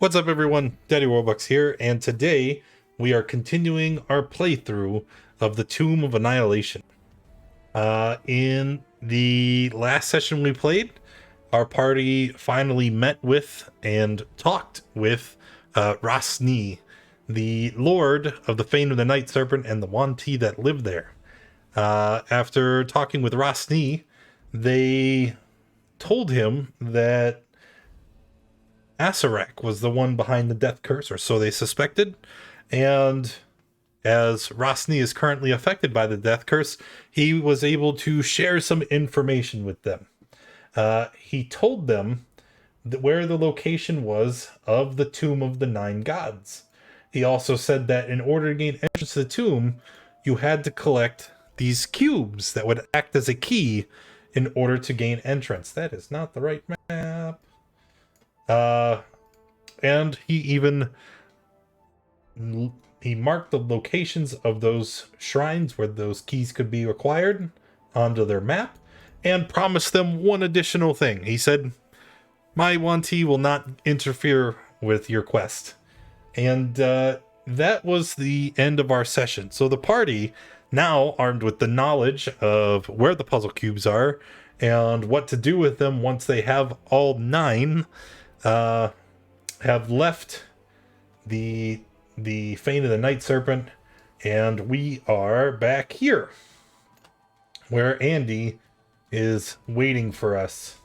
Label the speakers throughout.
Speaker 1: What's up, everyone? Daddy Robux here, and today we are continuing our playthrough of the Tomb of Annihilation. In the last session we played, our party finally met with and talked with Rasni, the Lord of the Fane of the Night Serpent and the Wanti that lived there. After talking with Rasni, they told him that Asarak was the one behind the death curse, or so they suspected. And as Rasni is currently affected by the death curse, he was able to share some information with them. He told them where the location was of the Tomb of the Nine Gods. He also said that in order to gain entrance to the tomb, you had to collect these cubes that would act as a key in order to gain entrance. That is not the right map. And he marked the locations of those shrines where those keys could be acquired onto their map and promised them one additional thing. He said, "My Wanti will not interfere with your quest." And that was the end of our session. So the party, now armed with the knowledge of where the puzzle cubes are and what to do with them once they have all 9, have left the Fane of the Night Serpent, and we are back here where Andy is waiting for us.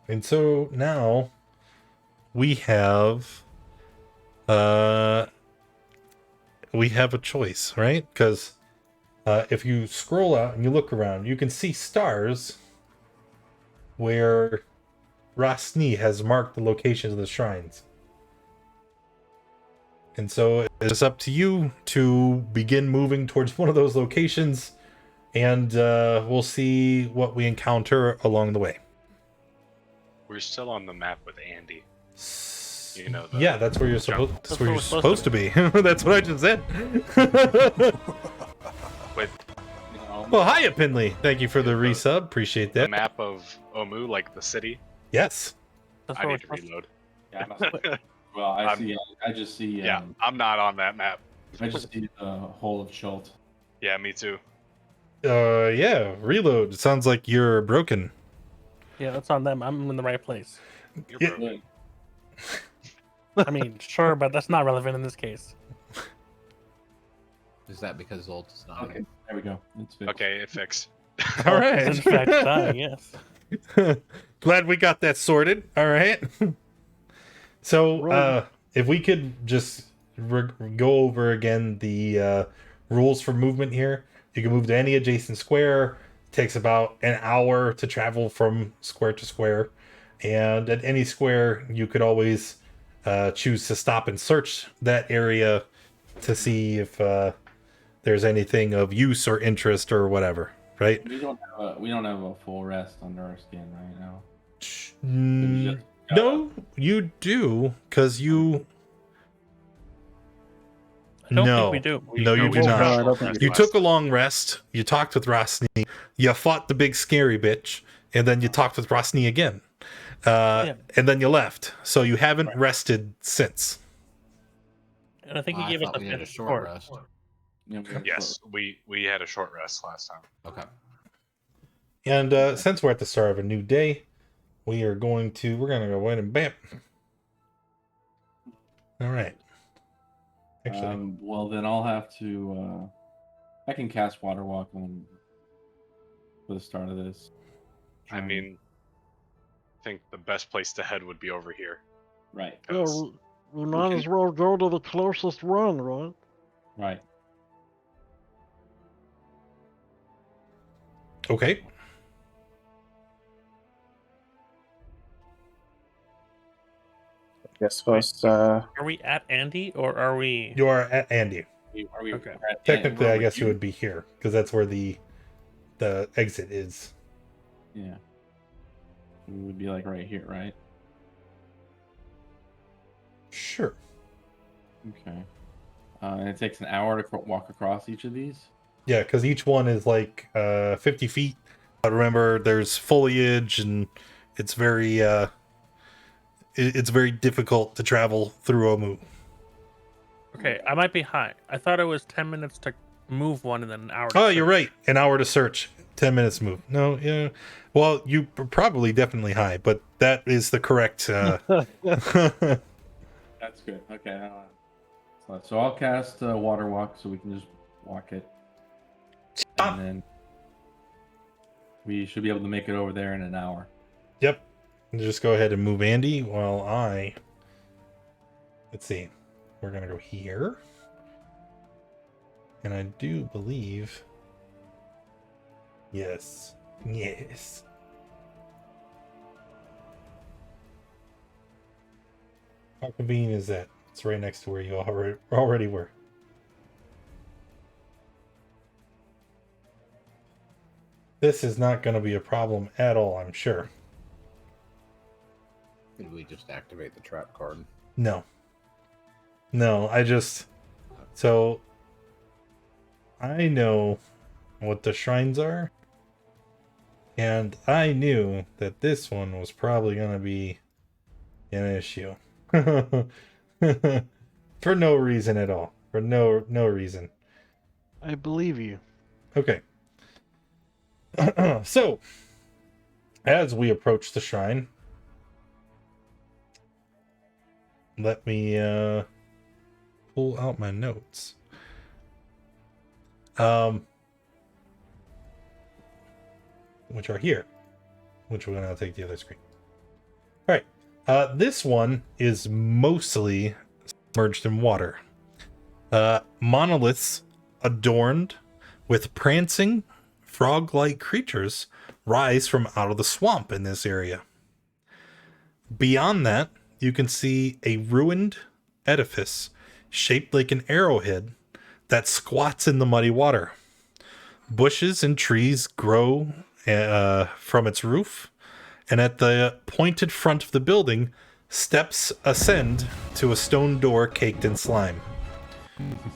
Speaker 1: And so now we have a choice, right? Because if you scroll out and you look around, you can see stars where Rasni has marked the locations of the shrines. And so it's up to you to begin moving towards one of those locations, and we'll see what we encounter along the way.
Speaker 2: We're still on the map with Andy. You know,
Speaker 1: yeah, that's where you're supposed to be. That's what I just said.
Speaker 2: With
Speaker 1: well, hiya, Pinley. Thank you for the resub. Appreciate that.
Speaker 2: the map of Omu, like the city.
Speaker 1: Yes.
Speaker 2: I need to reload.
Speaker 3: Yeah, well, I just see.
Speaker 2: Yeah, I'm not on that map.
Speaker 3: I just see the whole of Schult.
Speaker 2: Yeah, me too.
Speaker 1: Yeah, reload. It sounds like you're broken.
Speaker 4: Yeah, that's on them. I'm in the right place.
Speaker 2: You're
Speaker 1: Yeah.
Speaker 2: broken.
Speaker 4: I mean, sure, but that's not relevant in this case.
Speaker 5: Is that because Zolt is not?
Speaker 3: Okay, there we go. It's fixed.
Speaker 2: Okay, it fixed.
Speaker 1: All
Speaker 4: In
Speaker 1: right.
Speaker 4: fact, yes.
Speaker 1: Glad we got that sorted. All right. So, if we could just go over again the rules for movement here. You can move to any adjacent square. It takes about an hour to travel from square to square. And at any square, you could always choose to stop and search that area to see if there's anything of use or interest or whatever, right?
Speaker 3: We don't have a full rest under our skin right now.
Speaker 1: No, you do, because you...
Speaker 4: I don't
Speaker 1: no,
Speaker 4: think we do.
Speaker 1: no, you do
Speaker 2: took a
Speaker 1: not.
Speaker 2: short rest
Speaker 1: You
Speaker 2: last
Speaker 1: took a long rest. You talked with Rasni. You fought the big scary bitch, and then you talked with Rasni again, and then you left. So you haven't rested since.
Speaker 4: And I think he
Speaker 5: I
Speaker 4: gave us
Speaker 5: thought
Speaker 4: a
Speaker 5: we had a
Speaker 4: bit
Speaker 5: short
Speaker 4: short.
Speaker 5: rest.
Speaker 3: Yeah,
Speaker 2: Yes, we had a short rest last time.
Speaker 5: Okay.
Speaker 1: And since we're at the start of a new day, we're gonna go in and bam. All right. Actually,
Speaker 3: well, then I'll have to. I can cast Water Walk on for the start of this.
Speaker 2: I mean, I think the best place to head would be over here.
Speaker 3: Right.
Speaker 6: Yeah, we might as well go to the closest one, right?
Speaker 3: Right.
Speaker 1: okay.
Speaker 7: Yes, supposed
Speaker 4: Are we at Andy or are we?
Speaker 1: You are at Andy.
Speaker 3: Are we?
Speaker 4: Okay.
Speaker 1: Technically,
Speaker 3: where
Speaker 1: I guess
Speaker 3: you
Speaker 1: you would be here because that's where the exit is.
Speaker 3: Yeah. We would be like right here, right?
Speaker 1: Sure.
Speaker 3: Okay. And it takes an hour to walk across each of these.
Speaker 1: Yeah, because each one is like 50 feet. But remember, there's foliage and it's very it's very difficult to travel through Omu.
Speaker 4: Okay, I might be high. I thought it was 10 minutes to move one and then an hour to
Speaker 1: Oh, you're
Speaker 4: search.
Speaker 1: right. An hour to search, 10 minutes move. No, yeah. Well, you probably definitely high, but that is the correct.
Speaker 3: That's good. Okay. So I'll cast Water Walk so we can just walk it.
Speaker 1: Stop.
Speaker 3: And then we should be able to make it over there in an hour.
Speaker 1: Yep. Just go ahead and move Andy while let's see. We're going to go here. And I do believe. Yes. Yes. How convenient is that? It's right next to where you already were. This is not going to be a problem at all, I'm sure.
Speaker 5: Did we just activate the trap card?
Speaker 1: No. No, so I know what the shrines are, and I knew that this one was probably going to be an issue. For no reason at all. For no reason.
Speaker 6: I believe you.
Speaker 1: Okay. So, as we approach the shrine, let me pull out my notes. Which are here. Which we're gonna take the other screen. Alright. This one is mostly submerged in water. Monoliths adorned with prancing frog-like creatures rise from out of the swamp in this area. Beyond that, you can see a ruined edifice shaped like an arrowhead that squats in the muddy water. Bushes and trees grow from its roof, and at the pointed front of the building, steps ascend to a stone door caked in slime.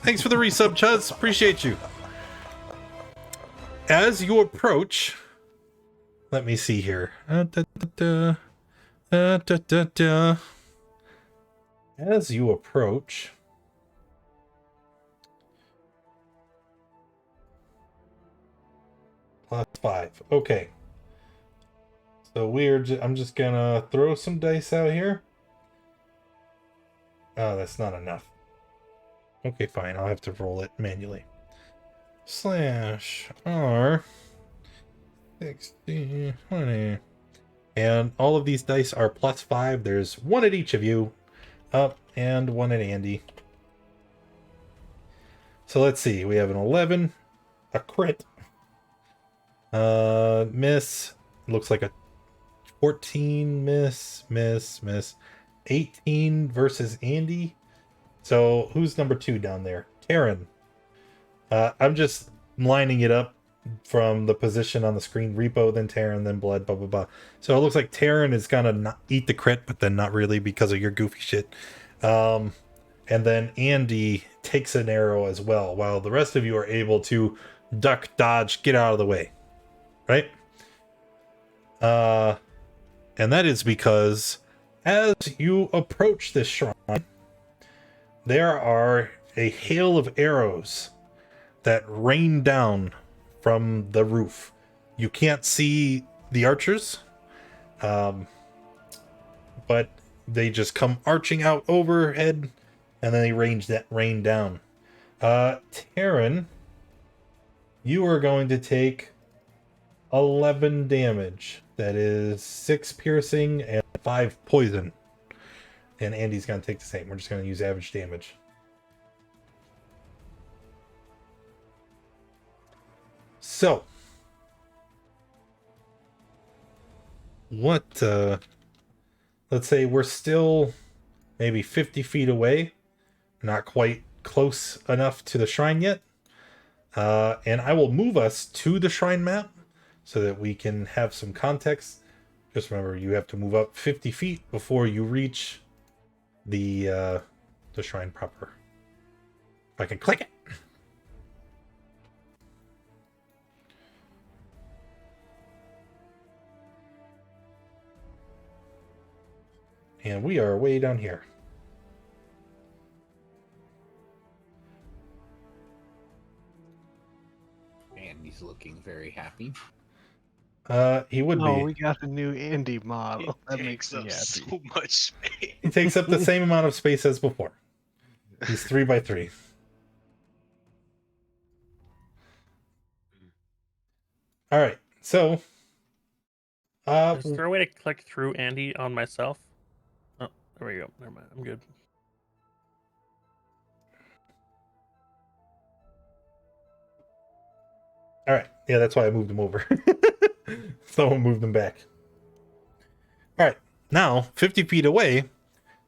Speaker 1: Thanks for the resub, Chuz. Appreciate you. As you approach, let me see here. As you approach, +5. Okay. So I'm just gonna throw some dice out here. Oh, that's not enough. Okay, fine. I'll have to roll it manually. /R 60 20. And all of these dice are +5. There's one at each of you. Up and one at Andy. So let's see. We have an 11, a crit. Miss. Looks like a 14, miss. 18 versus Andy. So who's number 2 down there? Taryn. I'm just lining it up from the position on the screen. Repo, then Taryn, then Blood, blah, blah, blah. So it looks like Taryn is gonna not eat the crit, but then not really because of your goofy shit. And then Andy takes an arrow as well, while the rest of you are able to duck, dodge, get out of the way. Right? And that is because as you approach this shrine, there are a hail of arrows that rain down from the roof. You can't see the archers, but they just come arching out overhead, and then they rain down. Taryn, you are going to take 11 damage. That is 6 piercing and 5 poison. And Andy's going to take the same. We're just going to use average damage. So, let's say we're still maybe 50 feet away, not quite close enough to the shrine yet. And I will move us to the shrine map so that we can have some context. Just remember, you have to move up 50 feet before you reach the shrine proper. If I can click it. And we are way down here.
Speaker 5: And he's looking very happy.
Speaker 1: He would
Speaker 6: No,
Speaker 1: be.
Speaker 6: we got a new Andy model.
Speaker 2: It
Speaker 6: That makes
Speaker 2: takes
Speaker 6: me
Speaker 2: up
Speaker 6: happy.
Speaker 2: so much space.
Speaker 1: He takes up the same amount of space as before. He's 3x3. All right, so
Speaker 4: Is there a way to click through Andy on myself? Oh, there we go. Never mind. I'm good.
Speaker 1: all right, yeah, that's why I moved him over. Someone moved him back. All right, now 50 feet away,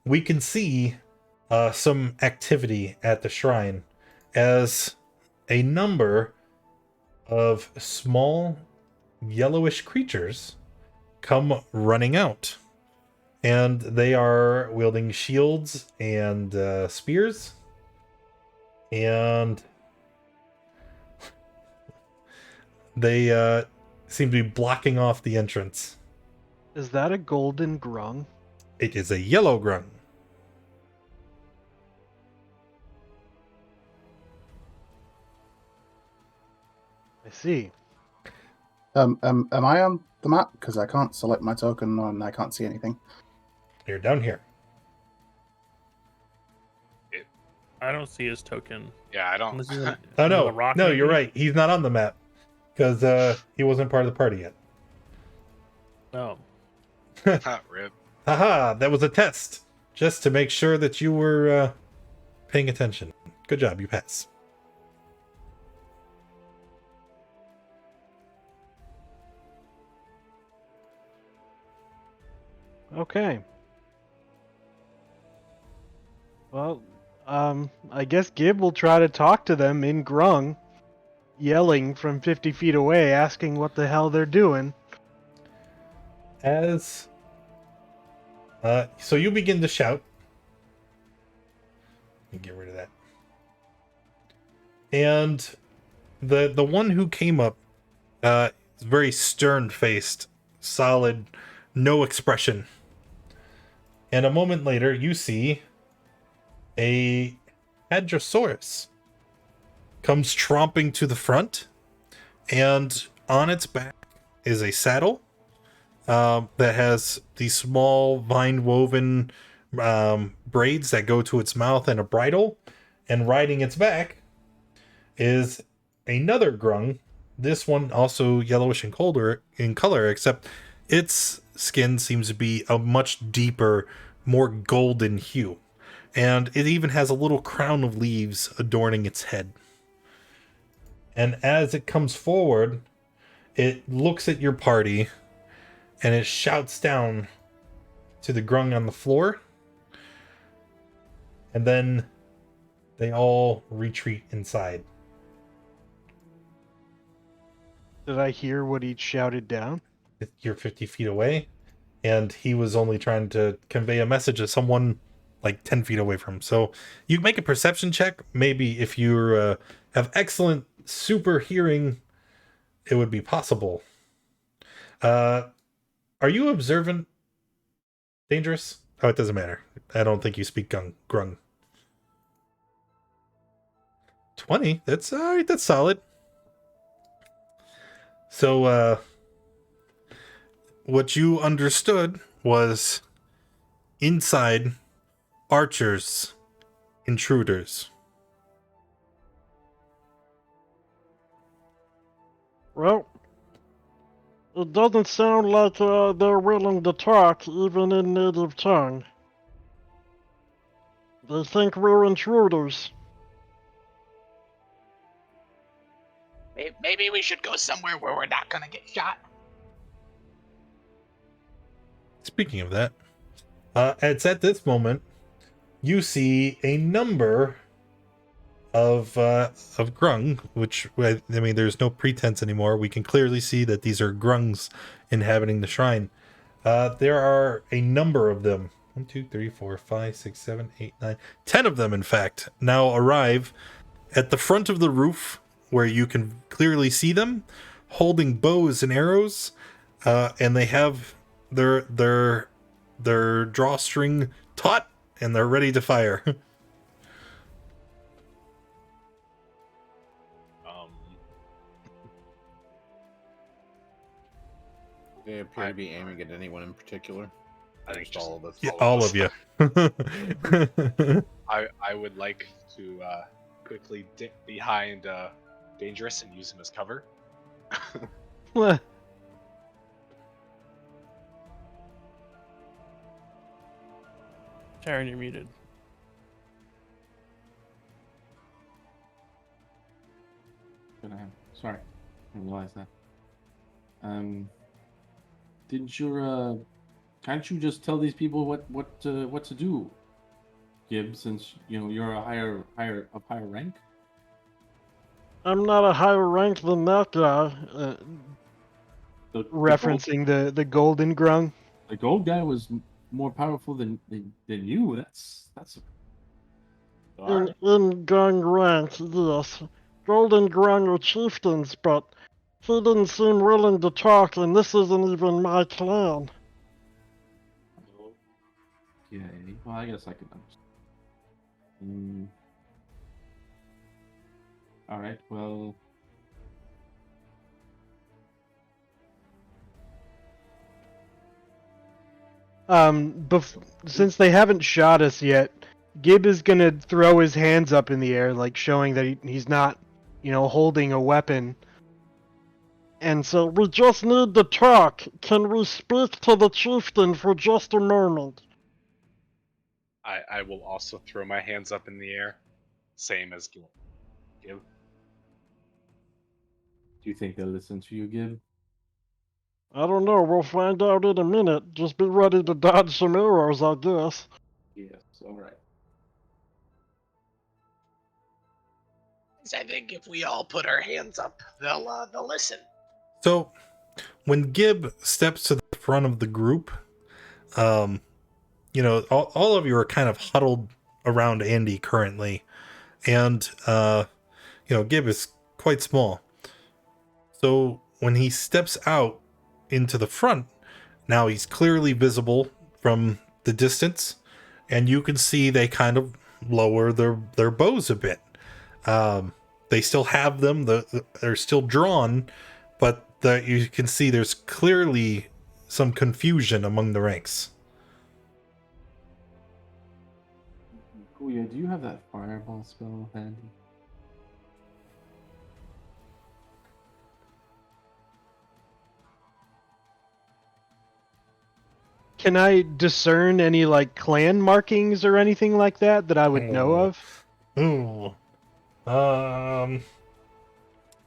Speaker 1: we can see some activity at the shrine as a number of small yellowish creatures come running out. And they are wielding shields and spears. And they seem to be blocking off the entrance.
Speaker 6: Is that a golden grung?
Speaker 1: It is a yellow grung.
Speaker 6: I see.
Speaker 7: Am I on the map? Because I can't select my token and I can't see anything.
Speaker 1: You're down here.
Speaker 4: I don't see his token.
Speaker 2: Yeah, I don't.
Speaker 4: Unless he's in-
Speaker 1: Oh
Speaker 4: under
Speaker 1: no,
Speaker 4: the rock,
Speaker 1: no,
Speaker 4: maybe?
Speaker 1: you're right. He's not on the map because he wasn't part of the party yet.
Speaker 4: No.
Speaker 2: Rip.
Speaker 1: Haha, that was a test, just to make sure that you were paying attention. Good job, you pass.
Speaker 6: Okay. Well, I guess Gib will try to talk to them in grung, yelling from 50 feet away, asking what the hell they're doing.
Speaker 1: As so you begin to shout. Let me get rid of that. And the one who came up is very stern-faced, solid, no expression. And a moment later, you see a Hadrosaurus comes tromping to the front, and on its back is a saddle that has these small vine-woven braids that go to its mouth and a bridle, and riding its back is another grung. This one also yellowish and colder in color, except its skin seems to be a much deeper, more golden hue. And it even has a little crown of leaves adorning its head. And as it comes forward, it looks at your party and it shouts down to the grung on the floor. And then they all retreat inside.
Speaker 6: Did I hear what he shouted down?
Speaker 1: You're 50 feet away, and he was only trying to convey a message to someone like 10 feet away from him. So you make a perception check. Maybe if you have excellent super hearing, it would be possible. Are you observant? Dangerous? Oh, it doesn't matter. I don't think you speak grung. 20? That's all right. That's solid. So, what you understood was inside archers, intruders.
Speaker 6: Well, it doesn't sound like they're willing to talk, even in native tongue. They think we're intruders.
Speaker 7: Maybe we should go somewhere where we're not gonna get shot.
Speaker 1: Speaking of that, it's at this moment you see a number of grung, which I mean, there's no pretense anymore. We can clearly see that these are grungs inhabiting the shrine. There are a number of them. 1, 2, 3, 4, 5, 6, 7, 8, 9, 10 of them, in fact, now arrive at the front of the roof where you can clearly see them holding bows and arrows, and they have their their drawstring taut, and they're ready to fire.
Speaker 5: They appear to be aiming at anyone in particular.
Speaker 2: I think
Speaker 5: Just all of us.
Speaker 1: Yeah, all of you.
Speaker 2: I would like to quickly dip behind Dangerous and use him as cover.
Speaker 4: Sharon, you're muted.
Speaker 3: Sorry, I didn't realize that. Didn't your can't you just tell these people what to do, Gib? Since you're a higher rank.
Speaker 6: I'm not a higher rank than that guy. Referencing the golden grung.
Speaker 3: The gold guy was more powerful than you. That's
Speaker 6: In grung rank, yes. Golden grung are chieftains, but he didn't seem willing to talk, and this isn't even my clan.
Speaker 3: yeah. Well, I guess I can understand. All right. Well.
Speaker 6: Since they haven't shot us yet, Gib is gonna throw his hands up in the air, like showing that he's not, holding a weapon. And so, we just need to talk. Can we speak to the chieftain for just a moment?
Speaker 2: I will also throw my hands up in the air, same as Gib.
Speaker 3: Do you think they'll listen to you, Gib?
Speaker 6: I don't know, we'll find out in a minute. Just be ready to dodge some arrows, I guess.
Speaker 3: Yes. All right.
Speaker 5: I think if we all put our hands up, they'll listen.
Speaker 1: So, when Gib steps to the front of the group, all of you are kind of huddled around Andy currently, and Gib is quite small. So when he steps out into the front, now he's clearly visible from the distance, and you can see they kind of lower their bows a bit. They still have them; they're still drawn, but you can see there's clearly some confusion among the ranks.
Speaker 3: Kuya, do you have that fireball spell handy?
Speaker 6: Can I discern any, clan markings or anything like that I would know of?
Speaker 1: Ooh.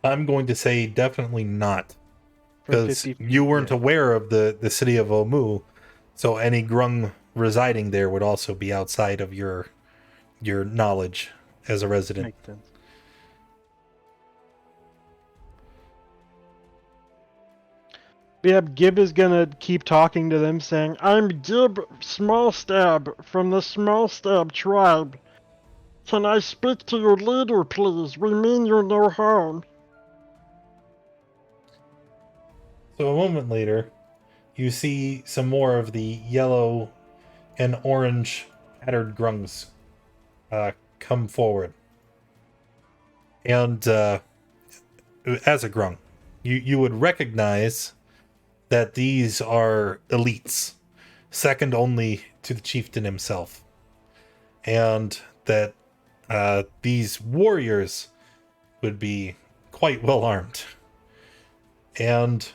Speaker 1: I'm going to say definitely not.
Speaker 6: From
Speaker 1: Because
Speaker 6: 50 feet,
Speaker 1: you weren't
Speaker 6: yeah.
Speaker 1: aware of the city of Omu, so any grung residing there would also be outside of your knowledge as a resident.
Speaker 6: Makes sense. Yeah, Gib is gonna keep talking to them, saying, I'm Gib Smallstab from the Smallstab tribe. Can I speak to your leader, please? We mean you no harm.
Speaker 1: So a moment later, you see some more of the yellow and orange patterned grungs come forward. And as a grung, you would recognize that these are elites, second only to the chieftain himself. And that these warriors would be quite well armed. And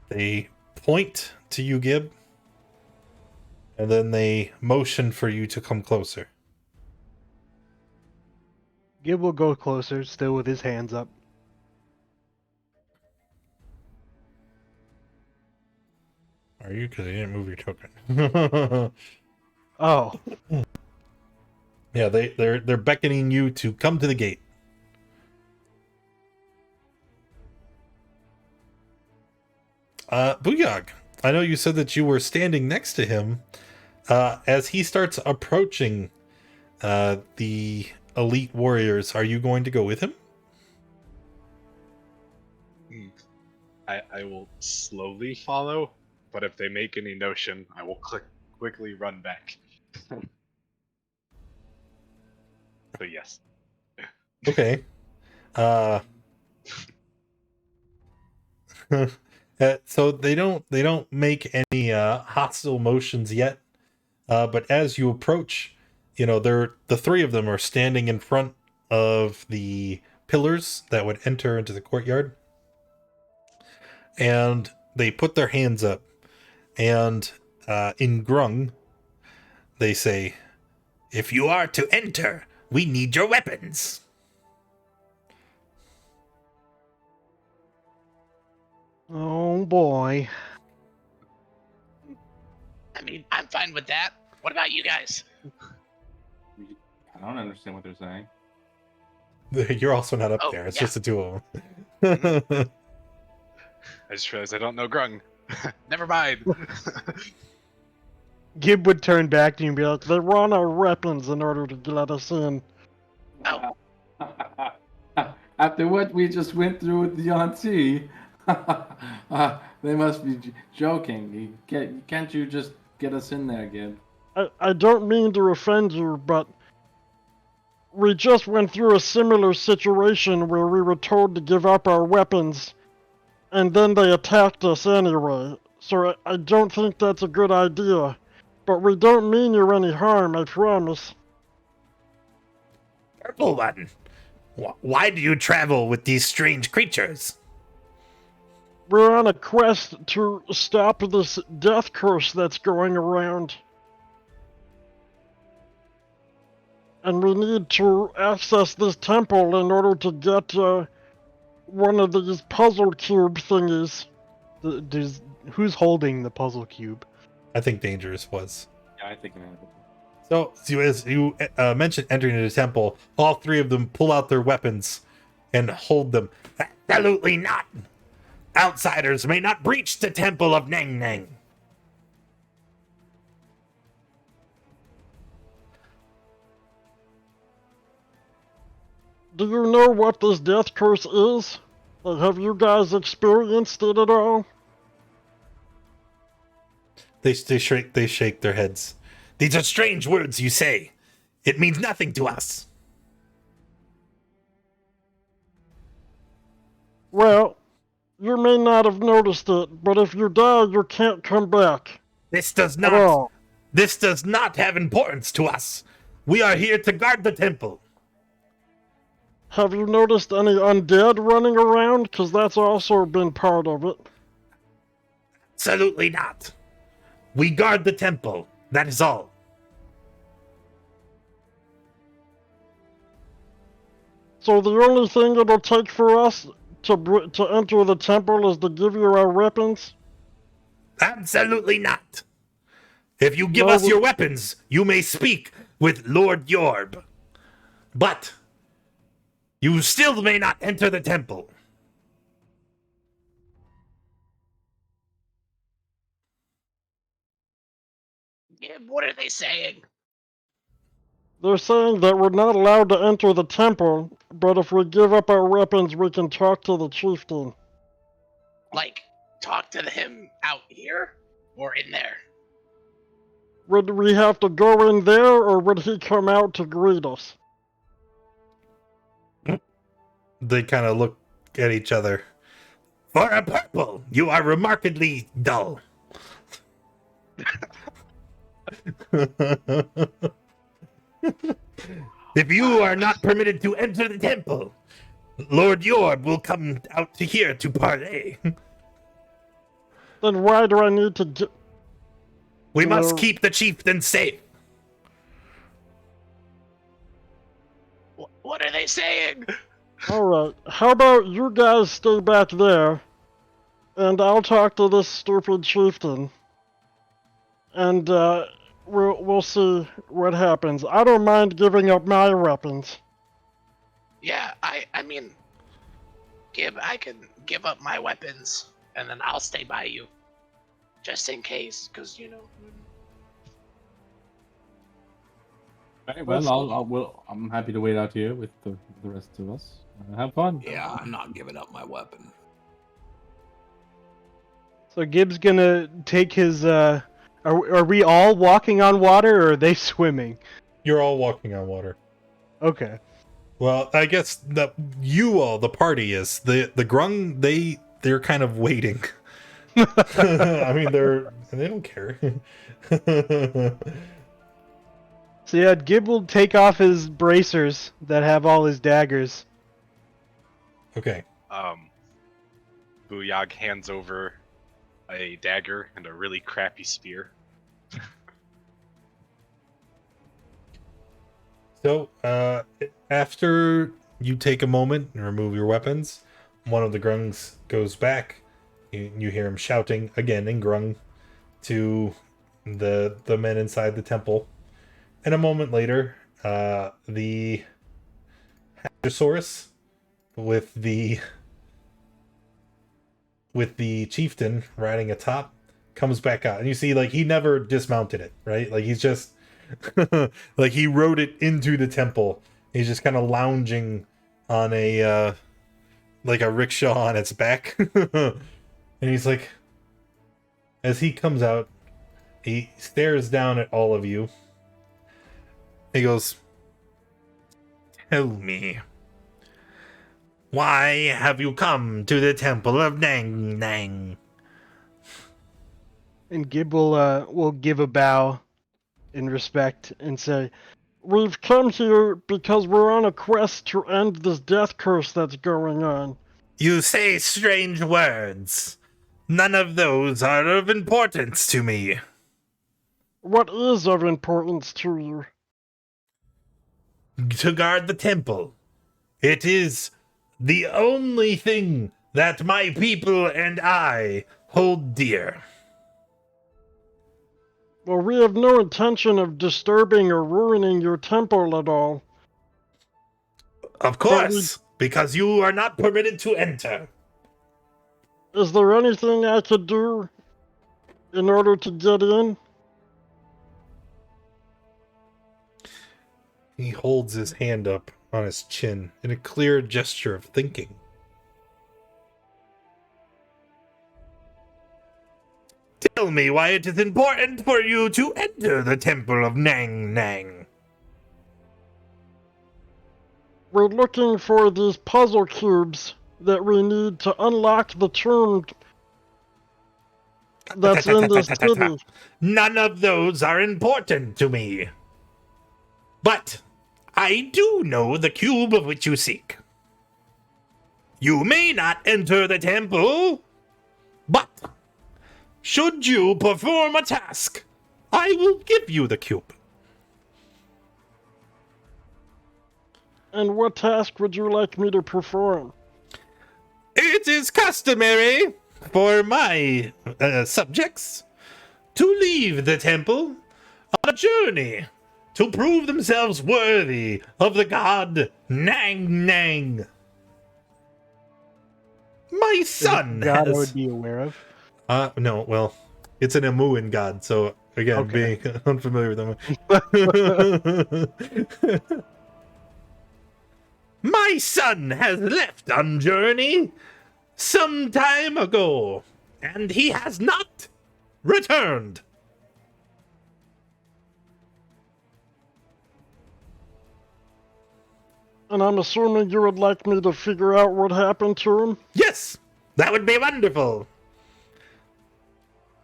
Speaker 1: they point to you, Gib, and then they motion for you to come closer.
Speaker 6: Gib will go closer, still with his hands up.
Speaker 1: Are you? Because you didn't move your token.
Speaker 6: Oh,
Speaker 1: Yeah, they're beckoning you to come to the gate. Booyog, I know you said that you were standing next to him. As he starts approaching the elite warriors, are you going to go with him?
Speaker 2: I will slowly follow, but if they make any notion, I will quickly run back. So yes.
Speaker 1: Okay. So they don't make any hostile motions yet. But as you approach, the three of them are standing in front of the pillars that would enter into the courtyard. And they put their hands up, and in Grung, they say, "If you are to enter, we need your weapons."
Speaker 6: Oh boy.
Speaker 8: I mean, I'm fine with that. What about you guys?
Speaker 3: I don't understand what they're saying.
Speaker 1: You're also not up
Speaker 8: Oh,
Speaker 1: there. It's
Speaker 8: yeah.
Speaker 1: just the two of them.
Speaker 2: I just realized I don't know Grung. Never mind.
Speaker 6: Gib would turn back to you and be like, "They run our weapons in order to let us in."
Speaker 8: Oh.
Speaker 3: After what we just went through with the auntie, they must be joking. Can't you just get us in there, Gib?
Speaker 6: I don't mean to offend you, but we just went through a similar situation where we were told to give up our weapons, and then they attacked us anyway. So I don't think that's a good idea. But we don't mean you any harm, I promise.
Speaker 1: Purple One, why do you travel with these strange creatures?
Speaker 6: We're on a quest to stop this death curse that's going around. And we need to access this temple in order to get one of these puzzle cube thingies.
Speaker 9: Who's holding the puzzle cube?
Speaker 1: I think Dangerous was.
Speaker 3: Yeah, I think I have it.
Speaker 1: So as you mentioned entering the temple, all three of them pull out their weapons and hold them. Absolutely not! Outsiders may not breach the temple of Nangnang.
Speaker 6: Do you know what this death curse is? Like, have you guys experienced it at all?
Speaker 1: They shake their heads. These are strange words you say. It means nothing to us.
Speaker 6: Well, you may not have noticed it, but if you die, you can't come back.
Speaker 1: This does
Speaker 6: At all.
Speaker 1: not. This does not have importance to us. We are here to guard the temple.
Speaker 6: Have you noticed any undead running around? Because that's also been part of it.
Speaker 1: Absolutely not. We guard the temple. That is all.
Speaker 6: So the only thing it'll take for us to enter the temple is to give you our weapons?
Speaker 1: Absolutely not. If you give
Speaker 6: No,
Speaker 1: us your weapons, you may speak with Lord Yorb. But you still may not enter the temple.
Speaker 8: Yeah, what are they saying?
Speaker 6: They're saying that we're not allowed to enter the temple, but if we give up our weapons, we can talk to the chieftain.
Speaker 8: Like, talk to him out here? Or in there?
Speaker 6: Would we have to go in there, or would he come out to greet us?
Speaker 1: They kind of look at each other. For a purple, you are remarkably dull. If you are not permitted to enter the temple, Lord Yorb will come out to here to parley.
Speaker 6: Then why do I need to get...
Speaker 1: We must keep the chieftain safe.
Speaker 8: What are they saying?
Speaker 6: Alright, how about you guys stay back there, and I'll talk to this stupid chieftain, and we'll see what happens. I don't mind giving up my weapons.
Speaker 8: Yeah, I mean, I can give up my weapons, and then I'll stay by you. Just in case, because, you know...
Speaker 3: Okay, well, I'm happy to wait out here with the rest of us. Have fun.
Speaker 5: Yeah, I'm not giving up my weapon.
Speaker 9: So Gibbs gonna take his
Speaker 6: Are we all walking on water, or are they swimming?
Speaker 1: You're all walking on water.
Speaker 6: Okay.
Speaker 1: Well, I guess that you all, the party, is the grung. They're kind of waiting. I mean, they don't care.
Speaker 6: So yeah, Gib will take off his bracers that have all his daggers.
Speaker 1: Okay.
Speaker 2: Booyog hands over a dagger and a really crappy spear.
Speaker 1: So, after you take a moment and remove your weapons, one of the grungs goes back. You hear him shouting again in grung to the men inside the temple. And a moment later, the Hadrosaurus with the chieftain riding atop comes back out, and you see, like, he never dismounted it, right? Like, he's just like, he rode it into the temple. He's just kind of lounging on a like a rickshaw on its back. And he's like, as he comes out, he stares down at all of you. He goes, "Tell me, why have you come to the temple of Nangnang?"
Speaker 6: And Gib will give a bow in respect and say, "We've come here because we're on a quest to end this death curse that's going on."
Speaker 1: You say strange words. None of those are of importance to me.
Speaker 6: What is of importance to you?
Speaker 1: To guard the temple. It is the only thing that my people and I hold dear.
Speaker 6: Well, we have no intention of disturbing or ruining your temple at all.
Speaker 1: Of course, because you are not permitted to enter.
Speaker 6: Is there anything I could do in order to get in?
Speaker 1: He holds his hand up on his chin in a clear gesture of thinking. Tell me why it is important for you to enter the temple of Nangnang.
Speaker 6: We're looking for these puzzle cubes that we need to unlock the tomb that's in the city.
Speaker 1: None of those are important to me. But I do know the cube of which you seek. You may not enter the temple, but should you perform a task, I will give you the cube.
Speaker 6: And what task would you like me to perform?
Speaker 1: It is customary for my subjects to leave the temple on a journey to prove themselves worthy of the god Nangnang. My son
Speaker 6: God I
Speaker 1: has...
Speaker 6: would be aware of.
Speaker 1: No, well, it's an Amuan god, so again,
Speaker 6: Okay.
Speaker 1: being unfamiliar with them. My son has left on journey some time ago, and he has not returned.
Speaker 6: And I'm assuming you would like me to figure out what happened to him?
Speaker 1: Yes, that would be wonderful.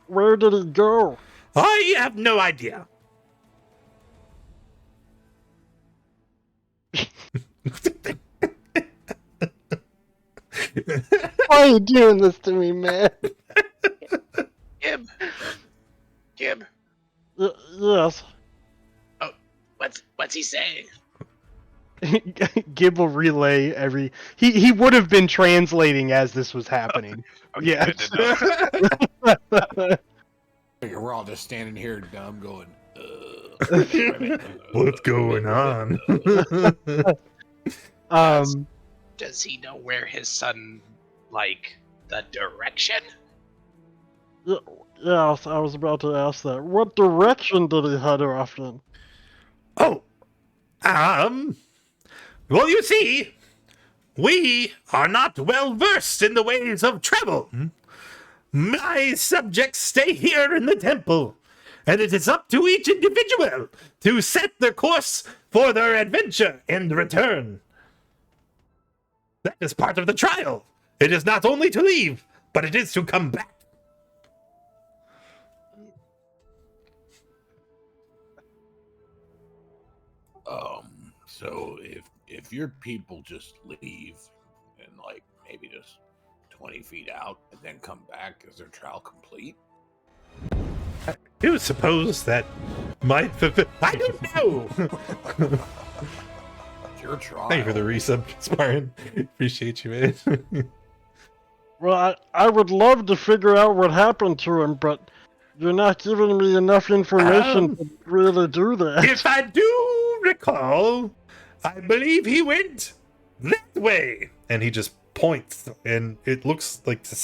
Speaker 6: Where did he go?
Speaker 1: I have no idea.
Speaker 6: Why are you doing this to me, man?
Speaker 8: Gib. Gib.
Speaker 6: Yes.
Speaker 8: Oh, what's he saying?
Speaker 6: Gib will relay every... He would have been translating as this was happening.
Speaker 2: Okay,
Speaker 6: Yeah.
Speaker 2: good to know.
Speaker 5: We're all just standing here dumb going,
Speaker 1: What's going on?
Speaker 8: Does he know where his son, like, the direction?
Speaker 6: Yes, I was about to ask that. What direction did he head off in?
Speaker 1: Oh, well, you see, we are not well versed in the ways of travel. My subjects stay here in the temple and it is up to each individual to set their course for their adventure and return. That is part of the trial. It is not only to leave, but it is to come back.
Speaker 5: So if your people just leave and like maybe just 20 feet out and then come back, is their trial complete?
Speaker 1: I do suppose that might fulfill. I don't know.
Speaker 5: It's your trial.
Speaker 1: Thank you for the resub, Spartan. Appreciate you, man.
Speaker 6: Well, I would love to figure out what happened to him, but you're not giving me enough information to really do that.
Speaker 1: If I do recall, I believe he went that way. And he just points, and it looks like the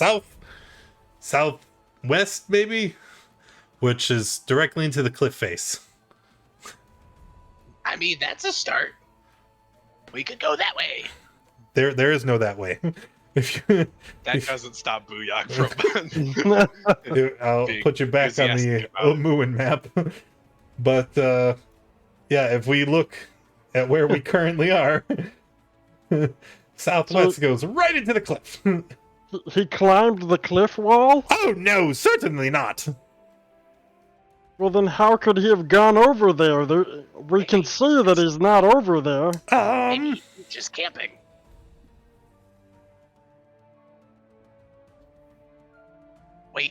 Speaker 1: southwest, maybe, which is directly into the cliff face.
Speaker 8: I mean, that's a start. We could go that way.
Speaker 1: There is no that way.
Speaker 2: That doesn't stop Booyak from.
Speaker 1: I'll
Speaker 2: being
Speaker 1: put you back on the
Speaker 2: enthusiastic about it.
Speaker 1: Omuin map. But yeah, if we look at where we currently are, southwest goes right into the cliff.
Speaker 6: He climbed the cliff wall?
Speaker 1: Oh no, certainly not.
Speaker 6: Well, then how could he have gone over there? We can see that he's not over there.
Speaker 8: Maybe he's just camping.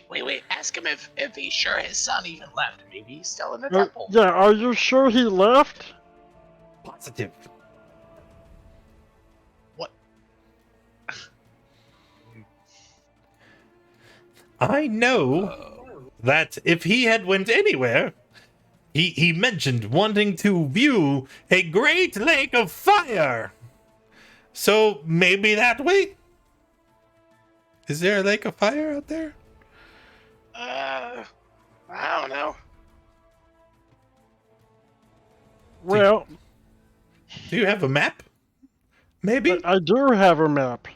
Speaker 8: Wait. Ask him if he's sure his son even left. Maybe he's still in the temple.
Speaker 6: Yeah, are you sure he left?
Speaker 1: Positive.
Speaker 8: What?
Speaker 1: I know that if he had went anywhere, he mentioned wanting to view a great lake of fire. So maybe that way? Is there a lake of fire out there?
Speaker 8: I don't know.
Speaker 6: Well,
Speaker 1: Do you have a map? Maybe?
Speaker 6: I do have a map.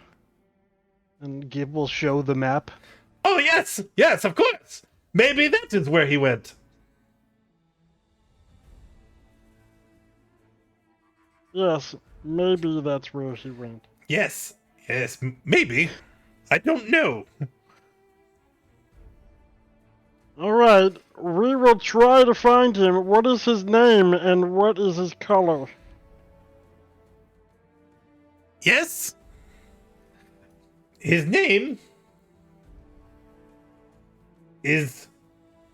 Speaker 6: And Gib will show the map.
Speaker 1: Oh, yes! Yes, of course! Maybe that is where he went.
Speaker 6: Yes, maybe that's where he went.
Speaker 1: Yes, maybe. I don't know.
Speaker 6: Alright, we will try to find him. What is his name and what is his color?
Speaker 1: Yes? His name is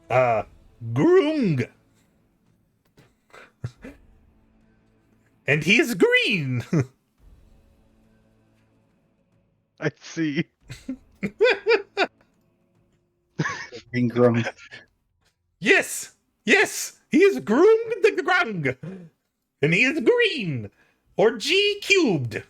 Speaker 1: Grung. And he is green.
Speaker 9: I see.
Speaker 7: Green Grum.
Speaker 1: Yes, he is Grung the Grung. And he is green. Or G cubed.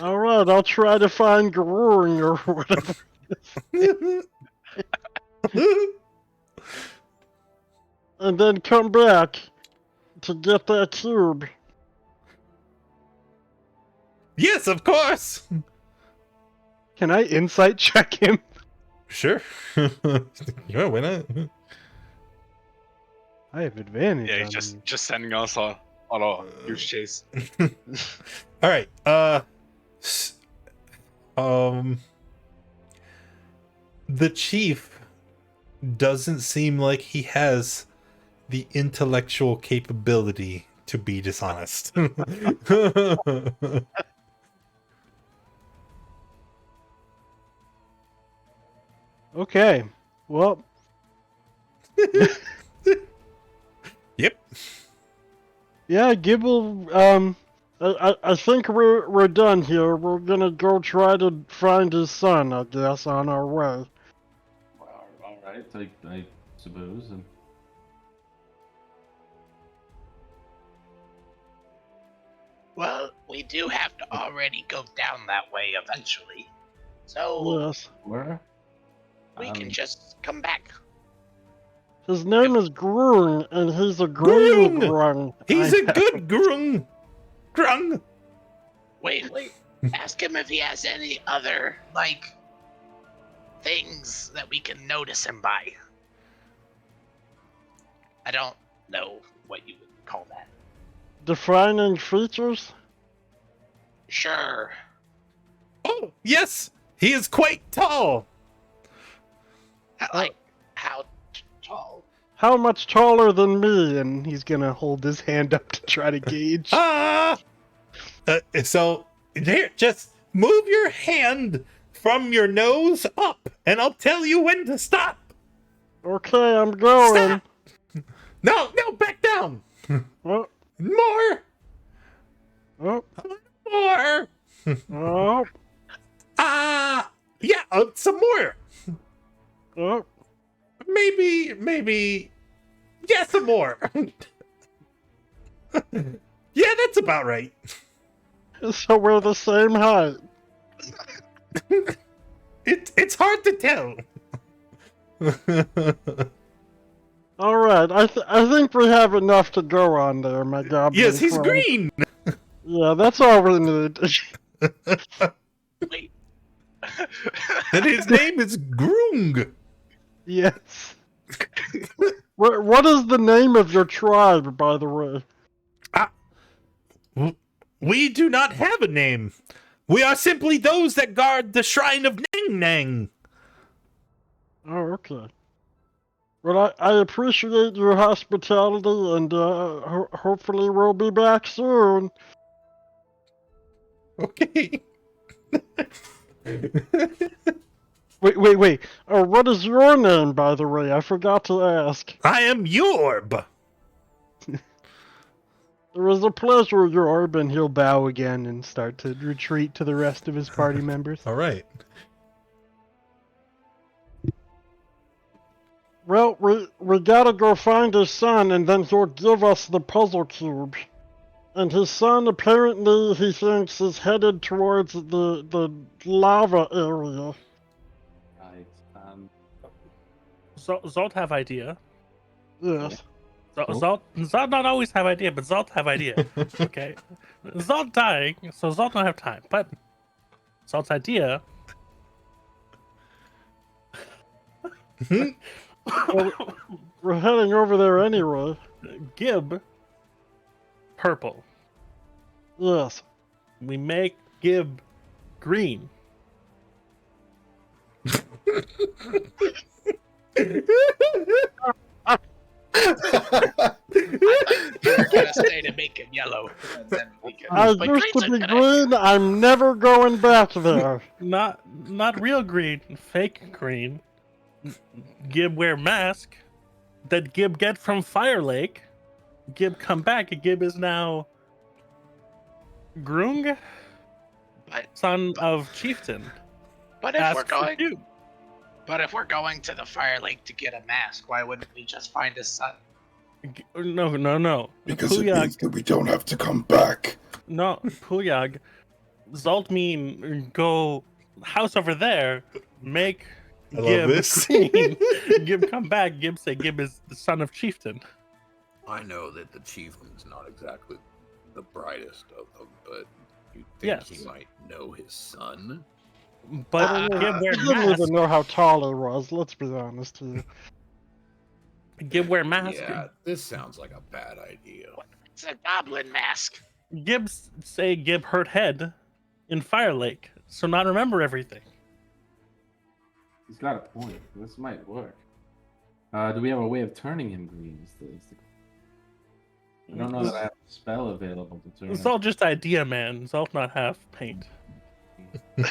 Speaker 6: Alright, I'll try to find Grung or whatever. And then come back to get that cube.
Speaker 1: Yes, of course.
Speaker 9: Can I insight check him?
Speaker 1: Sure. Yeah, why not?
Speaker 9: I have advantage.
Speaker 2: Yeah,
Speaker 9: on
Speaker 2: he's
Speaker 9: these.
Speaker 2: just sending us on a huge chase.
Speaker 1: All right. The chief doesn't seem like he has the intellectual capability to be dishonest.
Speaker 6: Okay, well,
Speaker 1: Yep.
Speaker 6: yeah, Gibble, I think we're done here. We're gonna go try to find his son, I guess, on our way.
Speaker 3: Well, all right, I suppose. And
Speaker 8: Well, we do have to already go down that way eventually. So
Speaker 6: Yes.
Speaker 3: where?
Speaker 8: we can just come back.
Speaker 6: His name is Grung, and he's a green
Speaker 1: Grung!
Speaker 6: Grung.
Speaker 1: He's a good grung. Grung.
Speaker 8: Wait. Ask him if he has any other, like, things that we can notice him by. I don't know what you would call that.
Speaker 6: Defining features?
Speaker 8: Sure.
Speaker 1: Oh, yes, he is quite tall.
Speaker 8: Like, how tall?
Speaker 6: How much taller than me? And he's gonna hold his hand up to try to gauge.
Speaker 1: So here, just move your hand from your nose up, and I'll tell you when to stop.
Speaker 6: Okay, I'm going.
Speaker 1: Stop! No, back down.
Speaker 6: Oh,
Speaker 1: More.
Speaker 6: oh,
Speaker 1: More.
Speaker 6: oh,
Speaker 1: Yeah, some more.
Speaker 6: oh.
Speaker 1: Maybe. Yeah, some more. Yeah, that's about right.
Speaker 6: So we're the same height.
Speaker 1: It's hard to tell.
Speaker 6: All right, I think we have enough to go on there, my goblin
Speaker 1: Yes, he's
Speaker 6: friend.
Speaker 1: green.
Speaker 6: Yeah, that's all we need.
Speaker 8: Wait.
Speaker 1: And his name is Grung.
Speaker 6: Yes. What is the name of your tribe, by the way?
Speaker 1: We do not have a name. We are simply those that guard the shrine of Nangnang.
Speaker 6: Oh, okay. Well, I appreciate your hospitality, and hopefully we'll be back soon.
Speaker 1: Okay.
Speaker 6: Wait. Oh, what is your name, by the way? I forgot to ask.
Speaker 1: I am Yorb.
Speaker 6: It was a pleasure, Yorb, and he'll bow again and start to retreat to the rest of his party members.
Speaker 1: All right.
Speaker 6: Well, we gotta go find his son, and then he'll give us the puzzle cube. And his son, apparently, he thinks, is headed towards the lava area.
Speaker 3: Right.
Speaker 4: Zolt have idea.
Speaker 6: Yes.
Speaker 4: Zolt not always have idea, but Zolt have idea. Okay, Zolt dying, so Zolt don't have time. But Zolt's idea.
Speaker 6: Well, we're heading over there anyway.
Speaker 4: Gib. Purple.
Speaker 6: Yes.
Speaker 4: We make Gib green.
Speaker 8: We're gonna stay to make him yellow. And then we can...
Speaker 6: I
Speaker 8: But
Speaker 6: used to
Speaker 8: green's a
Speaker 6: be
Speaker 8: good
Speaker 6: green. I'm never going back there.
Speaker 4: Not real green, fake green. Gib wear mask that Gib get from Fire Lake. Gib come back. Gib is now Grung, son of Chieftain.
Speaker 8: But if
Speaker 4: Ask
Speaker 8: we're
Speaker 4: for
Speaker 8: going,
Speaker 4: Gib.
Speaker 8: but if we're going to the Fire Lake to get a mask, why wouldn't we just find his son?
Speaker 4: No.
Speaker 10: Because it
Speaker 4: Puyag,
Speaker 10: means that we don't have to come back.
Speaker 4: no, Puyag. Zolt mean go house over there. Make
Speaker 1: I love
Speaker 4: Gib
Speaker 1: this.
Speaker 4: green. Gib come back. Gib say Gib is the son of Chieftain.
Speaker 5: I know that the chieftain's not exactly the brightest of them, but you think
Speaker 4: Yes.
Speaker 5: he might know his son?
Speaker 4: But Gib
Speaker 6: I
Speaker 4: wear
Speaker 6: didn't
Speaker 4: mask.
Speaker 6: even know how tall he was. Let's be honest here.
Speaker 4: Gib wear mask.
Speaker 5: Yeah, this sounds like a bad idea.
Speaker 8: It's a goblin mask.
Speaker 4: Gibbs say Gib hurt head in Fire Lake, so not remember everything.
Speaker 3: He's got a point. This might work. Do we have a way of turning him green? I don't know that I have a spell available to turn
Speaker 4: It's
Speaker 3: him.
Speaker 4: all just idea, man. It's all not half paint.
Speaker 3: Wait,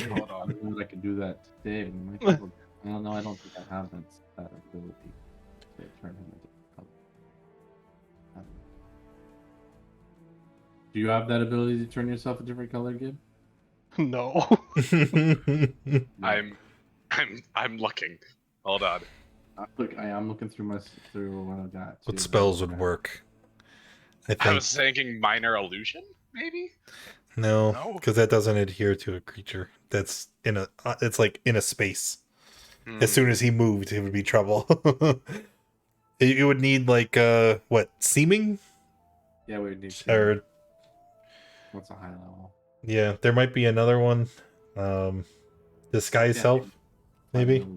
Speaker 3: hold on. I don't know that I can do that today. We might be able to... I don't know. I don't think I have that ability to turn him into color. Do you have that ability to turn yourself a different color, Gib?
Speaker 6: No.
Speaker 2: I'm looking. Hold on.
Speaker 3: I am looking through what I got.
Speaker 1: What
Speaker 3: too.
Speaker 1: spells would work? I
Speaker 2: I
Speaker 1: think
Speaker 2: was thinking minor illusion, maybe?
Speaker 1: no,
Speaker 2: No?
Speaker 1: because that doesn't adhere to a creature. That's in a. It's like in a space. As soon as he moved, it would be trouble. You would need like what seeming
Speaker 3: Yeah, we need to.
Speaker 1: or
Speaker 3: What's a high level?
Speaker 1: Yeah, there might be another one. Disguise
Speaker 3: Yeah,
Speaker 1: self, maybe.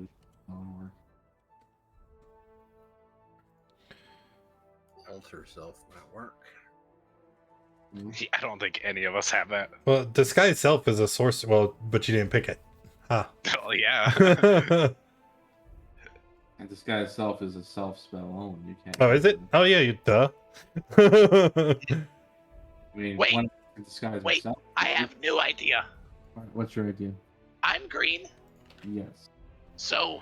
Speaker 5: Alter self might work.
Speaker 2: Yeah, I don't think any of us have that.
Speaker 1: Well, disguise self is a source. Well, but you didn't pick it. Ha.
Speaker 2: Oh yeah.
Speaker 3: And disguise self is a self spell only. You can't.
Speaker 1: Oh,
Speaker 3: use
Speaker 1: is it? Oh, yeah, you duh.
Speaker 3: I mean,
Speaker 8: Wait,
Speaker 3: one can disguise
Speaker 8: wait.
Speaker 3: yourself.
Speaker 8: I have new idea.
Speaker 3: What's your idea?
Speaker 8: I'm green,
Speaker 3: Yes.
Speaker 8: so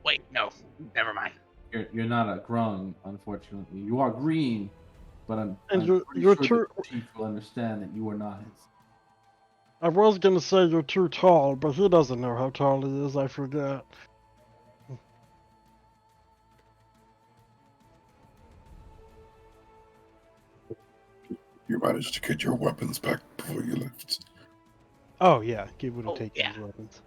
Speaker 8: wait, no, never mind.
Speaker 3: You're not a grung, unfortunately. You are green, but I'm
Speaker 6: And
Speaker 3: pretty
Speaker 6: you're
Speaker 3: sure
Speaker 6: too.
Speaker 3: the chief will understand that you are not his.
Speaker 6: I was gonna say you're too tall, but he doesn't know how tall he is. I forgot.
Speaker 10: You managed to get your weapons back before you left.
Speaker 6: Oh yeah, Gib would have
Speaker 8: Oh,
Speaker 6: taken
Speaker 8: yeah.
Speaker 6: his weapons.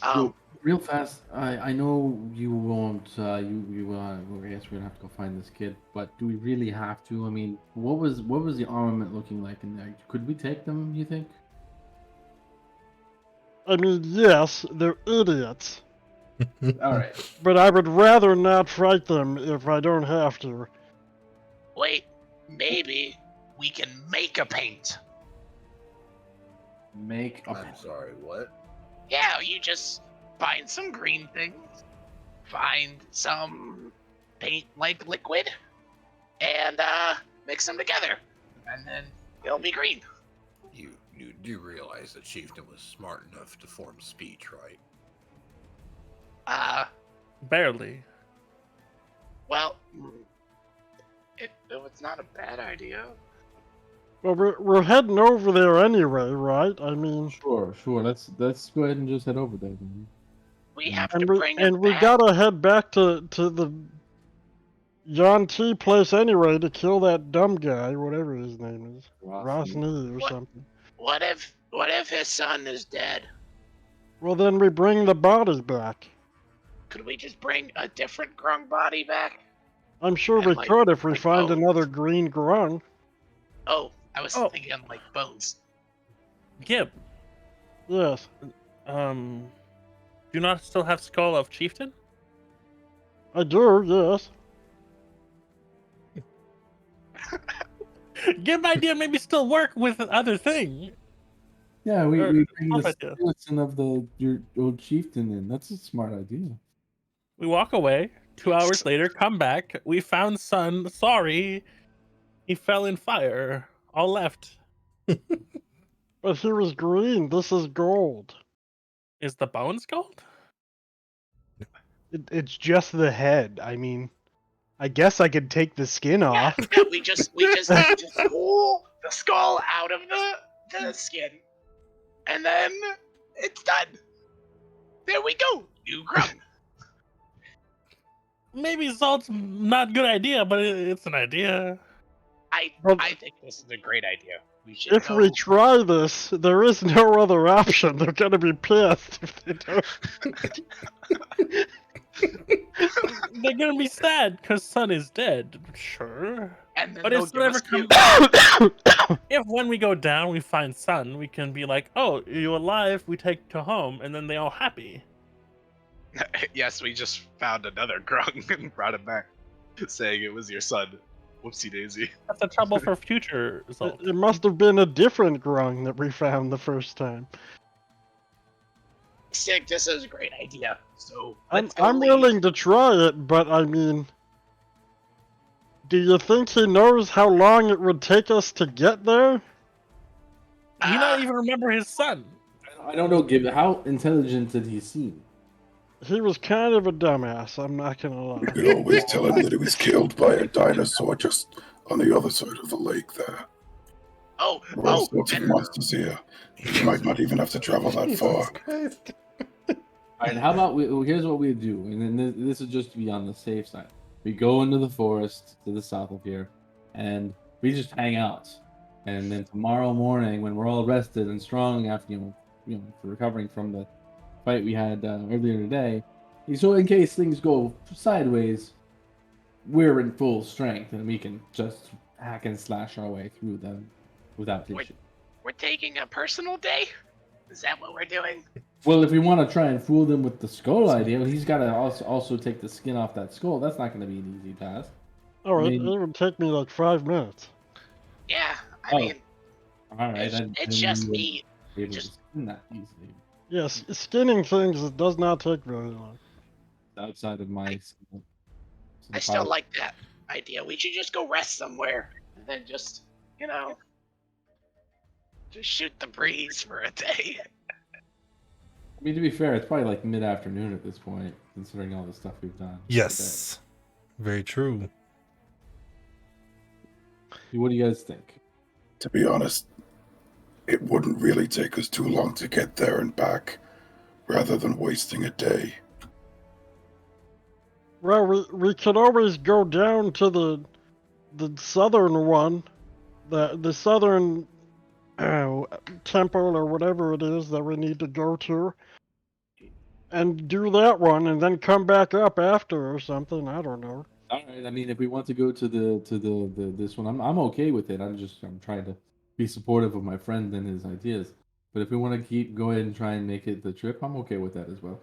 Speaker 3: So, real fast, I know you won't. I guess we're gonna have to go find this kid. But do we really have to? I mean, what was the armament looking like in there? Could we take them? You think?
Speaker 6: I mean, yes, they're idiots,
Speaker 3: All right.
Speaker 6: but I would rather not fight them if I don't have to.
Speaker 8: Wait, maybe we can make a paint.
Speaker 3: Make a.
Speaker 5: I'm sorry, what?
Speaker 8: Yeah, you just find some green things, find some paint like liquid, and mix them together, and then it'll be green.
Speaker 5: You do realize that Chieftain was smart enough to form speech, right?
Speaker 4: Barely.
Speaker 8: Well, it was not a bad idea.
Speaker 6: Well, we're heading over there anyway, right? I mean,
Speaker 3: Sure. Let's go ahead and just head over there. Then.
Speaker 8: We have to
Speaker 6: and
Speaker 8: bring it
Speaker 6: we
Speaker 8: back.
Speaker 6: gotta head back to the John T place anyway to kill that dumb guy, whatever his name is, Rosny or
Speaker 8: What?
Speaker 6: something.
Speaker 8: What if his son is dead?
Speaker 6: Well, then we bring the body back.
Speaker 8: Could we just bring a different grung body back?
Speaker 6: I'm sure
Speaker 8: And,
Speaker 6: we
Speaker 8: like-
Speaker 6: could if we
Speaker 8: like
Speaker 6: find
Speaker 8: bones.
Speaker 6: another green grung.
Speaker 8: Oh, I was
Speaker 4: Oh.
Speaker 8: thinking like bones.
Speaker 4: Gib,
Speaker 6: Yes.
Speaker 4: do you not still have Skull of Chieftain?
Speaker 6: I do, yes.
Speaker 4: Gib idea maybe still work with other thing.
Speaker 3: Yeah, we bring
Speaker 4: Tough
Speaker 3: the
Speaker 4: idea.
Speaker 3: skeleton of your old chieftain in. That's a smart idea.
Speaker 4: We walk away. 2 hours later, come back. We found son. Sorry, he fell in fire. All left.
Speaker 6: But he was green. This is gold.
Speaker 4: Is the bones gold?
Speaker 6: It's just the head. I mean, I guess I could take the skin off.
Speaker 8: Yeah, we just pull the skull out of the skin, and then it's done. There we go. You grung.
Speaker 4: Maybe salt's not a good idea, but it's an idea.
Speaker 8: I think this is a great idea. We should
Speaker 6: If
Speaker 8: go.
Speaker 6: we try this, there is no other option. They're gonna be pissed if they don't.
Speaker 4: They're gonna be sad because son is dead. Sure.
Speaker 8: And then
Speaker 4: But
Speaker 8: they'll
Speaker 4: if
Speaker 8: give
Speaker 4: son ever
Speaker 8: us
Speaker 4: comes
Speaker 8: you.
Speaker 4: back, if when we go down we find son, we can be like, "Oh, you alive?" We take to home, and then they all happy.
Speaker 2: Yes, we just found another grung and brought him back, saying it was your son. Whoopsie daisy.
Speaker 4: That's the trouble for future Salt.
Speaker 6: It must have been a different grung that we found the first time.
Speaker 8: Sick. This is a great idea. So
Speaker 6: I'm
Speaker 8: let's go leave.
Speaker 6: willing to try it, but I mean, do you think he knows how long it would take us to get there?
Speaker 4: He not even remember his son.
Speaker 3: I don't know, Gib. How intelligent did he seem?
Speaker 6: He was kind of a dumbass, I'm not gonna lie.
Speaker 10: You could always tell him that he was killed by a dinosaur just on the other side of the lake there.
Speaker 8: Oh,
Speaker 10: There are all
Speaker 8: oh,
Speaker 10: sorts of
Speaker 8: and
Speaker 10: monsters here. You might not even have to travel that far.
Speaker 3: All right, how about here's what we do, and then this is just to be on the safe side. We go into the forest to the south of here, and we just hang out. And then tomorrow morning, when we're all rested and strong after for recovering from the fight we had earlier today, so in case things go sideways, we're in full strength and we can just hack and slash our way through the without
Speaker 8: We're,
Speaker 3: issue.
Speaker 8: we're taking a personal day? Is that what we're doing?
Speaker 3: Well, if we want to try and fool them with the skull idea, he's got to also take the skin off that skull. That's not going to be an easy task.
Speaker 6: Oh,
Speaker 3: I mean-
Speaker 6: it would take me like 5 minutes.
Speaker 8: Yeah, I
Speaker 3: Oh,
Speaker 8: mean,
Speaker 3: All right,
Speaker 8: it's just
Speaker 3: you
Speaker 8: me.
Speaker 3: wouldn't be able to
Speaker 8: just-
Speaker 3: skin that easily.
Speaker 6: Yes, skinning things does not take very long.
Speaker 3: Outside of my.
Speaker 8: I still like that idea. We should just go rest somewhere and then just, just shoot the breeze for a day.
Speaker 3: I mean, to be fair, it's probably like mid-afternoon at this point, considering all the stuff we've done.
Speaker 1: Yes. Very true.
Speaker 3: Okay. What do you guys think?
Speaker 10: To be honest, it wouldn't really take us too long to get there and back, rather than wasting a day.
Speaker 6: Well, we could always go down to the southern one, the southern temple or whatever it is that we need to go to, and do that one, and then come back up after or something. I don't know.
Speaker 3: All right. I mean, if we want to go to the this one, I'm okay with it. I'm trying to be supportive of my friend and his ideas. But if we want to go ahead and try and make it the trip, I'm okay with that as well.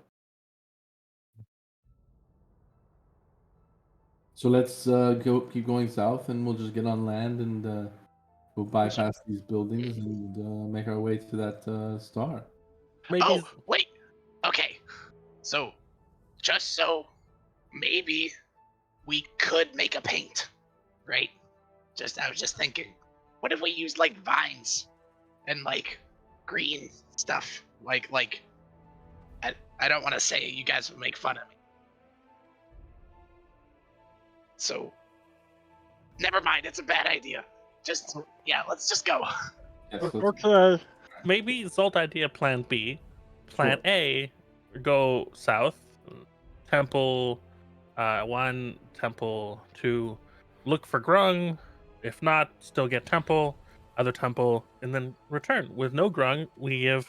Speaker 3: So let's keep going south, and we'll just get on land, and we'll bypass these buildings and make our way to that star.
Speaker 4: Maybe
Speaker 8: Oh, wait. Okay. So, just so maybe we could make a paint, right? I was just thinking, what if we used like vines and like green stuff? I don't want to say you guys would make fun of me. So, never mind. It's a bad idea. Let's just go.
Speaker 3: Yes, let's-
Speaker 6: Okay.
Speaker 4: maybe Zolt idea plan B. Plan A, go south. Temple 1, Temple 2, look for Grung. If not, still get Temple, other Temple, and then return. With no Grung, we give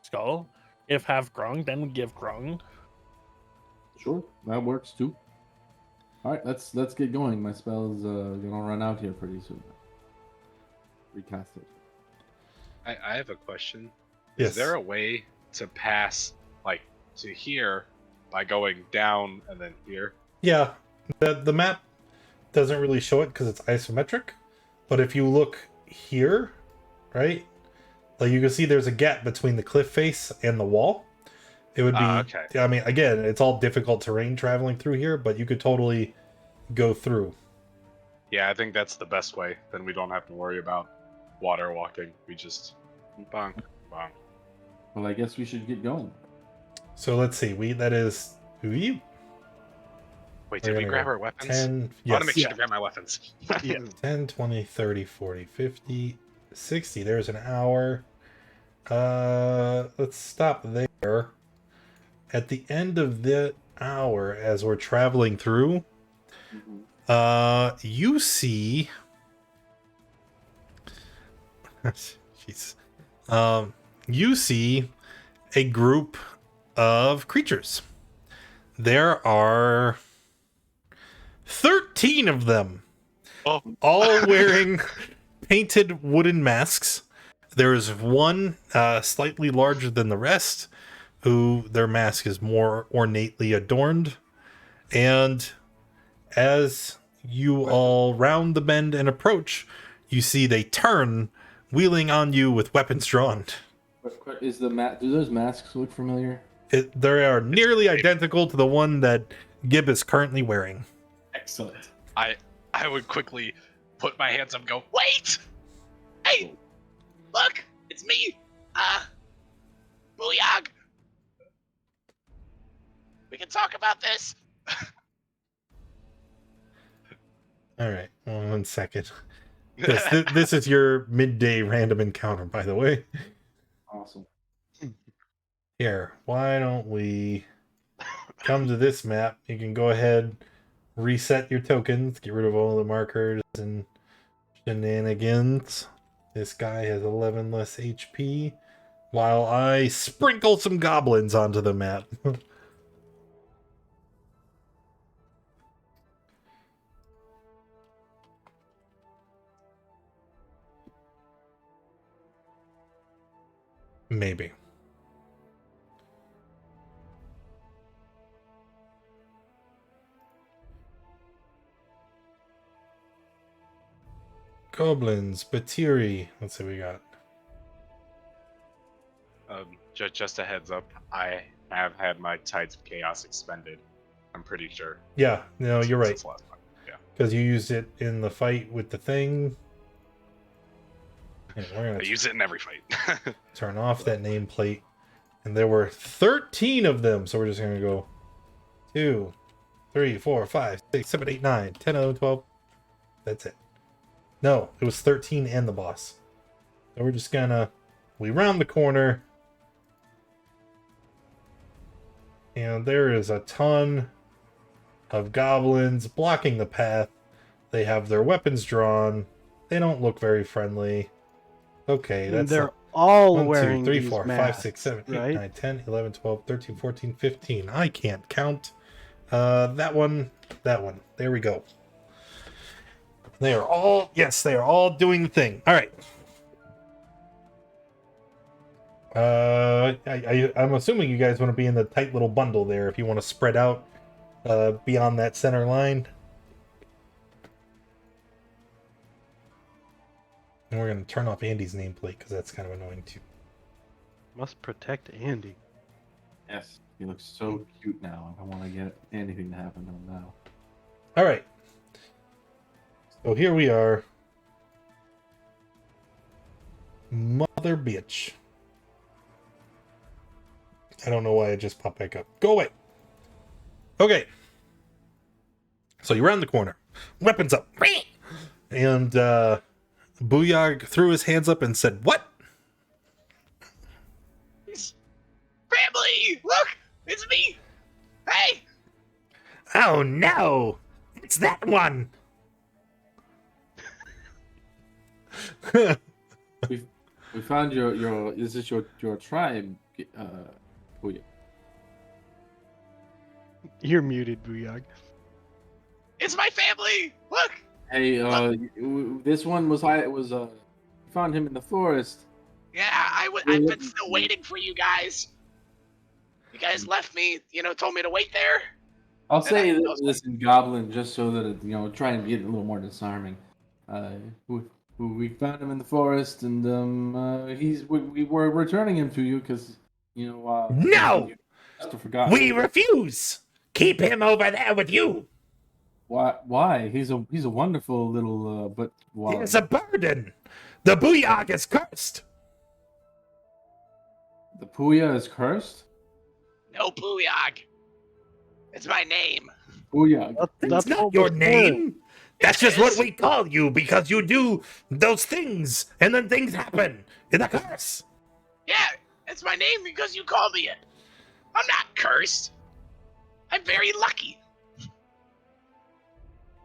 Speaker 4: Skull. If have Grung, then we give Grung.
Speaker 3: Sure, that works too. All right, let's get going. My spell is gonna run out here pretty soon. Recast it.
Speaker 2: I have a question.
Speaker 1: Yes.
Speaker 2: Is there a way to pass like to here by going down and then here?
Speaker 1: Yeah, the map doesn't really show it because it's isometric, but if you look here, right, like you can see there's a gap between the cliff face and the wall. It would be,
Speaker 2: okay.
Speaker 1: I mean, again, it's all difficult terrain traveling through here, but you could totally go through.
Speaker 2: Yeah, I think that's the best way. Then we don't have to worry about water walking. We just bonk, bonk.
Speaker 3: Well, I guess we should get going.
Speaker 1: So let's see, that is who you?
Speaker 2: Wait, did we grab our weapons?
Speaker 1: 10,
Speaker 2: I want
Speaker 1: yes.
Speaker 2: to make sure to grab my weapons.
Speaker 4: Yeah.
Speaker 1: 10, 20, 30, 40, 50, 60. There's an hour. Let's stop there. At the end of the hour, as we're traveling through, you see... Jeez. You see a group of creatures. There are 13 of them.
Speaker 2: Oh.
Speaker 1: All wearing painted wooden masks. There is one slightly larger than the rest, who their mask is more ornately adorned. And as you all round the bend and approach, you see they turn, wheeling on you with weapons drawn.
Speaker 3: Is do those masks look familiar?
Speaker 1: They are nearly identical to the one that Gib is currently wearing.
Speaker 3: Excellent.
Speaker 2: I would quickly put my hands up and go,
Speaker 8: Wait! Hey! Look! It's me! Booyag! We can talk about this!
Speaker 1: Alright, 1 second. This is your midday random encounter, by the way.
Speaker 3: Awesome.
Speaker 1: Here, why don't we come to this map? You can go ahead, reset your tokens, get rid of all the markers and shenanigans. This guy has 11 less HP, while I sprinkle some goblins onto the map. Maybe. Goblins, Batiri. Let's see what we got.
Speaker 2: Just a heads up, I have had my Tides of Chaos expended. I'm pretty sure.
Speaker 1: Yeah, no, you're right.
Speaker 2: Since last time. Yeah.
Speaker 1: Because you used it in the fight with the thing. Yeah, we're
Speaker 2: I
Speaker 1: gonna
Speaker 2: use it in every fight.
Speaker 1: turn off that nameplate. And there were 13 of them, so we're just gonna go 2, 3, 4, 5, 6, 7, 8, 9, 10, 11, 12. That's it. No, it was 13 and the boss. So we're just gonna... We round the corner. And there is a ton of goblins blocking the path. They have their weapons drawn. They don't look very friendly. Okay,
Speaker 6: And
Speaker 1: that's...
Speaker 6: they're all
Speaker 1: 1, 2,
Speaker 6: wearing
Speaker 1: 3,
Speaker 6: these
Speaker 1: 4, 5,
Speaker 6: masks,
Speaker 1: 6, 7, 8,
Speaker 6: right?
Speaker 1: 9, 10, 11, 12, 13, 14, 15. I can't count. That one. There we go. They are all... Yes, they are all doing the thing. All right. I'm assuming you guys want to be in the tight little bundle there if you want to spread out beyond that center line. And we're going to turn off Andy's nameplate because that's kind of annoying too.
Speaker 6: Must protect Andy.
Speaker 3: Yes, he looks so cute now. I don't want to get anything to happen to him now.
Speaker 1: All right. So here we are. Mother bitch. I don't know why it just popped back up. Go away. Okay. So you round the corner. Weapons up. And Booyag threw his hands up and said, "What?"
Speaker 8: Family! Look! It's me! Hey!
Speaker 1: Oh no! It's that one!
Speaker 3: We found your is this your tribe? Booyah.
Speaker 6: You're muted, Booyag.
Speaker 8: It's my family! Look!
Speaker 3: Hey, this one was found him in the forest.
Speaker 8: Yeah, I've been still waiting for you guys. You guys left me, told me to wait there.
Speaker 3: I'll say this in Goblin just so that it, try and get a little more disarming. We found him in the forest, and we were returning him to you because
Speaker 1: No!
Speaker 3: I forgot.
Speaker 1: We refuse! Keep him over there with you!
Speaker 3: Why? He's a wonderful little but why?
Speaker 1: He is a burden! The Booyag is cursed!
Speaker 3: The Puya is cursed?
Speaker 8: No Booyag. It's my name.
Speaker 3: Puya.
Speaker 1: That's not your name! That's just what we call you because you do those things, and then things happen in the curse.
Speaker 8: Yeah, it's my name because you called me it. I'm not cursed. I'm very lucky.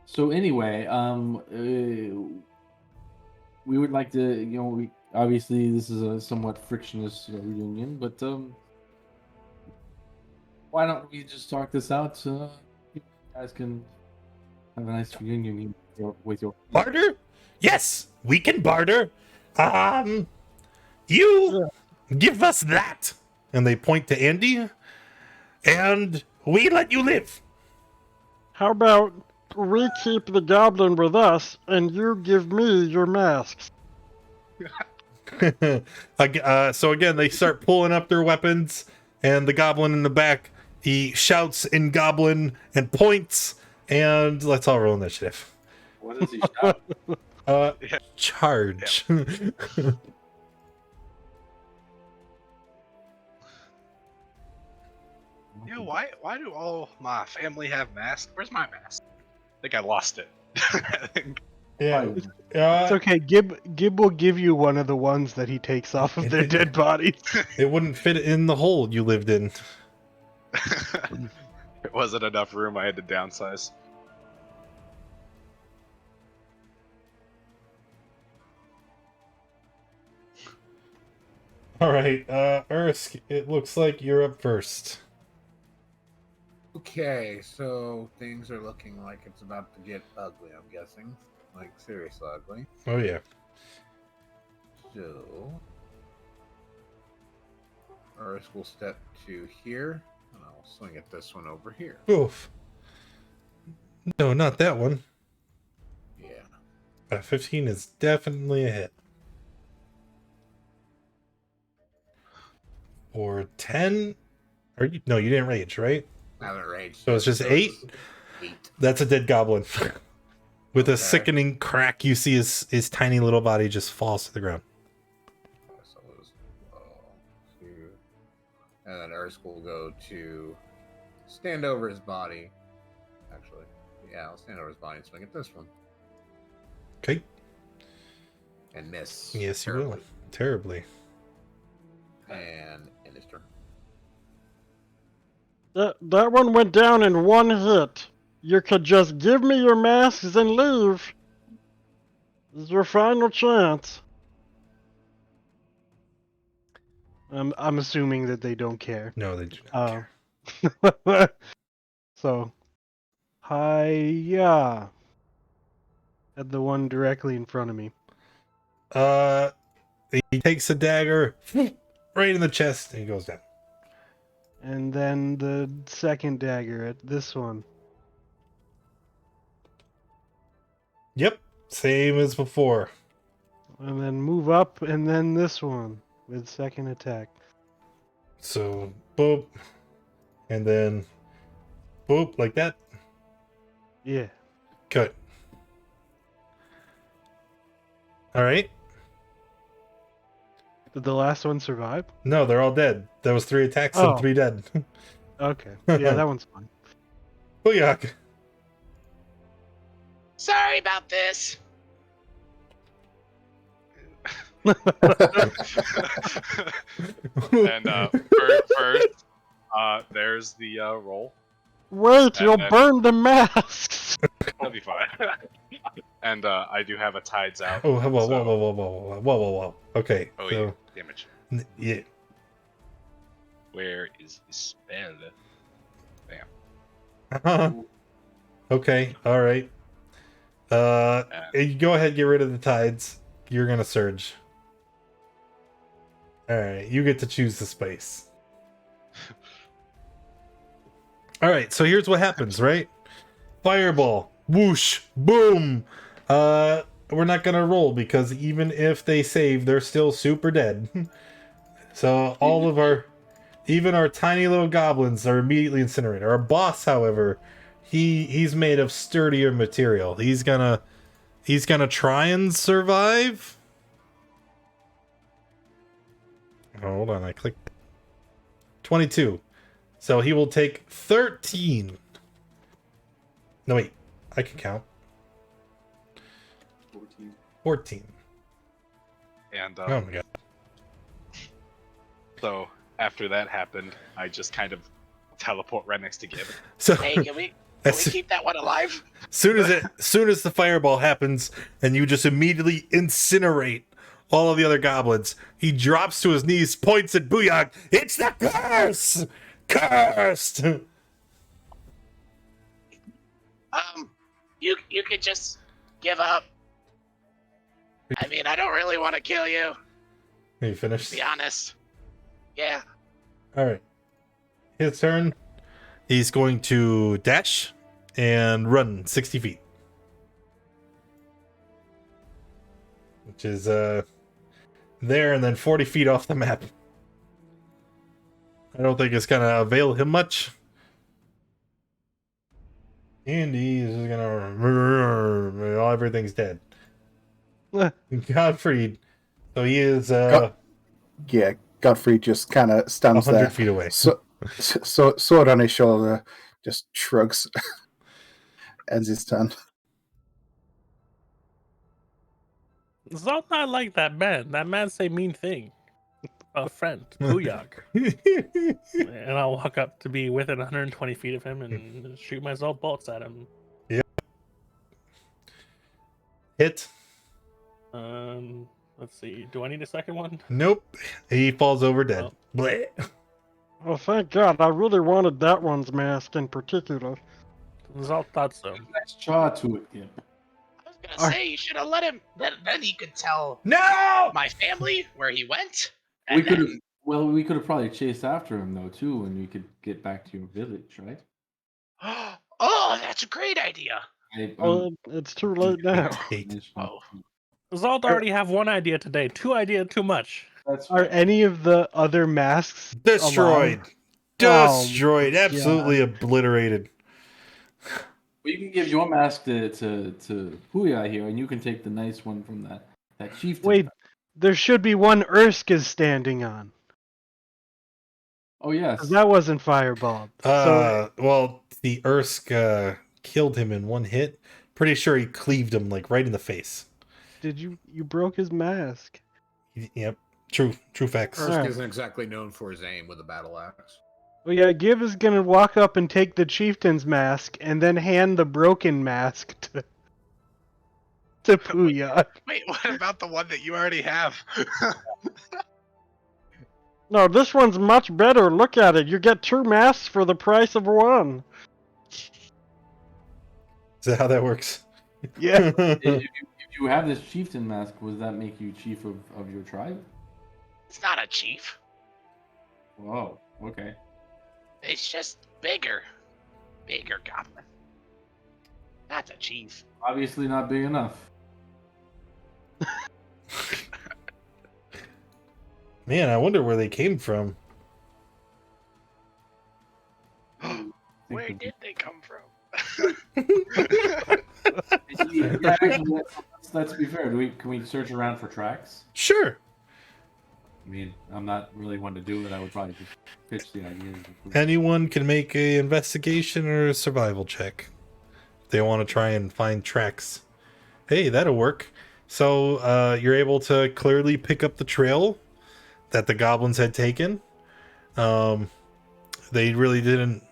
Speaker 3: So anyway, we would like to, obviously this is a somewhat frictionless reunion, but why don't we just talk this out so you guys can have a nice reunion with your
Speaker 1: Barter? Yes, we can barter. You give us that, and they point to Andy, and we let you live.
Speaker 6: How about we keep the goblin with us, and you give me your masks?
Speaker 1: So again, they start pulling up their weapons, and the goblin in the back, he shouts in goblin and points, and let's all roll initiative.
Speaker 3: What does he shout?
Speaker 1: Charge.
Speaker 2: Yeah, why do all my family have masks? Where's my mask? I think I lost it.
Speaker 1: Yeah.
Speaker 6: It's okay. Gib will give you one of the ones that he takes off of their dead bodies.
Speaker 1: It wouldn't fit in the hole you lived in.
Speaker 2: It wasn't enough room. I had to downsize.
Speaker 1: All right, Ursk, it looks like you're up first.
Speaker 5: Okay, so things are looking like it's about to get ugly, I'm guessing. Like, seriously ugly.
Speaker 1: Oh, yeah.
Speaker 5: So... Earth will step to here, and I'll swing at this one over here.
Speaker 1: Oof. No, not that one.
Speaker 5: Yeah.
Speaker 1: 15 is definitely a hit. Or 10? Or no, you didn't rage, right?
Speaker 5: I haven't raged.
Speaker 1: So it's just 8?
Speaker 5: 8.
Speaker 1: That's a dead goblin. With a
Speaker 5: Okay.
Speaker 1: sickening crack, you see his tiny little body just falls to the ground.
Speaker 5: So it was 2. And then Earth will go to stand over his body. Actually, yeah, I'll stand over his body and swing at this one.
Speaker 1: Okay.
Speaker 5: And miss.
Speaker 1: Yes, you will. Terribly.
Speaker 5: And in his turn.
Speaker 6: That one went down in one hit. You could just give me your masks and leave. This is your final chance. I'm assuming that they don't care.
Speaker 1: No, they do not care.
Speaker 6: So, hiya. At the one directly in front of me.
Speaker 1: He takes a dagger right in the chest and he goes down.
Speaker 6: And then the second dagger at this one.
Speaker 1: Yep, same as before.
Speaker 6: And then move up, and then this one with second attack.
Speaker 1: So, boop. And then, boop, like that.
Speaker 6: Yeah.
Speaker 1: Cut. Alright.
Speaker 6: Did the last one survive?
Speaker 1: No, they're all dead. That was 3 attacks
Speaker 6: Oh.
Speaker 1: and 3 dead.
Speaker 6: Okay. Yeah, that one's fine.
Speaker 1: Booyah.
Speaker 8: Sorry about this.
Speaker 2: And first, there's the roll.
Speaker 6: Wait,
Speaker 2: And
Speaker 6: you'll
Speaker 2: then-
Speaker 6: burn the masks!
Speaker 2: That'll be fine. And I do have a tides out.
Speaker 1: Oh, whoa, whoa,
Speaker 2: so-
Speaker 1: whoa, whoa, whoa, whoa, whoa, whoa. Okay.
Speaker 2: Oh,
Speaker 1: so,
Speaker 2: yeah. Damage.
Speaker 1: yeah.
Speaker 2: Where is the spell?
Speaker 1: Okay, alright. You go ahead, get rid of the tides. You're gonna surge. Alright, you get to choose the space. Alright, so here's what happens, right? Fireball. Whoosh. Boom. We're not gonna roll because even if they save, they're still super dead. So all of even our tiny little goblins are immediately incinerated. Our boss, however, he's made of sturdier material. He's gonna try and survive. Hold on, I clicked 22. So he will take 13. No, wait. I can count. 14.
Speaker 2: And
Speaker 1: Oh my god.
Speaker 2: so after that happened, I just kind of teleport right next to Gib.
Speaker 1: So
Speaker 8: Hey, can we keep that one alive?
Speaker 1: soon as the fireball happens and you just immediately incinerate all of the other goblins, he drops to his knees, points at Booyah. It's the curse! Cursed!
Speaker 8: You could just give up. I mean, I don't really want to kill you,
Speaker 1: Are you finished?
Speaker 8: to be honest. Yeah.
Speaker 1: Alright. His turn. He's going to dash and run 60 feet. Which is there and then 40 feet off the map. I don't think it's gonna avail him much. And he's just gonna everything's dead. Godfrey. So he is
Speaker 7: Yeah, Godfrey just kind of stands
Speaker 1: 100
Speaker 7: there,
Speaker 1: feet away.
Speaker 7: so sword on his shoulder, just shrugs, ends his turn.
Speaker 4: It's not like that man. That man say mean thing. A friend, Booyah. And I'll walk up to be within 120 feet of him and shoot myself bolts at him.
Speaker 1: Hit.
Speaker 4: Let's see. Do I need a second one?
Speaker 1: Nope. He falls over dead.
Speaker 4: Oh.
Speaker 1: Bleh.
Speaker 6: Oh, thank God. I really wanted that one's mask in particular.
Speaker 4: Zalt thought so.
Speaker 3: Let's try to it, Gib.
Speaker 8: I was gonna say you should have let him. Then he could tell
Speaker 1: No!
Speaker 8: my family where he went.
Speaker 3: We
Speaker 8: And
Speaker 3: could
Speaker 8: then
Speaker 3: have Well, we could have probably chased after him though too, and we could get back to your village, right?
Speaker 8: Oh, that's a great idea.
Speaker 6: Well, it's too late now.
Speaker 8: Oh.
Speaker 4: Zolt already have one idea today. Two idea too much.
Speaker 3: That's
Speaker 6: Are
Speaker 3: right.
Speaker 6: any of the other masks
Speaker 1: Destroyed.
Speaker 6: alive?
Speaker 1: Destroyed.
Speaker 6: Oh,
Speaker 1: Absolutely obliterated.
Speaker 3: Well, you can give your mask to Puya here, and you can take the nice one from that chieftain.
Speaker 6: Wait, there should be one Ursk is standing on.
Speaker 3: Oh yes.
Speaker 6: 'Cause that wasn't fireballed. So
Speaker 1: Well, the Ursk killed him in one hit. Pretty sure he cleaved him like right in the face.
Speaker 6: did you broke his mask?
Speaker 1: Yep. True facts.
Speaker 5: Ursk
Speaker 6: Alright.
Speaker 5: isn't exactly known for his aim with a battle axe.
Speaker 6: Well, yeah, Gib is gonna walk up and take the chieftain's mask, and then hand the broken mask to Puya.
Speaker 2: Wait, what about the one that you already have?
Speaker 6: No, this one's much better. Look at it. You get 2 masks for the price of 1.
Speaker 1: Is that how that works?
Speaker 6: Yeah.
Speaker 3: if you have this chieftain mask, does that make you chief of your tribe?
Speaker 8: It's not a chief.
Speaker 3: Whoa. Okay.
Speaker 8: It's just bigger. Bigger goblin. That's a chief.
Speaker 3: Obviously not big enough.
Speaker 1: Man, I wonder where they came from.
Speaker 8: Where did they come from?
Speaker 3: Yeah, actually, let's be fair. Can we search around for tracks?
Speaker 1: Sure.
Speaker 3: I mean, I'm not really one to do it. I would probably just pitch the idea.
Speaker 1: Anyone can make a investigation or a survival check. If they want to try and find tracks. Hey, that'll work. So you're able to clearly pick up the trail that the goblins had taken. They really didn't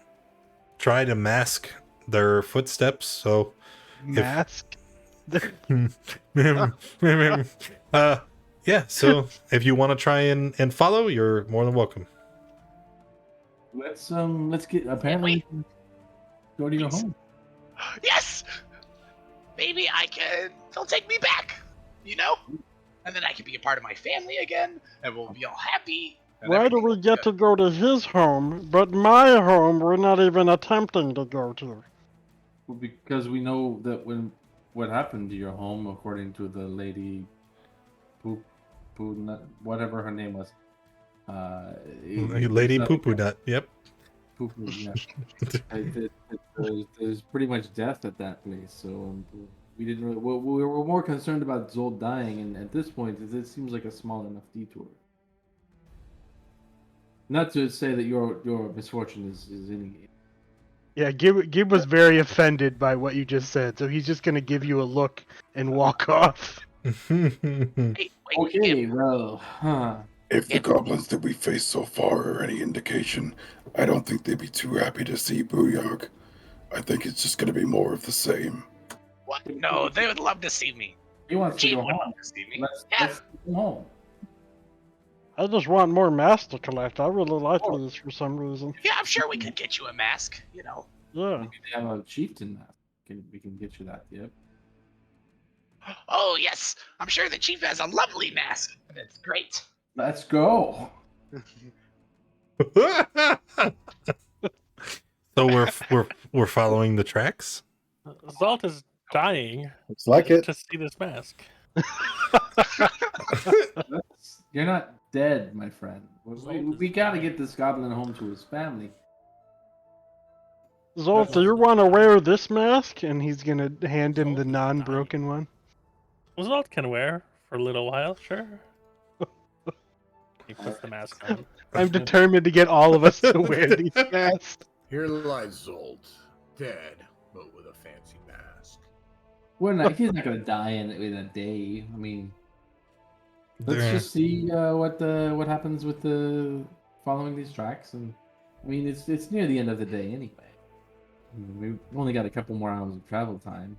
Speaker 1: try to mask their footsteps, so
Speaker 6: Mask?
Speaker 1: yeah, so if you want to try and follow, you're more than welcome.
Speaker 3: Let's get apparently go to your home.
Speaker 8: Yes! Maybe they'll take me back, you know? And then I can be a part of my family again, and we'll be all happy. and
Speaker 6: Why do
Speaker 8: everything
Speaker 6: we
Speaker 8: will be
Speaker 6: get to
Speaker 8: good.
Speaker 6: go to his home, but my home we're not even attempting to go to?
Speaker 3: Well, because we know that what happened to your home, according to the lady, whatever her name was,
Speaker 1: Lady Poo Poo Nut. Yep.
Speaker 3: Poo-poo, yeah. There's pretty much death at that place, so we didn't really. We were more concerned about Zold dying, and at this point, it seems like a small enough detour. Not to say that your misfortune is any.
Speaker 6: Yeah, Gib was very offended by what you just said, so he's just gonna give you a look and walk off.
Speaker 8: Wait,
Speaker 3: Okay, well,
Speaker 10: If the goblins that we faced so far are any indication, I don't think they'd be too happy to see Booyog. I think it's just going to be more of the same.
Speaker 8: What? No, they would love to see me.
Speaker 3: he wants to
Speaker 8: Chief
Speaker 3: go
Speaker 8: would
Speaker 3: home.
Speaker 8: love to see me.
Speaker 3: Let's
Speaker 8: Yeah.
Speaker 3: take him home.
Speaker 6: I just want more masks to collect. I really like these for some reason.
Speaker 8: Yeah, I'm sure we could get you a mask, you know.
Speaker 6: Yeah.
Speaker 3: Maybe they have a chieftain mask. We can get you that. Yep.
Speaker 8: Oh, yes. I'm sure the chief has a lovely mask. It's great.
Speaker 3: Let's go.
Speaker 1: So we're following the tracks.
Speaker 4: Zolt is dying
Speaker 7: Looks like it.
Speaker 4: to see this mask.
Speaker 3: You're not dead, my friend. We gotta get this goblin home to his family.
Speaker 6: Zolt, do you want to wear this mask? And he's gonna hand him the non-broken one.
Speaker 4: Zolt can wear for a little while, sure. He puts the mask on.
Speaker 6: I'm determined to get all of us to wear these masks.
Speaker 5: Here lies Zolt, dead, but with a fancy mask.
Speaker 3: He's not gonna die in a day. I mean, let's
Speaker 1: There-
Speaker 3: just see what happens with the following these tracks. And I mean, it's near the end of the day anyway. I mean, we've only got a couple more hours of travel time.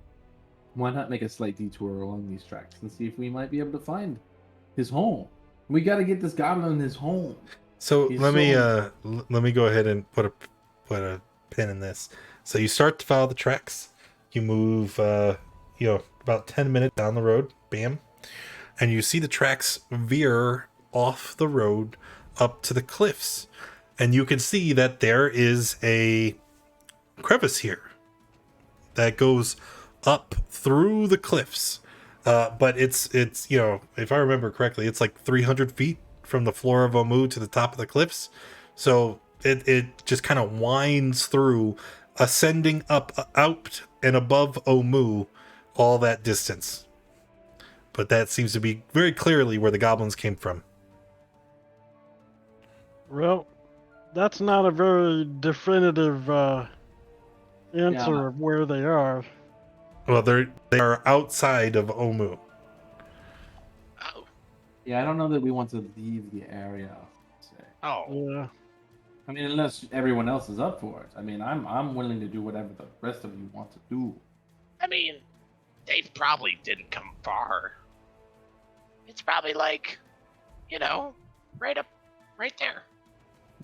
Speaker 3: Why not make a slight detour along these tracks and see if we might be able to find his home? We got to get this goblin in his home.
Speaker 1: So
Speaker 3: He's
Speaker 1: let me go ahead and put a pin in this. So you start to follow the tracks. You move about 10 minutes down the road, bam, and you see the tracks veer off the road up to the cliffs. And you can see that there is a crevice here that goes up through the cliffs. But it's if I remember correctly, it's like 300 feet from the floor of Omu to the top of the cliffs. So it just kind of winds through, ascending up, out and above Omu all that distance. But that seems to be very clearly where the goblins came from.
Speaker 6: Well, that's not a very definitive answer of where they are.
Speaker 1: Well, they are outside of Omu.
Speaker 8: Oh,
Speaker 3: Yeah, I don't know that we want to leave the area. Say.
Speaker 2: Oh,
Speaker 6: Yeah.
Speaker 3: I mean, unless everyone else is up for it. I mean, I'm willing to do whatever the rest of you want to do.
Speaker 8: I mean, they probably didn't come far. It's probably like, right there.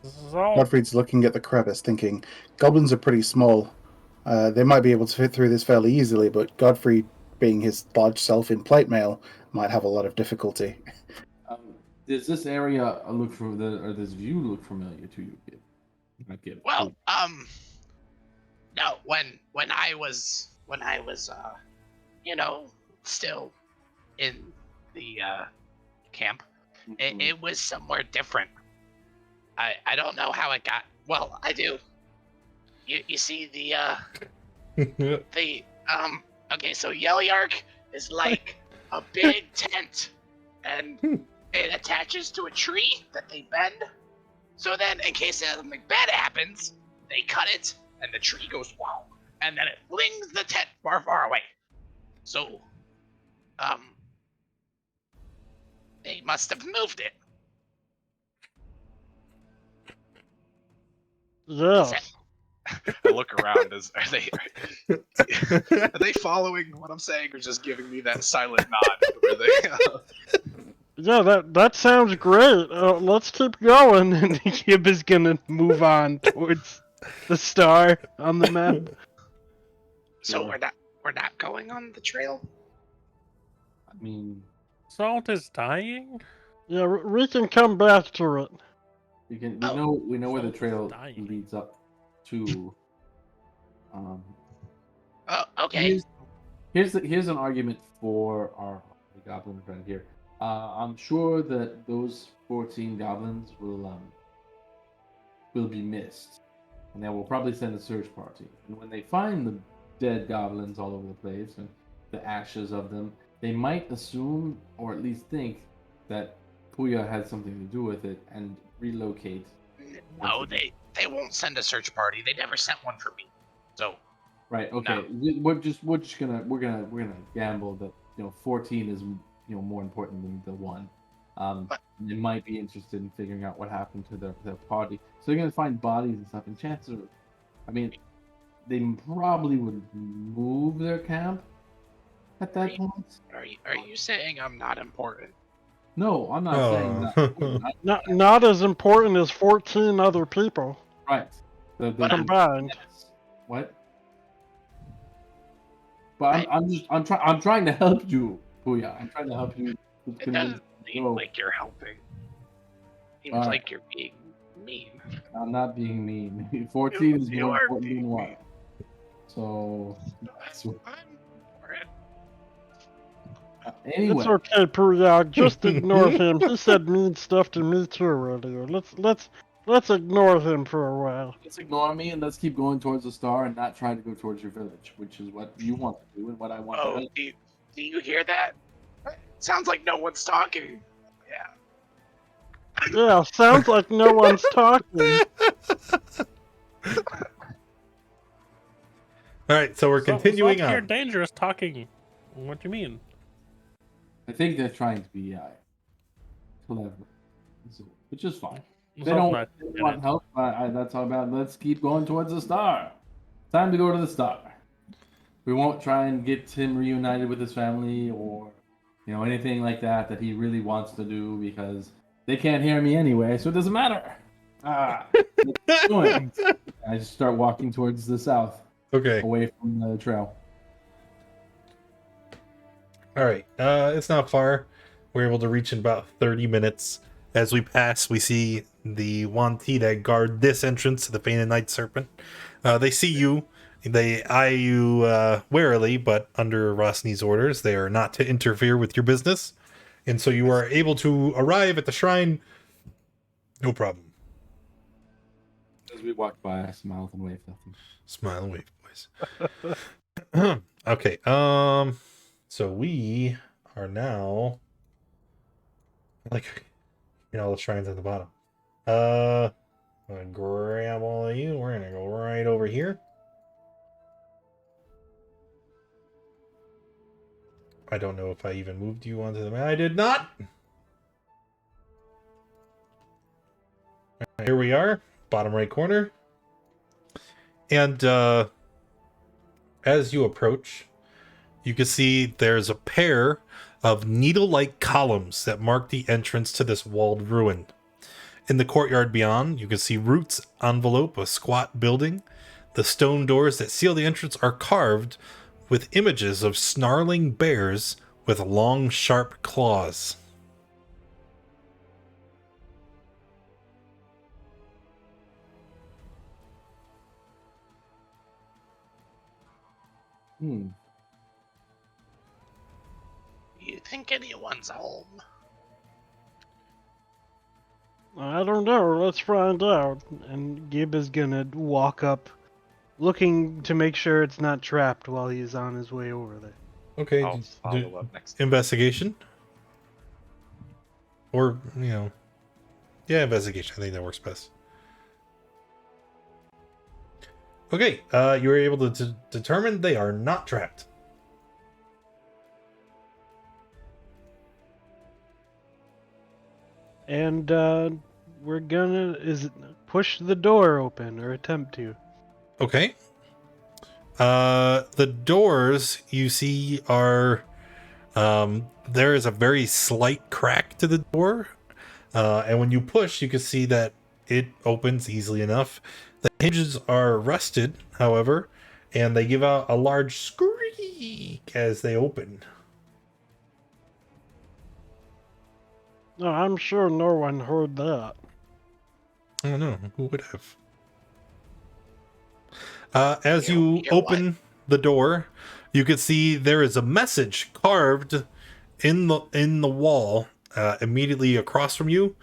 Speaker 4: So,
Speaker 7: Godfrey's looking at the crevice, thinking, goblins are pretty small. They might be able to fit through this fairly easily, but Godfrey, being his large self in plate mail, might have a lot of difficulty.
Speaker 3: Does this area or this view look familiar to you, kid?
Speaker 8: Well, no. When I was still in the camp, it was somewhere different. I don't know how it got. Well, I do. You see okay, so Yellyark is like a big tent, and it attaches to a tree that they bend. So then, in case something bad happens, they cut it, and the tree goes wow, and then it flings the tent far, far away. So, they must have moved it.
Speaker 6: Yeah.
Speaker 2: I look around. Are they following what I'm saying, or just giving me that silent nod? Where they,
Speaker 6: Yeah, that sounds great. Let's keep going. And Gib is gonna move on towards the star on the map.
Speaker 8: So we're not going on the trail.
Speaker 3: I mean,
Speaker 4: Salt is dying?
Speaker 6: Yeah, we can come back to it.
Speaker 3: we
Speaker 8: Oh.
Speaker 3: know where the
Speaker 4: Salt's
Speaker 3: trail
Speaker 4: dying.
Speaker 3: leads up to.
Speaker 8: Oh, okay.
Speaker 3: Here's an argument for our goblin friend here. I'm sure that those 14 goblins will be missed, and they will probably send a search party. And when they find the dead goblins all over the place and the ashes of them, they might assume, or at least think, that Puya had something to do with it and relocate.
Speaker 8: No, they won't send a search party. They never sent one for me. So
Speaker 3: Right. Okay. We're gonna gamble that 14 is more important than the one. They might be interested in figuring out what happened to their party. So they're gonna find bodies and stuff. And chances are, I mean, they probably would move their camp at that point.
Speaker 8: are you saying I'm not important?
Speaker 3: No, I'm not saying that.
Speaker 6: Not as important as 14 other people
Speaker 3: Right.
Speaker 6: combined.
Speaker 3: Yes. What? But I'm trying to help you, Puya. I'm trying to help you.
Speaker 8: It doesn't seem like you're helping. Seems like you're being mean.
Speaker 3: I'm not being mean. 14 is
Speaker 8: You
Speaker 3: more
Speaker 8: are
Speaker 3: important
Speaker 8: being
Speaker 3: than 1.
Speaker 8: mean.
Speaker 3: So
Speaker 8: I'm for it.
Speaker 3: anyway,
Speaker 6: It's okay, Puyog. Just ignore him. He said mean stuff to me too earlier. Let's ignore him for a while.
Speaker 3: let's ignore me and let's keep going towards the star and not try to go towards your village, which is what you want to do and what I want to
Speaker 8: Oh,
Speaker 3: do.
Speaker 8: do you hear that? Sounds like no one's talking. Yeah.
Speaker 6: Yeah, sounds like no one's talking.
Speaker 1: All right, so we're continuing
Speaker 4: You're
Speaker 1: on.
Speaker 4: dangerous talking. What do you mean?
Speaker 3: I think they're trying to be clever, which is fine. They
Speaker 4: Salt's
Speaker 3: don't
Speaker 4: not
Speaker 3: want help. That's all about. Let's keep going towards the star. Time to go to the star. We won't try and get him reunited with his family or anything like that he really wants to do because they can't hear me anyway, so it doesn't matter. I just start walking towards the south,
Speaker 1: Okay.
Speaker 3: away from the trail.
Speaker 1: All right. It's not far. We're able to reach in about 30 minutes. As we pass, we see the Wanti that guard this entrance to the Fainted Night Serpent. They see you. They eye you warily, but under Rosny's orders, they are not to interfere with your business. And so you are able to arrive at the shrine. No problem.
Speaker 3: As we walk by, I smiled and waved at them.
Speaker 1: Smile and wave, boys. Okay. So we are now like, the shrines at the bottom. I'm gonna grab all of you. We're gonna go right over here. I don't know if I even moved you onto the map. I did not. Right, here we are, bottom right corner. And as you approach, you can see there's a pair of needle-like columns that mark the entrance to this walled ruin. In the courtyard beyond, you can see roots envelope a squat building. The stone doors that seal the entrance are carved with images of snarling bears with long, sharp claws.
Speaker 3: Hmm.
Speaker 8: You think anyone's home?
Speaker 6: I don't know. Let's find out. And Gib is gonna walk up, looking to make sure it's not trapped while he's on his way over there.
Speaker 1: Okay,
Speaker 2: I'll follow up next.
Speaker 1: investigation. Or, yeah, investigation. I think that works best. Okay, you were able to determine they are not trapped.
Speaker 6: And we're gonna push the door open or attempt to.
Speaker 1: Okay. The doors you see are there is a very slight crack to the door. And when you push, you can see that it opens easily enough. The hinges are rusted, however, and they give out a large squeak as they open.
Speaker 6: No, I'm sure no one heard that.
Speaker 1: I don't know. Who would have? As you
Speaker 8: Hear
Speaker 1: open the door, you can see there is a message carved in the wall immediately across from you,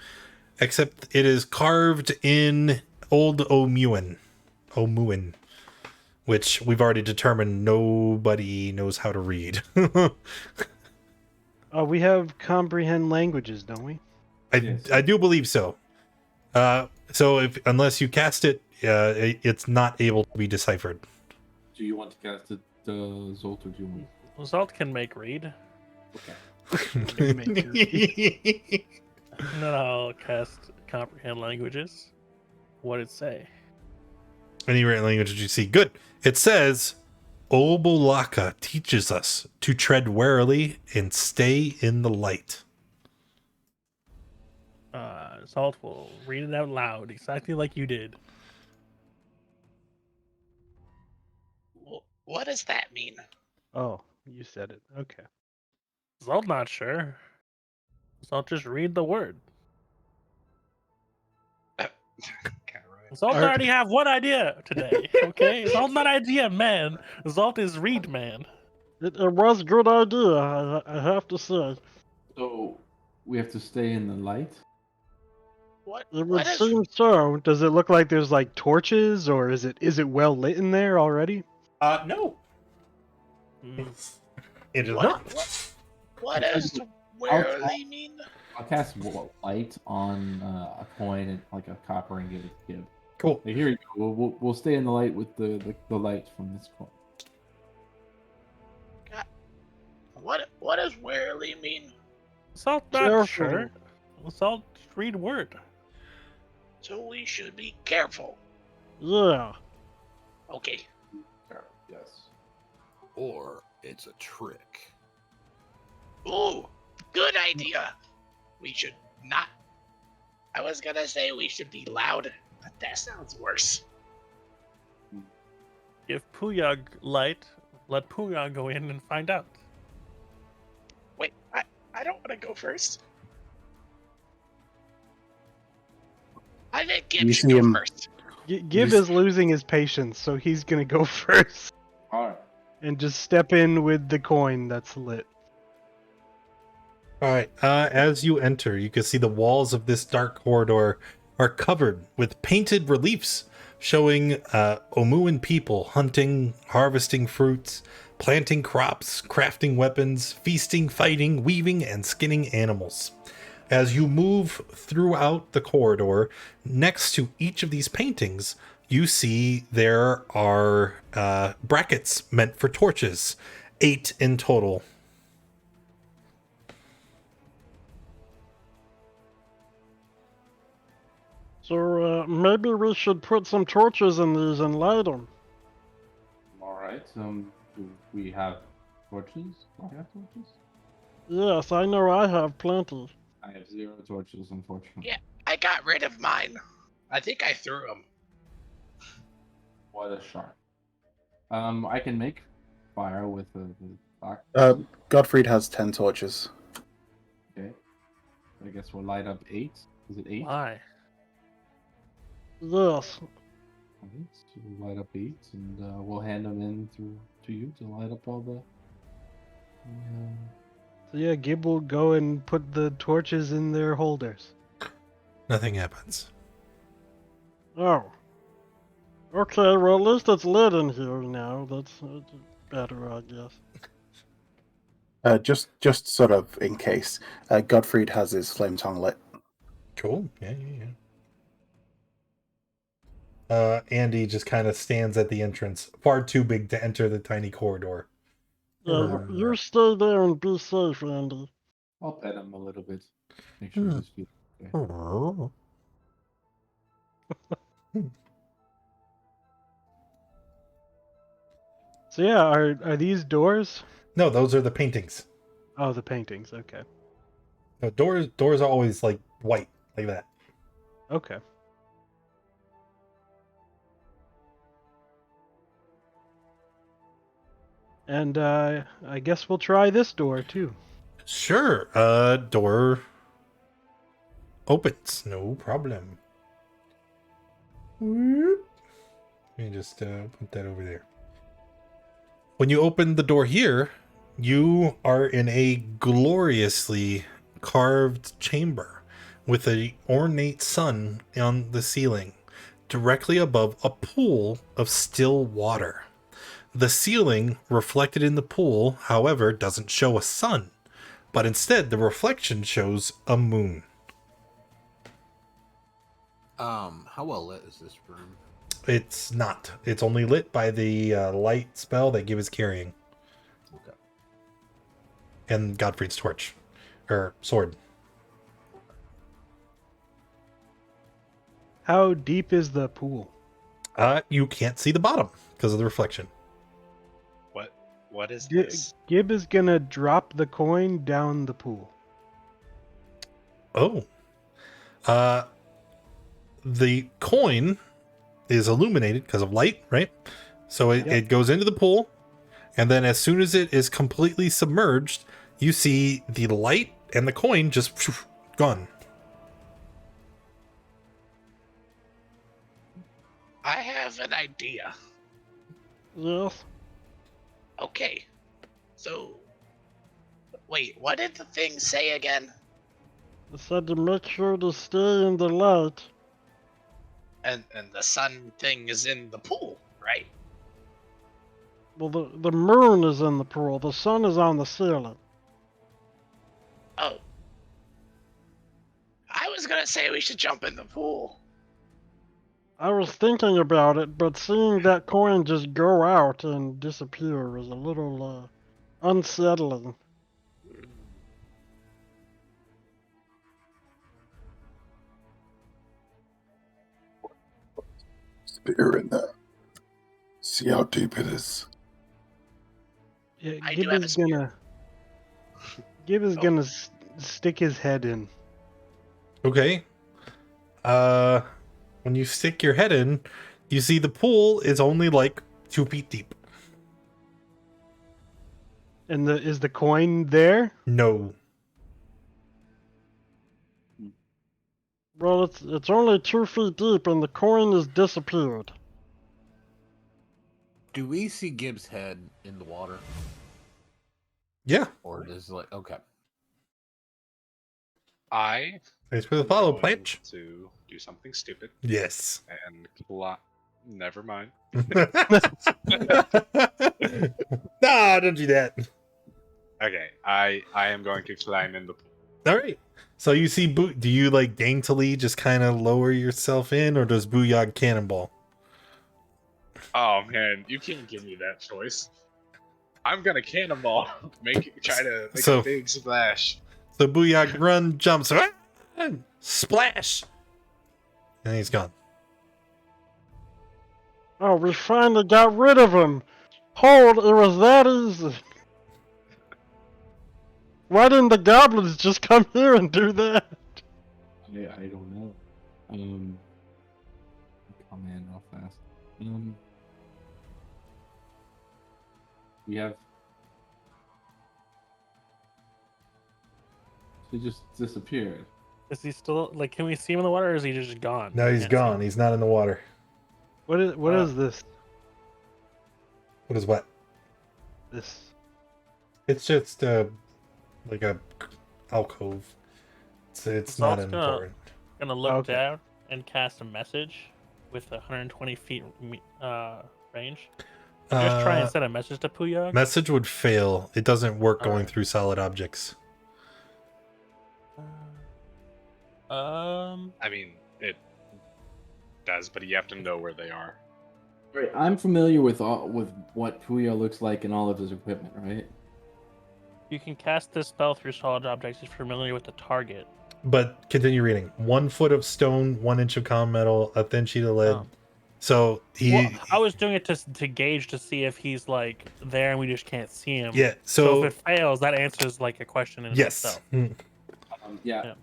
Speaker 1: except it is carved in Old Omuin, which we've already determined nobody knows how to read.
Speaker 6: We have comprehend languages, don't we?
Speaker 3: Yes.
Speaker 1: I do believe so. So unless you cast it, it's not able to be deciphered.
Speaker 3: Do you want to cast it, Zolt, or do you want?
Speaker 4: Zalt can make read.
Speaker 3: Okay.
Speaker 4: And then I'll cast comprehend languages. What'd it say?
Speaker 1: Any written language you see. Good. It says, Obo'Laka teaches us to tread warily and stay in the light.
Speaker 4: Zalt will read it out loud, exactly like you did.
Speaker 8: What does that mean?
Speaker 6: Oh, you said it. Okay.
Speaker 4: Zalt not sure. Zalt just read the word. Zalt already have one idea today, okay? Zalt's not idea man. Zalt is read man.
Speaker 6: It was a good idea, I have to say.
Speaker 3: So we have to stay in the light.
Speaker 8: What?
Speaker 6: It would
Speaker 8: What is?
Speaker 6: seem so. Does it look like there's like torches, or is it well lit in there already?
Speaker 1: No.
Speaker 4: Hmm.
Speaker 1: It is
Speaker 8: What?
Speaker 1: not.
Speaker 8: What does warily mean?
Speaker 3: I'll cast light on a coin and like a copper and give it to Gib.
Speaker 1: Cool.
Speaker 3: Hey, here you go. We'll stay in the light with the light from this coin.
Speaker 8: What does warily mean?
Speaker 4: Zalt not
Speaker 6: Careful.
Speaker 4: sure. Zalt read word.
Speaker 8: So we should be careful.
Speaker 6: Yeah.
Speaker 8: Okay.
Speaker 3: Yes.
Speaker 5: Or it's a trick.
Speaker 8: Ooh, good idea. We should not. I was gonna say we should be loud, but that sounds worse.
Speaker 4: Give Puyog light. Let Puyog go in and find out.
Speaker 8: Wait, I don't want to go first. I think
Speaker 7: You
Speaker 8: Gib should
Speaker 7: see
Speaker 8: go
Speaker 7: him-
Speaker 8: first.
Speaker 6: Gib is losing his patience, so he's gonna go first
Speaker 3: All right.
Speaker 6: and just step in with the coin that's lit.
Speaker 1: All right. As you enter, you can see the walls of this dark corridor are covered with painted reliefs showing Omuan people hunting, harvesting fruits, planting crops, crafting weapons, feasting, fighting, weaving, and skinning animals. As you move throughout the corridor, next to each of these paintings, you see there are brackets meant for torches, 8 in total.
Speaker 6: So maybe we should put some torches in these and light them.
Speaker 3: All right. Do we have torches? Do I have torches?
Speaker 6: Yes, I know I have plenty.
Speaker 3: I have 0 torches, unfortunately.
Speaker 8: Yeah. I got rid of mine. I think I threw them.
Speaker 3: What a shark. I can make fire with the box.
Speaker 7: Gottfried has 10 torches.
Speaker 3: Okay. I guess we'll light up 8. Is it 8?
Speaker 4: Why?
Speaker 6: Yes.
Speaker 3: Okay, so we'll light up 8, and we'll hand them in to you to light up all the.
Speaker 6: So yeah, Gib will go and put the torches in their holders.
Speaker 1: Nothing happens.
Speaker 6: Oh. Okay, well at least it's lit in here now. That's better, I guess.
Speaker 7: Just sort of in case. Gottfried has his flame tongue lit.
Speaker 1: Cool. Yeah. Andy just kind of stands at the entrance, far too big to enter the tiny corridor.
Speaker 6: Yeah, you stay there and be safe, Andy.
Speaker 3: I'll pet him a little bit. Make sure he's feeling okay.
Speaker 6: So yeah, are these doors?
Speaker 1: No, those are the paintings.
Speaker 6: Oh, the paintings. Okay.
Speaker 1: No, doors are always like white, like that.
Speaker 6: Okay. And I guess we'll try this door too.
Speaker 1: Sure. Door opens. No problem. Whoop. Let me just put that over there. When you open the door here, you are in a gloriously carved chamber with an ornate sun on the ceiling, directly above a pool of still water. The ceiling reflected in the pool, however, doesn't show a sun, but instead the reflection shows a moon.
Speaker 5: How well lit is this room?
Speaker 1: It's not. It's only lit by the light spell that Gib is carrying.
Speaker 5: Okay.
Speaker 1: And Godfrey's torch. Or sword.
Speaker 6: How deep is the pool?
Speaker 1: You can't see the bottom because of the reflection.
Speaker 2: What is this?
Speaker 6: Gib is gonna drop the coin down the pool.
Speaker 1: Oh. The coin is illuminated because of light, right? So it goes into the pool, and then as soon as it is completely submerged, you see the light and the coin just gone.
Speaker 8: I have an idea.
Speaker 6: Yes.
Speaker 8: Okay. So, wait, what did the thing say again?
Speaker 6: I said to make sure to stay in the light.
Speaker 8: And the sun thing is in the pool, right?
Speaker 6: Well, the moon is in the pool. The sun is on the ceiling.
Speaker 8: Oh. I was gonna say we should jump in the pool.
Speaker 6: I was thinking about it, but seeing that coin just go out and disappear was a little unsettling.
Speaker 10: Spear in there. See how deep it is.
Speaker 6: Yeah,
Speaker 8: I
Speaker 6: Gib
Speaker 8: do have a
Speaker 6: is
Speaker 8: spear.
Speaker 6: gonna. Gib is
Speaker 8: Oh.
Speaker 6: gonna stick his head in.
Speaker 1: Okay. When you stick your head in, you see the pool is only like 2 feet deep.
Speaker 6: And is the coin there?
Speaker 1: No.
Speaker 6: Well, it's only 2 feet deep, and the coin has disappeared.
Speaker 5: Do we see Gibbs' head in the water,
Speaker 1: Yeah.
Speaker 5: or is it like okay?
Speaker 2: I
Speaker 1: Thanks for the
Speaker 2: am
Speaker 1: follow,
Speaker 2: going
Speaker 1: Planch.
Speaker 2: to do something stupid
Speaker 1: Yes.
Speaker 2: and plot. Never mind.
Speaker 1: Nah, don't do that.
Speaker 2: Okay, I am going to climb in the pool.
Speaker 1: All right. So you see, do you like daintily just kind of lower yourself in, or does Booyog cannonball?
Speaker 2: Oh man, you can't give me that choice. I'm gonna cannonball. Try to make
Speaker 1: So-
Speaker 2: a big splash.
Speaker 1: So Booyog run, jumps, splash, and he's gone.
Speaker 6: Oh, we finally got rid of him. Hold, it was that easy. Why didn't the goblins just come here and do that?
Speaker 3: I don't know. Come in real fast. We have. He just disappeared.
Speaker 4: Is he still like? Can we see him in the water, or is he just gone?
Speaker 1: No, he's
Speaker 4: Can't see
Speaker 1: gone.
Speaker 4: him?
Speaker 1: He's not in the water.
Speaker 6: What is this?
Speaker 1: What is what?
Speaker 6: This.
Speaker 1: It's just like a alcove. It's
Speaker 4: So
Speaker 1: not
Speaker 4: it's
Speaker 1: important.
Speaker 4: Gonna look
Speaker 6: Okay.
Speaker 4: down and cast a message with 120 feet range. Just try and send a message to Puyog.
Speaker 1: Message would fail. It doesn't work going
Speaker 4: Alright.
Speaker 1: through solid objects.
Speaker 2: I mean, it does, but you have to know where they are.
Speaker 3: Right, I'm familiar with what Puyo looks like and all of his equipment, right?
Speaker 4: You can cast this spell through solid objects if you're familiar with the target.
Speaker 1: But continue reading. 1 foot of stone, 1 inch of common metal, a thin sheet of lead.
Speaker 4: Oh.
Speaker 1: So he,
Speaker 4: Well, I was doing it to gauge to see if he's like there and we just can't see him.
Speaker 1: yeah.
Speaker 4: So
Speaker 1: So,
Speaker 4: if it fails, that answers like a question in
Speaker 1: yes.
Speaker 4: itself.
Speaker 3: Yeah.
Speaker 4: Yeah.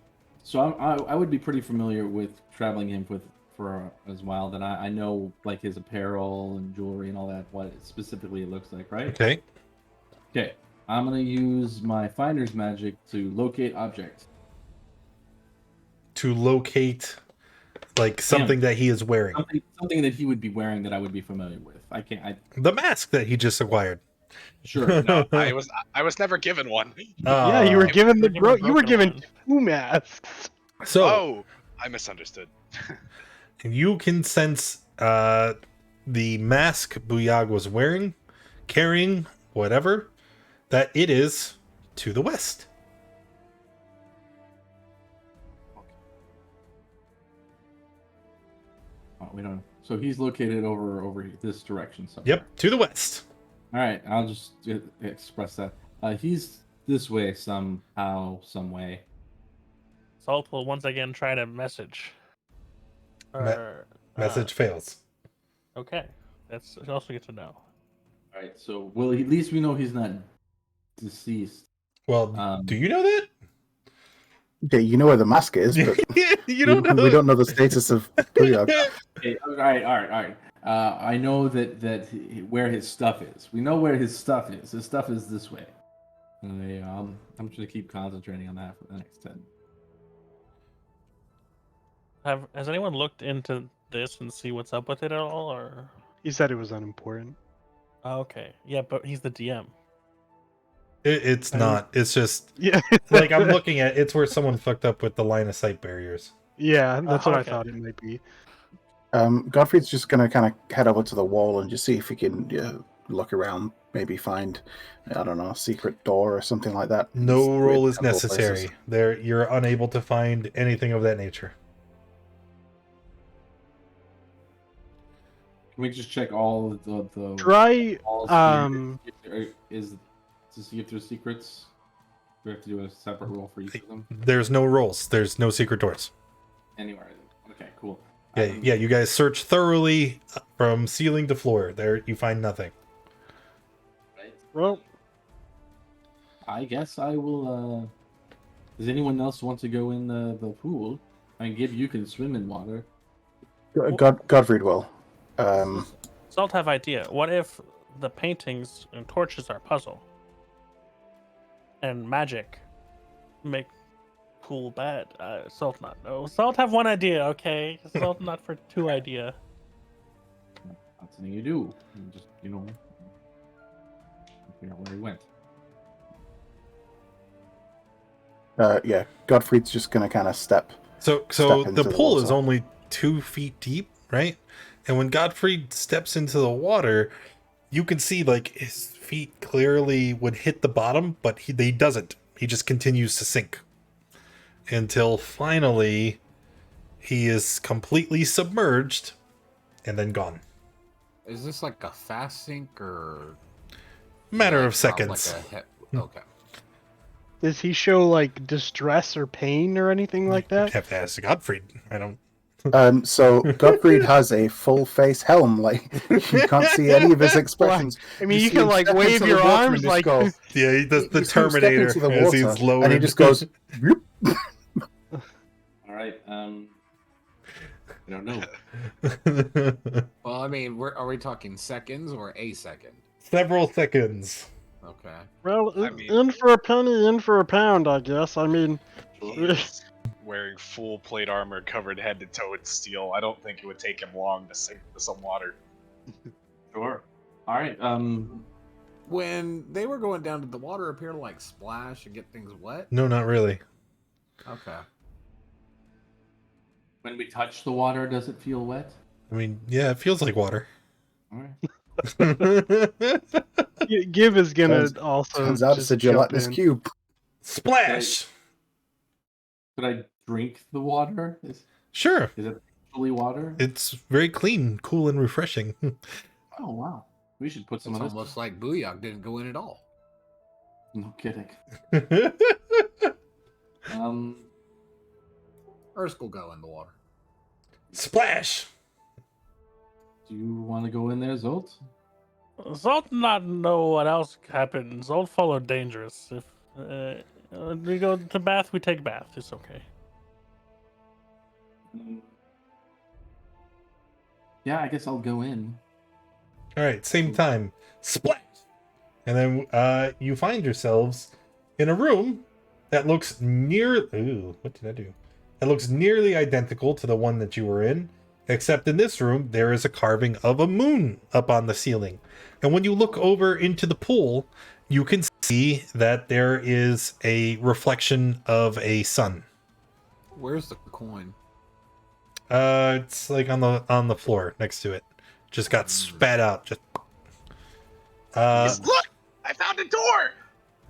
Speaker 3: So I would be pretty familiar with traveling him for as well. That I know like his apparel and jewelry and all that. What specifically it looks like, right?
Speaker 1: Okay.
Speaker 3: Okay. I'm gonna use my finder's magic to locate objects.
Speaker 1: To locate like something that he is wearing.
Speaker 3: Something that he would be wearing that I would be familiar with.
Speaker 1: The mask that he just acquired.
Speaker 3: Sure.
Speaker 2: No, I was never given one.
Speaker 6: Yeah, you were given the
Speaker 4: You're given
Speaker 6: you were
Speaker 4: broken
Speaker 6: given
Speaker 4: one.
Speaker 6: 2 masks.
Speaker 1: So
Speaker 2: Oh, I misunderstood.
Speaker 1: you can sense the mask Booyog was wearing, carrying, whatever, that it is to the west.
Speaker 3: Oh, we don't. So he's located over this direction. So.
Speaker 1: Yep, to the west.
Speaker 3: All right, I'll just express that. He's this way somehow, some way.
Speaker 4: Salt will once again try to message.
Speaker 1: Message fails.
Speaker 4: Okay, that's also good to know.
Speaker 3: All right, so at least we know he's not deceased.
Speaker 1: Well, do you know that?
Speaker 7: Yeah, you know where the mask is, but
Speaker 1: You don't know.
Speaker 7: we don't know the status of Booyog.
Speaker 3: Okay, all right. I know that where his stuff is. We know where his stuff is. His stuff is this way. And I'm just gonna keep concentrating on that for the next 10.
Speaker 4: Has anyone looked into this and see what's up with it at all, or?
Speaker 6: He said it was unimportant.
Speaker 4: Oh, okay, yeah, but he's the DM.
Speaker 1: It's not. It's just
Speaker 6: Yeah.
Speaker 1: like I'm looking at. It's where someone fucked up with the line of sight barriers.
Speaker 6: Yeah, that's what I
Speaker 4: Okay.
Speaker 6: thought it might be.
Speaker 7: Godfrey's just going to kind of head over to the wall and just see if he can look around, maybe find, I don't know, a secret door or something like that.
Speaker 1: No
Speaker 7: It's
Speaker 1: roll
Speaker 7: weird
Speaker 1: is
Speaker 7: temple
Speaker 1: necessary.
Speaker 7: places.
Speaker 1: There, you're unable to find anything of that nature.
Speaker 3: Can we just check all of the
Speaker 6: Try
Speaker 3: walls to see if there's secrets? Do we have to do a separate roll for each of them?
Speaker 1: There's no rolls. There's no secret doors.
Speaker 3: Anywhere. Okay, cool.
Speaker 1: Yeah. You guys search thoroughly from ceiling to floor. There, you find nothing.
Speaker 3: Right.
Speaker 6: Well,
Speaker 3: I guess I will. Does anyone else want to go in the pool? I mean, Gib, you can swim in water.
Speaker 7: Godfrey will.
Speaker 4: Salt have idea. What if the paintings and torches are puzzle, and magic make cool, bad. Salt not. No, Salt have one idea, okay? Salt not for two idea.
Speaker 3: That's something you do. You just, figure out where he went.
Speaker 7: Yeah, Godfrey's just gonna kind of step.
Speaker 1: So
Speaker 7: Step
Speaker 1: the
Speaker 7: into the
Speaker 1: pool is
Speaker 7: water.
Speaker 1: only 2 feet deep, right? And when Godfrey steps into the water, you can see like his feet clearly would hit the bottom, but he doesn't. He just continues to sink until finally he is completely submerged and then gone.
Speaker 5: Is this like a fast sink or
Speaker 1: Matter
Speaker 5: like
Speaker 1: of seconds.
Speaker 5: Okay.
Speaker 6: Does he show like distress or pain or anything like
Speaker 1: You'd
Speaker 6: that?
Speaker 1: have to ask Godfrey. I don't.
Speaker 7: So Gottfried has a full face helm. Like you can't see any of his expressions.
Speaker 6: I mean, you
Speaker 7: see
Speaker 6: can
Speaker 7: him
Speaker 6: like
Speaker 7: step
Speaker 6: wave
Speaker 7: into the
Speaker 6: your
Speaker 7: water and
Speaker 6: arms
Speaker 7: just
Speaker 6: like
Speaker 7: go,
Speaker 1: Yeah, he does the
Speaker 7: you see him step
Speaker 1: Terminator
Speaker 7: into the
Speaker 1: as
Speaker 7: water,
Speaker 1: he's lowered.
Speaker 7: and he just goes. "Whoop."
Speaker 3: All right. I don't know.
Speaker 5: Well, I mean, are we talking seconds or a second?
Speaker 1: Several seconds.
Speaker 5: Okay.
Speaker 6: Well,
Speaker 2: I mean-
Speaker 6: in for a penny, in for a pound, I guess. I mean,
Speaker 2: He's wearing full plate armor covered head to toe in steel. I don't think it would take him long to sink into some water.
Speaker 3: Sure. All right.
Speaker 5: When they were going down, did the water appear to like splash and get things wet?
Speaker 1: No, not really.
Speaker 5: Okay.
Speaker 3: When we touch the water, does it feel wet?
Speaker 1: I mean, yeah, it feels like water.
Speaker 3: All right.
Speaker 6: Gib is gonna
Speaker 7: Turns-
Speaker 6: also
Speaker 7: Turns out it's
Speaker 6: just
Speaker 7: a
Speaker 6: jump
Speaker 7: gelatinous
Speaker 6: in.
Speaker 7: cube.
Speaker 1: Splash.
Speaker 3: Could I drink the water? Is
Speaker 1: Sure.
Speaker 3: it actually water?
Speaker 1: It's very clean, cool, and refreshing.
Speaker 3: Oh wow. We should put some
Speaker 5: It's
Speaker 3: of this.
Speaker 5: almost like Booyah didn't go in at all.
Speaker 3: No kidding.
Speaker 5: Ursk will go in the water.
Speaker 1: Splash.
Speaker 3: Do you want to go in there, Zolt?
Speaker 4: Zolt not know what else happened. Zolt follow dangerous. If we go to bath, we take bath. It's okay.
Speaker 3: Yeah, I guess I'll go in.
Speaker 1: All right, same time. Splash. And then you find yourselves in a room that looks Ooh, what did I do? That looks nearly identical to the one that you were in, except in this room there is a carving of a moon up on the ceiling. And when you look over into the pool, you can see that there is a reflection of a sun.
Speaker 5: Where's the coin?
Speaker 1: It's like on the floor next to it. Just got spat out. Just
Speaker 8: Look! I found a door!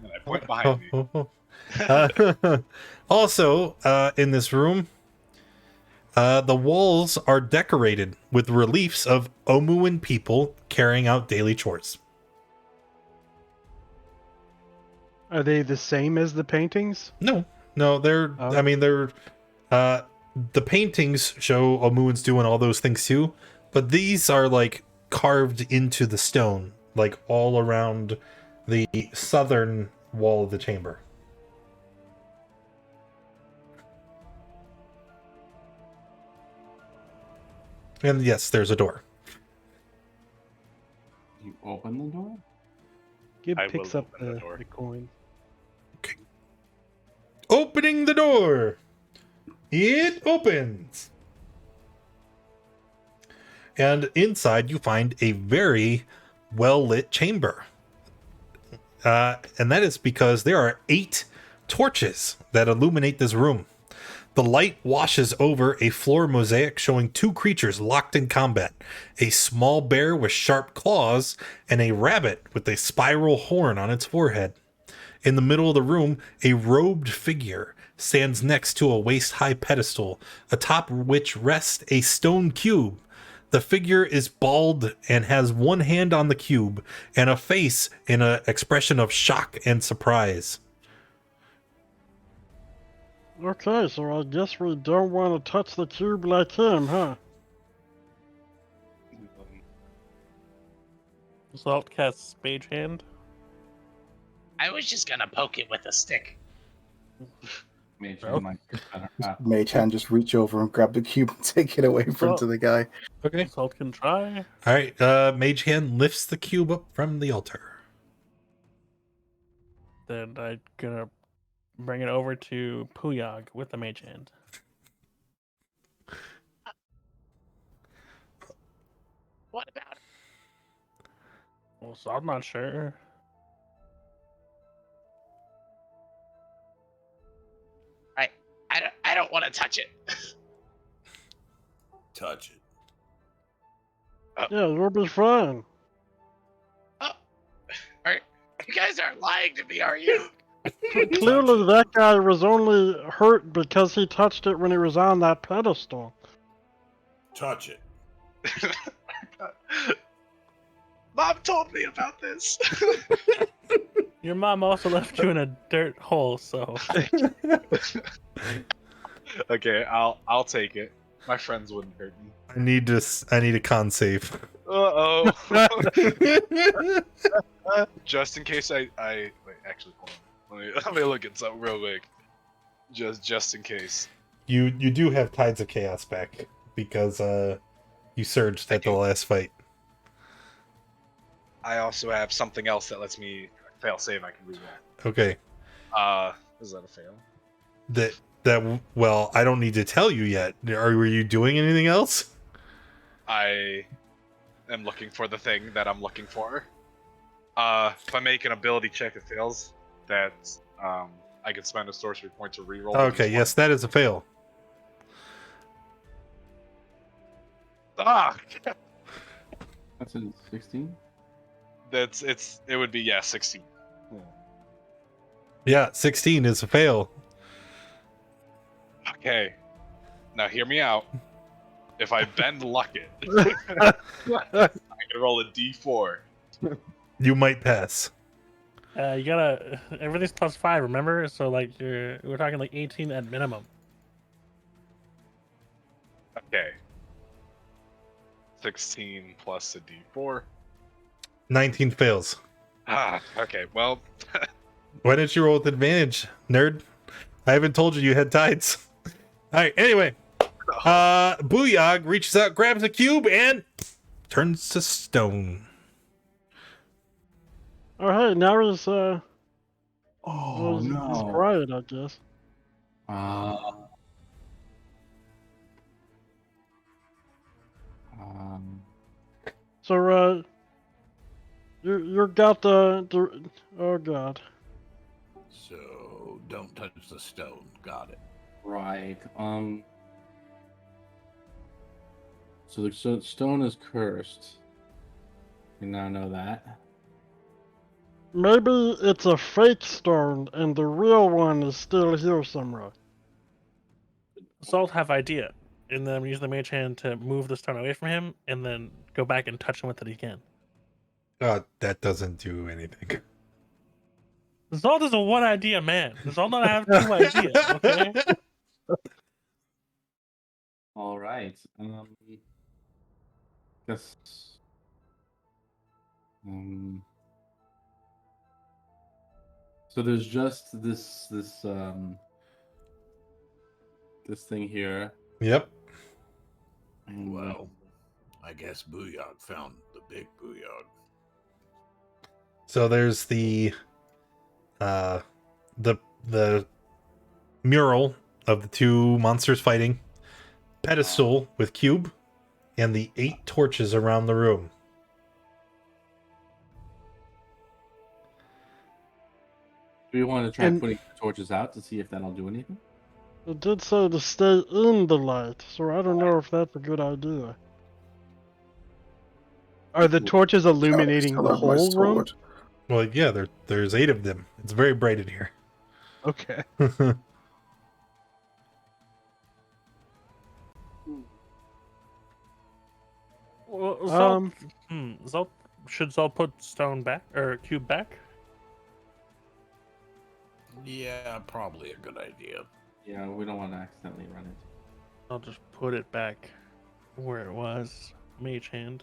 Speaker 2: And I point behind me.
Speaker 1: Also, in this room, the walls are decorated with reliefs of Omuan people carrying out daily chores.
Speaker 6: Are they the same as the paintings?
Speaker 1: No, they're.
Speaker 6: Oh.
Speaker 1: I mean, they're. The paintings show Omuans doing all those things too, but these are like carved into the stone, like all around the southern wall of the chamber. And yes, there's a door.
Speaker 3: You open the door?
Speaker 6: Gib
Speaker 2: I
Speaker 6: picks
Speaker 2: will
Speaker 6: up
Speaker 2: open the door.
Speaker 6: the coin.
Speaker 1: Opening the door. It opens. And inside you find a very well-lit chamber. And that is because there are 8 torches that illuminate this room. The light washes over a floor mosaic showing 2 creatures locked in combat. A small bear with sharp claws and a rabbit with a spiral horn on its forehead. In the middle of the room, a robed figure stands next to a waist-high pedestal, atop which rests a stone cube. The figure is bald and has one hand on the cube and a face in an expression of shock and surprise.
Speaker 6: Okay, so I guess we don't want to touch the cube like him, huh?
Speaker 4: Zolt casts Mage Hand.
Speaker 8: I was just gonna poke it with a stick.
Speaker 3: Mage
Speaker 4: Oh.
Speaker 3: hand might be better.
Speaker 7: Mage hand just reach over and grab the cube and take it away from
Speaker 4: Well-
Speaker 7: to the guy.
Speaker 1: Okay.
Speaker 4: Zolt can try.
Speaker 1: All right. Mage Hand lifts the cube up from the altar.
Speaker 4: Then I'm gonna bring it over to Puyog with the mage hand.
Speaker 8: What about it?
Speaker 4: Well, so I'm not sure.
Speaker 8: I don't want to touch it.
Speaker 5: Touch it.
Speaker 6: Yeah, you'll be fine.
Speaker 8: You guys aren't lying to me, are you?
Speaker 6: Clearly, that guy was only hurt because he touched it when he was on that pedestal.
Speaker 5: Touch it.
Speaker 2: Mom told me about this.
Speaker 4: Your mom also left you in a dirt hole, so
Speaker 2: Okay, I'll take it. My friends wouldn't hurt me.
Speaker 1: I need a con save.
Speaker 2: Uh oh. Just in case I wait. Actually, hold on. Let me look at something real quick. Just in case.
Speaker 1: You do have Tides of Chaos back because you surged at the last fight.
Speaker 2: I also have something else that lets me fail save. I can read that.
Speaker 1: Okay.
Speaker 2: Is that a fail?
Speaker 1: Well, I don't need to tell you yet. Were you doing anything else?
Speaker 2: I am looking for the thing that I'm looking for. If I make an ability check, it fails. That's I can spend a sorcery point to reroll.
Speaker 1: Okay, yes, that is a fail.
Speaker 2: Ah,
Speaker 3: That's a 16.
Speaker 2: it would be 16.
Speaker 1: Yeah, 16 is a fail.
Speaker 2: Okay, now hear me out. If I bend luck it, I can roll a d4.
Speaker 1: You might pass.
Speaker 4: you gotta everything's +5. Remember, so like we're talking like 18 at minimum.
Speaker 2: Okay. 16 plus a d4.
Speaker 1: 19 fails.
Speaker 2: Okay. Well,
Speaker 1: Why didn't you roll with advantage, nerd? I haven't told you had tides. All right, anyway. Booyog reaches out, grabs a cube, and turns to stone.
Speaker 6: Oh, hey, now he's,
Speaker 3: Oh
Speaker 6: he's
Speaker 3: no.
Speaker 6: quiet, I guess. So, you got the, oh god.
Speaker 5: So don't touch the stone. Got it.
Speaker 3: Right. So the stone is cursed. You now know that.
Speaker 6: Maybe it's a fake stone and the real one is still here somewhere.
Speaker 4: Salt have idea, and then use the mage hand to move the stone away from him, and then go back and touch him with it again.
Speaker 1: That doesn't do anything.
Speaker 4: Zalt is a one idea man. Zalt don't have two ideas, okay?
Speaker 3: All right. Guess. So there's just this thing here.
Speaker 1: Yep.
Speaker 3: And,
Speaker 5: Well, I guess Booyog found the big Booyog.
Speaker 1: So there's the mural of the two monsters fighting, pedestal with cube, and the 8 torches around the room.
Speaker 3: do you want to try
Speaker 6: And-
Speaker 3: putting the torches out to see if that'll do anything?
Speaker 6: It did say to stay in the light, so I don't know if that's a good idea. Are the torches illuminating
Speaker 10: Still
Speaker 6: the
Speaker 10: have my
Speaker 6: whole room?
Speaker 10: sword.
Speaker 1: Well, yeah, there's 8 of them. It's very bright in here.
Speaker 6: Okay.
Speaker 4: Well, Zalt, should Zalt put stone back or cube back?
Speaker 5: Yeah, probably a good idea.
Speaker 3: Yeah, we don't want to accidentally run it.
Speaker 4: I'll just put it back where it was. Mage hand.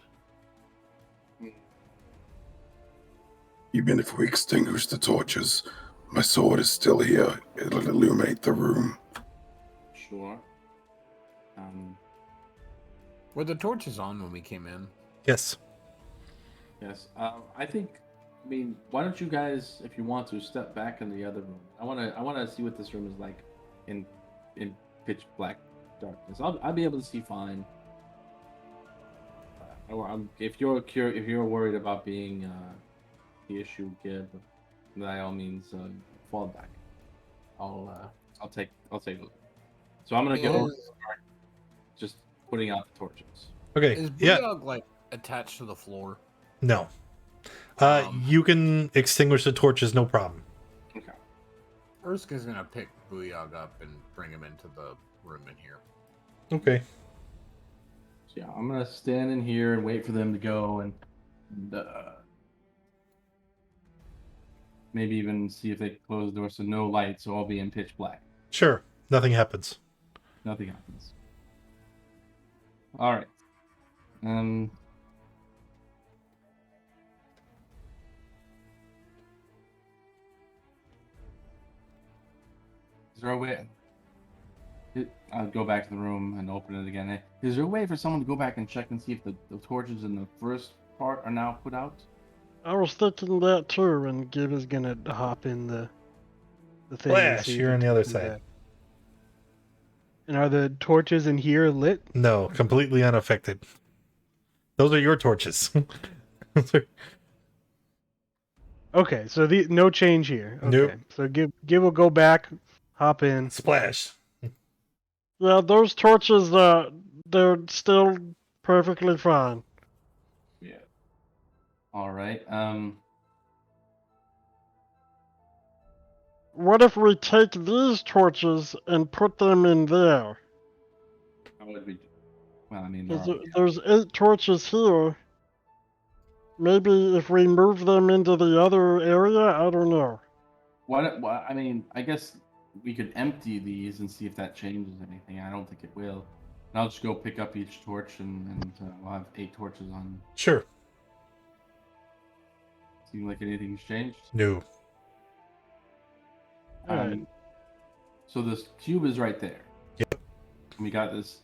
Speaker 10: Even if we extinguish the torches, my sword is still here. It'll illuminate the room.
Speaker 3: Sure.
Speaker 5: Were the torches on when we came in?
Speaker 1: Yes.
Speaker 3: Yes. I think I mean, why don't you guys, if you want to, step back in the other room? I wanna see what this room is like in pitch black darkness. I'll be able to see fine. If you're worried about being the issue, Gib, by all means, fall back. I'll take a look. So I'm gonna get over just putting out the torches.
Speaker 1: Okay.
Speaker 5: Is
Speaker 1: Yeah.
Speaker 5: Booyog like attached to the floor?
Speaker 1: No.
Speaker 5: Um,
Speaker 1: You can extinguish the torches, no problem.
Speaker 3: Okay.
Speaker 5: Urska's gonna pick Booyog up and bring him into the room in here.
Speaker 1: Okay.
Speaker 3: So yeah, I'm gonna stand in here and wait for them to go, and maybe even see if they close the door so no light, so I'll be in pitch black.
Speaker 1: Sure. Nothing happens.
Speaker 3: Nothing happens. All right. Is there a way? I'll go back to the room and open it again. Is there a way for someone to go back and check and see if the torches in the first part are now put out?
Speaker 6: I was thinking that too, and Gib is gonna hop in the thing.
Speaker 1: Flash, you're on the other side.
Speaker 6: That. And are the torches in here lit?
Speaker 1: No, completely unaffected. Those are your torches.
Speaker 6: Okay, so no change here. Okay.
Speaker 1: Nope.
Speaker 6: So Gib will go back, hop in.
Speaker 1: Splash.
Speaker 6: Yeah, those torches, they're still perfectly fine.
Speaker 3: Yeah. All right.
Speaker 6: What if we take these torches and put them in there?
Speaker 3: How would we? Well, I mean,
Speaker 6: 'Cause there's 8 torches here. Maybe if we move them into the other area, I don't know.
Speaker 3: what? I mean, I guess we could empty these and see if that changes anything. I don't think it will. And I'll just go pick up each torch, and we'll have 8 torches on.
Speaker 1: Sure.
Speaker 3: Seem like anything's changed.
Speaker 1: No.
Speaker 6: Alright.
Speaker 3: So this cube is right there.
Speaker 1: Yep.
Speaker 3: We got this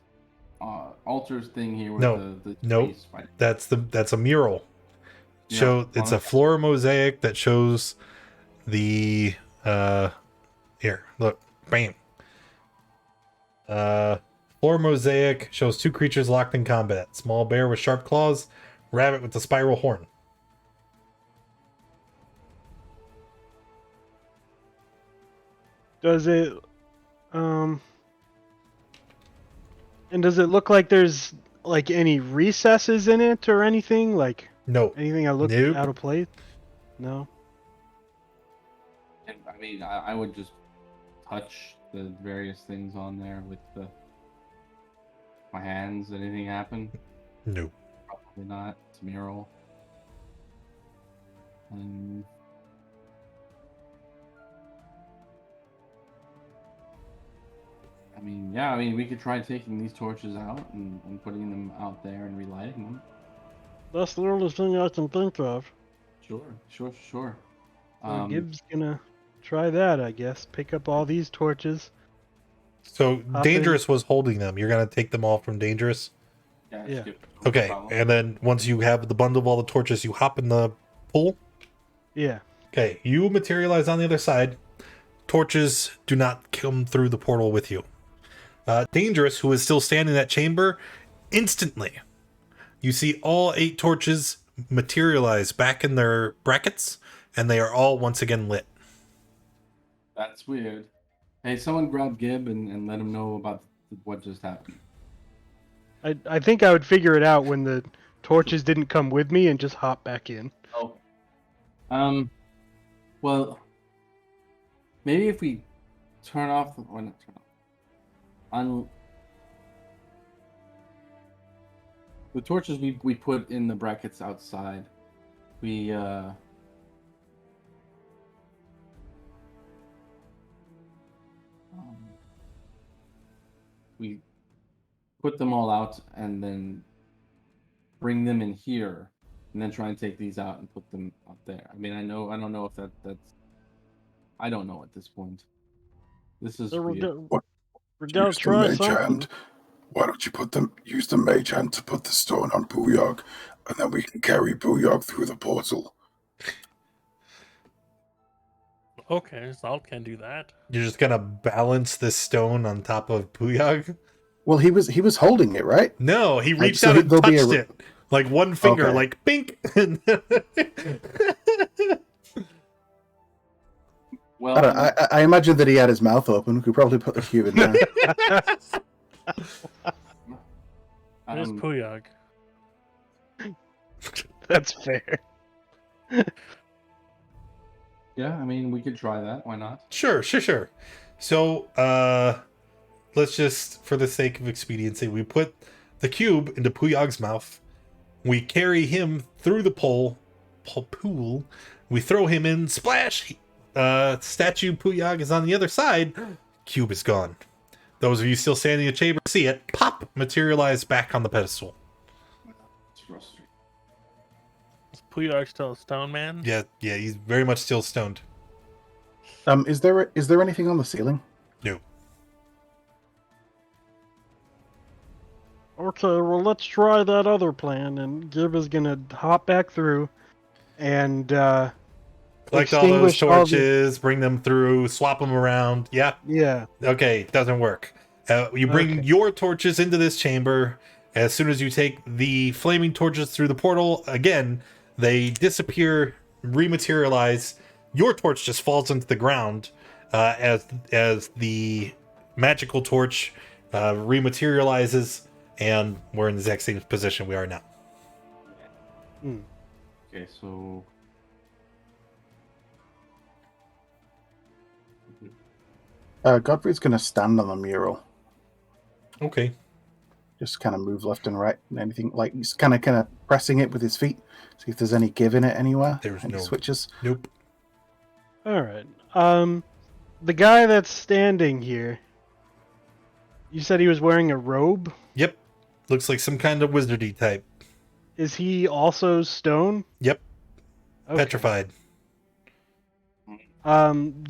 Speaker 3: altars thing here with
Speaker 1: No.
Speaker 3: the
Speaker 1: Nope.
Speaker 3: space fighter.
Speaker 1: That's a mural.
Speaker 3: Yeah,
Speaker 1: It's a floor mosaic that shows the here, look. Bam. Floor mosaic shows 2 creatures locked in combat. Small bear with sharp claws, rabbit with the spiral horn.
Speaker 6: Does it, and does it look like there's like any recesses in it or anything? Like
Speaker 1: No.
Speaker 6: anything I look
Speaker 1: Nope.
Speaker 6: out of place? No.
Speaker 3: And I mean, I would just touch the various things on there with my hands. Anything happen?
Speaker 1: No.
Speaker 3: Probably not. It's a mural. I mean, yeah. I mean, we could try taking these torches out and putting them out there and relighting them.
Speaker 6: That's the only thing I can think of.
Speaker 3: Sure.
Speaker 6: So Gib's gonna try that, I guess. Pick up all these torches.
Speaker 1: So
Speaker 6: Hop
Speaker 1: Dangerous was holding them. You're gonna take them all from Dangerous?
Speaker 6: Yeah.
Speaker 1: Okay.
Speaker 3: problem.
Speaker 1: And then once you have the bundle of all the torches, you hop in the pool.
Speaker 6: Yeah.
Speaker 1: Okay, you materialize on the other side. Torches do not come through the portal with you. Dangerous, who is still standing in that chamber, instantly, you see all 8 torches materialize back in their brackets, and they are all once again lit.
Speaker 3: That's weird. Hey, someone grab Gib and let him know about what just happened.
Speaker 6: I think I would figure it out when the torches didn't come with me and just hop back in.
Speaker 3: Oh. Well, maybe if we turn off the, or not turn off, the torches we put in the brackets outside. We put them all out and then bring them in here, and then try and take these out and put them up there. I mean, I don't know if that's. I don't know at this point. This is
Speaker 6: So
Speaker 3: weird.
Speaker 6: we're gonna
Speaker 10: Use the
Speaker 6: try
Speaker 10: mage
Speaker 6: something.
Speaker 10: hand. Why don't you use the mage hand to put the stone on Booyog, and then we can carry Booyog through the portal.
Speaker 4: Okay, Zalt can do that.
Speaker 1: You're just gonna balance this stone on top of Puyog?
Speaker 7: Well, he was holding it, right?
Speaker 1: No, he
Speaker 7: Like,
Speaker 1: reached
Speaker 7: so
Speaker 1: out and
Speaker 7: there'll be
Speaker 1: touched
Speaker 7: a-
Speaker 1: it. Like one finger,
Speaker 7: Okay.
Speaker 1: like bink.
Speaker 3: Well,
Speaker 7: I, don't, I imagine that he had his mouth open. We could probably put the cube in there.
Speaker 4: Here's Puyog.
Speaker 6: That's fair.
Speaker 3: yeah, I mean, we could try that. Why not?
Speaker 1: Sure. So, let's just, for the sake of expediency, we put the cube into Puyog's mouth. We carry him through the pool. We throw him in. Splash! Statue Puyog is on the other side. Cube is gone. Those of you still standing in the chamber see it. Pop! Materialize back on the pedestal.
Speaker 3: It's frustrating.
Speaker 4: Is Puyog still a stone man?
Speaker 1: Yeah, he's very much still stoned.
Speaker 7: Is there anything on the ceiling?
Speaker 1: No.
Speaker 6: Okay, well, let's try that other plan. And Gib is gonna hop back through and
Speaker 1: Collect all those
Speaker 6: extinguish all the-
Speaker 1: torches, bring them through, swap them around. Yeah.
Speaker 6: yeah.
Speaker 1: Okay, doesn't work. You bring
Speaker 6: Okay.
Speaker 1: your torches into this chamber. As soon as you take the flaming torches through the portal, again, they disappear, rematerialize. Your torch just falls into the ground as the magical torch rematerializes, and we're in the exact same position we are now.
Speaker 3: Okay, so
Speaker 7: Godfrey's going to stand on the mural.
Speaker 1: Okay.
Speaker 7: Just kind of move left and right. And anything like he's kind of pressing it with his feet. See if there's any give in it anywhere.
Speaker 1: There's
Speaker 7: any
Speaker 1: no
Speaker 7: switches.
Speaker 1: Nope.
Speaker 6: All right. The guy that's standing here. You said he was wearing a robe.
Speaker 1: Yep. Looks like some kind of wizardy type.
Speaker 6: Is he also stone?
Speaker 1: Yep.
Speaker 6: Okay.
Speaker 1: Petrified.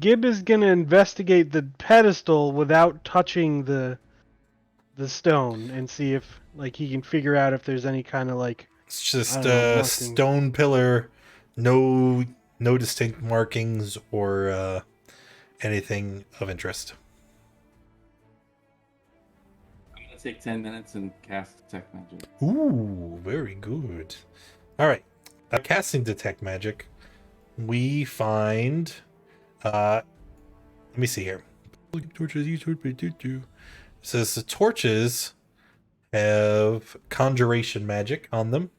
Speaker 6: Gib is gonna investigate the pedestal without touching the stone and see if like he can figure out if there's any kind of like
Speaker 1: It's just
Speaker 6: I don't know,
Speaker 1: a
Speaker 6: markings.
Speaker 1: stone pillar, no distinct markings or anything of interest.
Speaker 3: I'm gonna take 10 minutes and cast Detect Magic.
Speaker 1: Ooh, very good. All right, casting detect magic. We find. Let me see here. Torches. It says the torches have conjuration magic on them.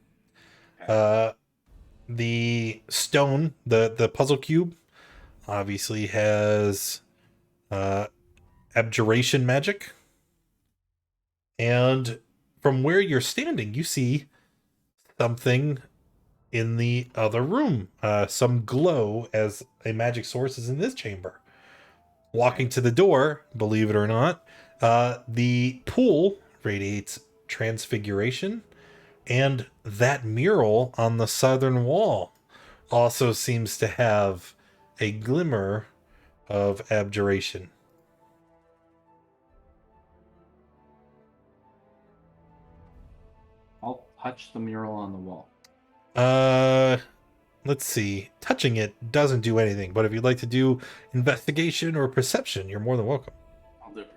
Speaker 1: The stone, the puzzle cube, obviously has abjuration magic. And from where you're standing, you see something in the other room. Some glow as a magic source is in this chamber. Walking to the door, believe it or not, the pool radiates transfiguration, and that mural on the southern wall also seems to have a glimmer of abjuration.
Speaker 3: I'll touch the mural on the wall.
Speaker 1: Let's see. Touching it doesn't do anything, but if you'd like to do investigation or perception, you're more than welcome.
Speaker 3: I'll do it.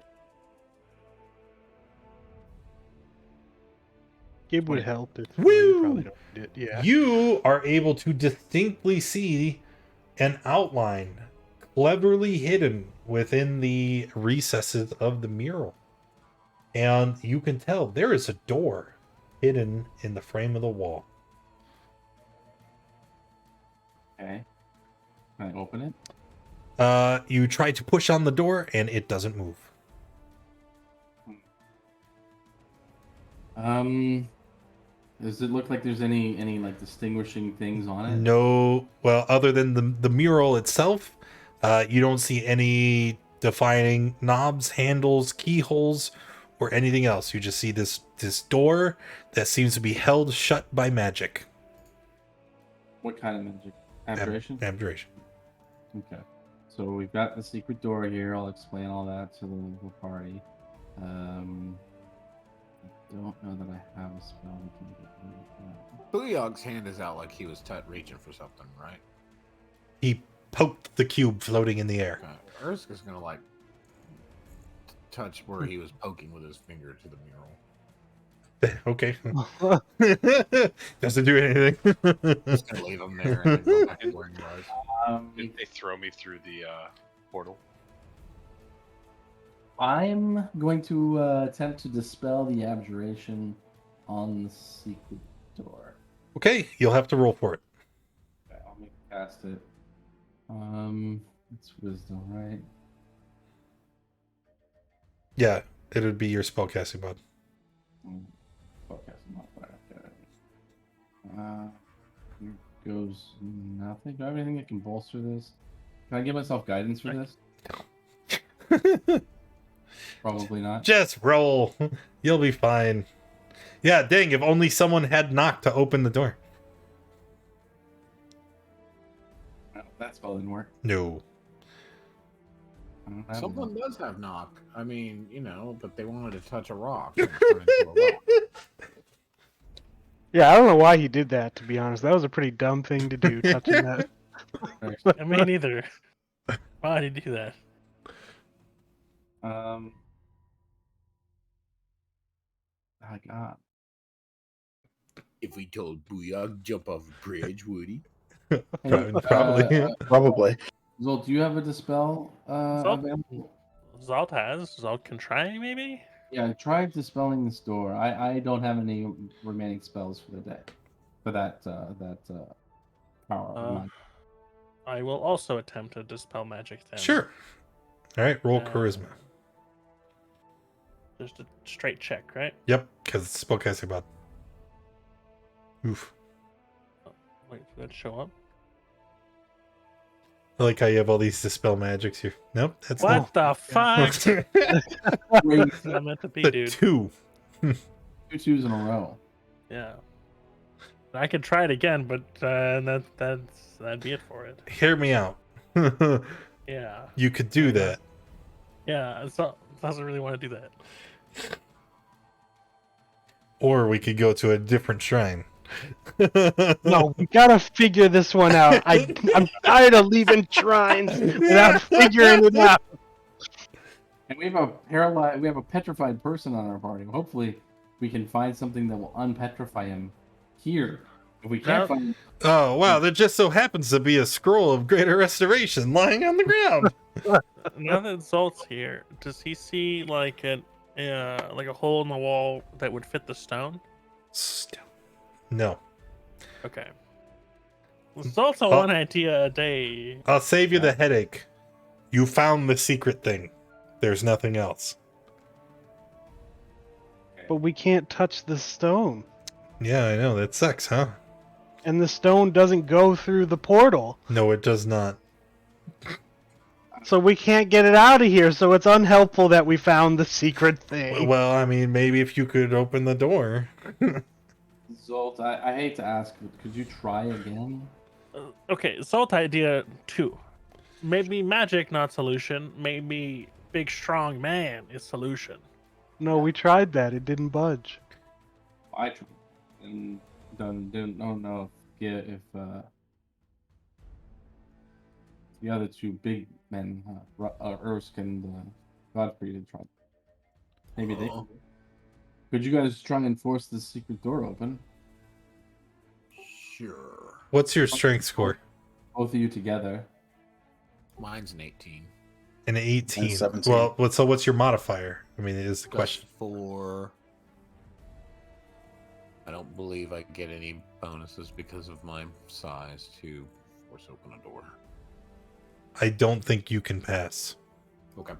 Speaker 6: Gib would help if
Speaker 1: Woo!
Speaker 6: you probably don't need it. Yeah.
Speaker 1: You are able to distinctly see an outline cleverly hidden within the recesses of the mural. And you can tell there is a door hidden in the frame of the wall.
Speaker 3: Okay. Can I open it?
Speaker 1: You try to push on the door and it doesn't move.
Speaker 3: Does it look like there's any like distinguishing things on it?
Speaker 1: No, well, other than the mural itself, you don't see any defining knobs, handles, keyholes, or anything else. You just see this door that seems to be held shut by magic.
Speaker 3: What kind of magic? Abjuration?
Speaker 1: Abjuration.
Speaker 3: Okay. So we've got the secret door here. I'll explain all that to the party. I don't know that I have a spell that can get rid of that.
Speaker 5: Booyog's hand is out like he was reaching for something, right?
Speaker 1: He poked the cube floating in the air.
Speaker 5: Ursk is gonna like touch where he was poking with his finger to the mural.
Speaker 1: Okay. Doesn't do anything.
Speaker 5: Just gonna leave him there and then go back to where he was.
Speaker 2: They throw me through the portal.
Speaker 3: I'm going to attempt to dispel the abjuration on the secret door.
Speaker 1: Okay, you'll have to roll for it.
Speaker 3: Okay, I'll make it cast it. It's wisdom, right?
Speaker 1: Yeah, it would be your spellcasting mod.
Speaker 3: Spellcasting modifier. Okay. Here goes nothing. Do I have anything that can bolster this? Can I give myself guidance for this? Probably not.
Speaker 1: Just roll. You'll be fine. Yeah, dang, if only someone had knocked to open the door.
Speaker 3: No, that spell didn't work.
Speaker 1: No.
Speaker 3: I don't have
Speaker 5: Someone
Speaker 3: one.
Speaker 5: does have knock. I mean, you know, but they wanted to touch a rock. And turn into a rock.
Speaker 6: Yeah, I don't know why he did that, to be honest. That was a pretty dumb thing to do, touching that.
Speaker 4: I mean, neither. Why did he do that?
Speaker 3: My God.
Speaker 5: If we told Booyah jump off a bridge, would he?
Speaker 1: Probably.
Speaker 7: Probably.
Speaker 3: Zolt, do you have a dispel
Speaker 4: Zolt?
Speaker 3: available?
Speaker 4: Zalt has. Zalt can try, maybe?
Speaker 3: Yeah, try dispelling this door. I don't have any remaining spells for the day. For that power. of mine.
Speaker 4: I will also attempt to dispel magic then.
Speaker 1: Sure. All right, roll
Speaker 4: Uh,
Speaker 1: charisma.
Speaker 4: Just a straight check, right?
Speaker 1: Yep, because it's spellcasting mod. Oof.
Speaker 4: Wait for that to show up.
Speaker 1: I like how you have all these dispel magics here. Nope, that's
Speaker 4: What the fuck?
Speaker 3: Great.
Speaker 4: That's what I meant to be,
Speaker 1: the
Speaker 4: dude.
Speaker 1: 2.
Speaker 3: 2 twos in a row.
Speaker 4: Yeah. I could try it again, but that'd be it for it.
Speaker 1: Hear me out.
Speaker 4: Yeah.
Speaker 1: You could do that.
Speaker 4: Yeah. So doesn't really want to do that.
Speaker 6: Or we could go to a different shrine.
Speaker 9: No, we gotta figure this one out. I'm tired of leaving shrines without figuring it out.
Speaker 3: And we have a petrified person on our party. Hopefully, we can find something that will unpetrify him here. If we can't
Speaker 4: No.
Speaker 3: find,
Speaker 1: Oh, wow. There just so happens to be a scroll of greater restoration lying on the ground.
Speaker 4: Now that Zolt's here, does he see like a hole in the wall that would fit the stone?
Speaker 1: No.
Speaker 4: Okay. Zolt's on
Speaker 1: Oh.
Speaker 4: one idea a day.
Speaker 1: I'll save you the headache. You found the secret thing. There's nothing else.
Speaker 9: But we can't touch the stone.
Speaker 1: Yeah, I know. That sucks, huh?
Speaker 9: And the stone doesn't go through the portal.
Speaker 1: No, it does not.
Speaker 9: So we can't get it out of here, so it's unhelpful that we found the secret thing.
Speaker 1: Well, I mean, maybe if you could open the door.
Speaker 3: Zolt, I hate to ask, but could you try again?
Speaker 4: Okay, Zolt idea 2. Maybe magic, not solution. Maybe big strong man is solution.
Speaker 9: No, we tried that. It didn't budge.
Speaker 3: I tried, and don't know if the other 2 big men, Ursk and Godfrey, did try. Maybe they. Could you guys try and force the secret door open?
Speaker 5: Sure.
Speaker 1: What's your strength score?
Speaker 3: Both of you together.
Speaker 5: Mine's an 18.
Speaker 1: An 18.
Speaker 7: And 17.
Speaker 1: Well, so what's your modifier? I mean, it is the question.
Speaker 5: +4. I don't believe I get any bonuses because of my size to force open a door.
Speaker 1: I don't think you can pass
Speaker 5: Okay.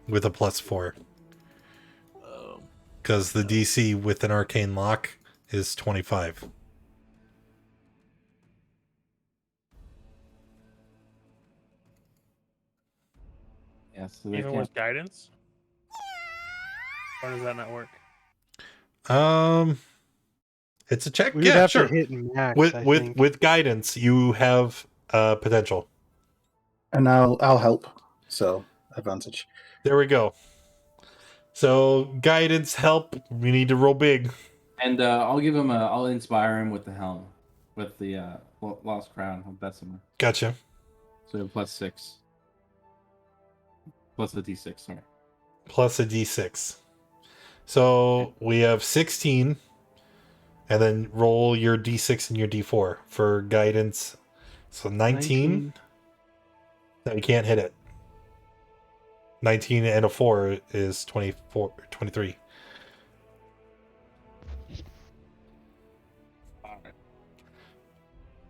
Speaker 1: with a +4. Because the DC with an arcane lock is 25.
Speaker 3: Yes. So they
Speaker 4: Even
Speaker 3: can't.
Speaker 4: with guidance? Or does that not work?
Speaker 1: It's a check.
Speaker 9: We would
Speaker 1: Yeah,
Speaker 9: have
Speaker 1: sure.
Speaker 9: to hit max.
Speaker 1: With
Speaker 9: I
Speaker 1: with
Speaker 9: think.
Speaker 1: with guidance, you have potential.
Speaker 7: And I'll help. So advantage.
Speaker 1: There we go. So guidance help. We need to roll big.
Speaker 3: And I'll give him I'll inspire him with the helm, with the lost crown of Bessemer.
Speaker 1: Gotcha.
Speaker 3: So +6. Plus a d6, sorry.
Speaker 1: Plus a d6. So we have 16, and then roll your d6 and your d4 for guidance. So 19. No, you can't hit it. 19 and a 4 is 24, 23.
Speaker 3: All right.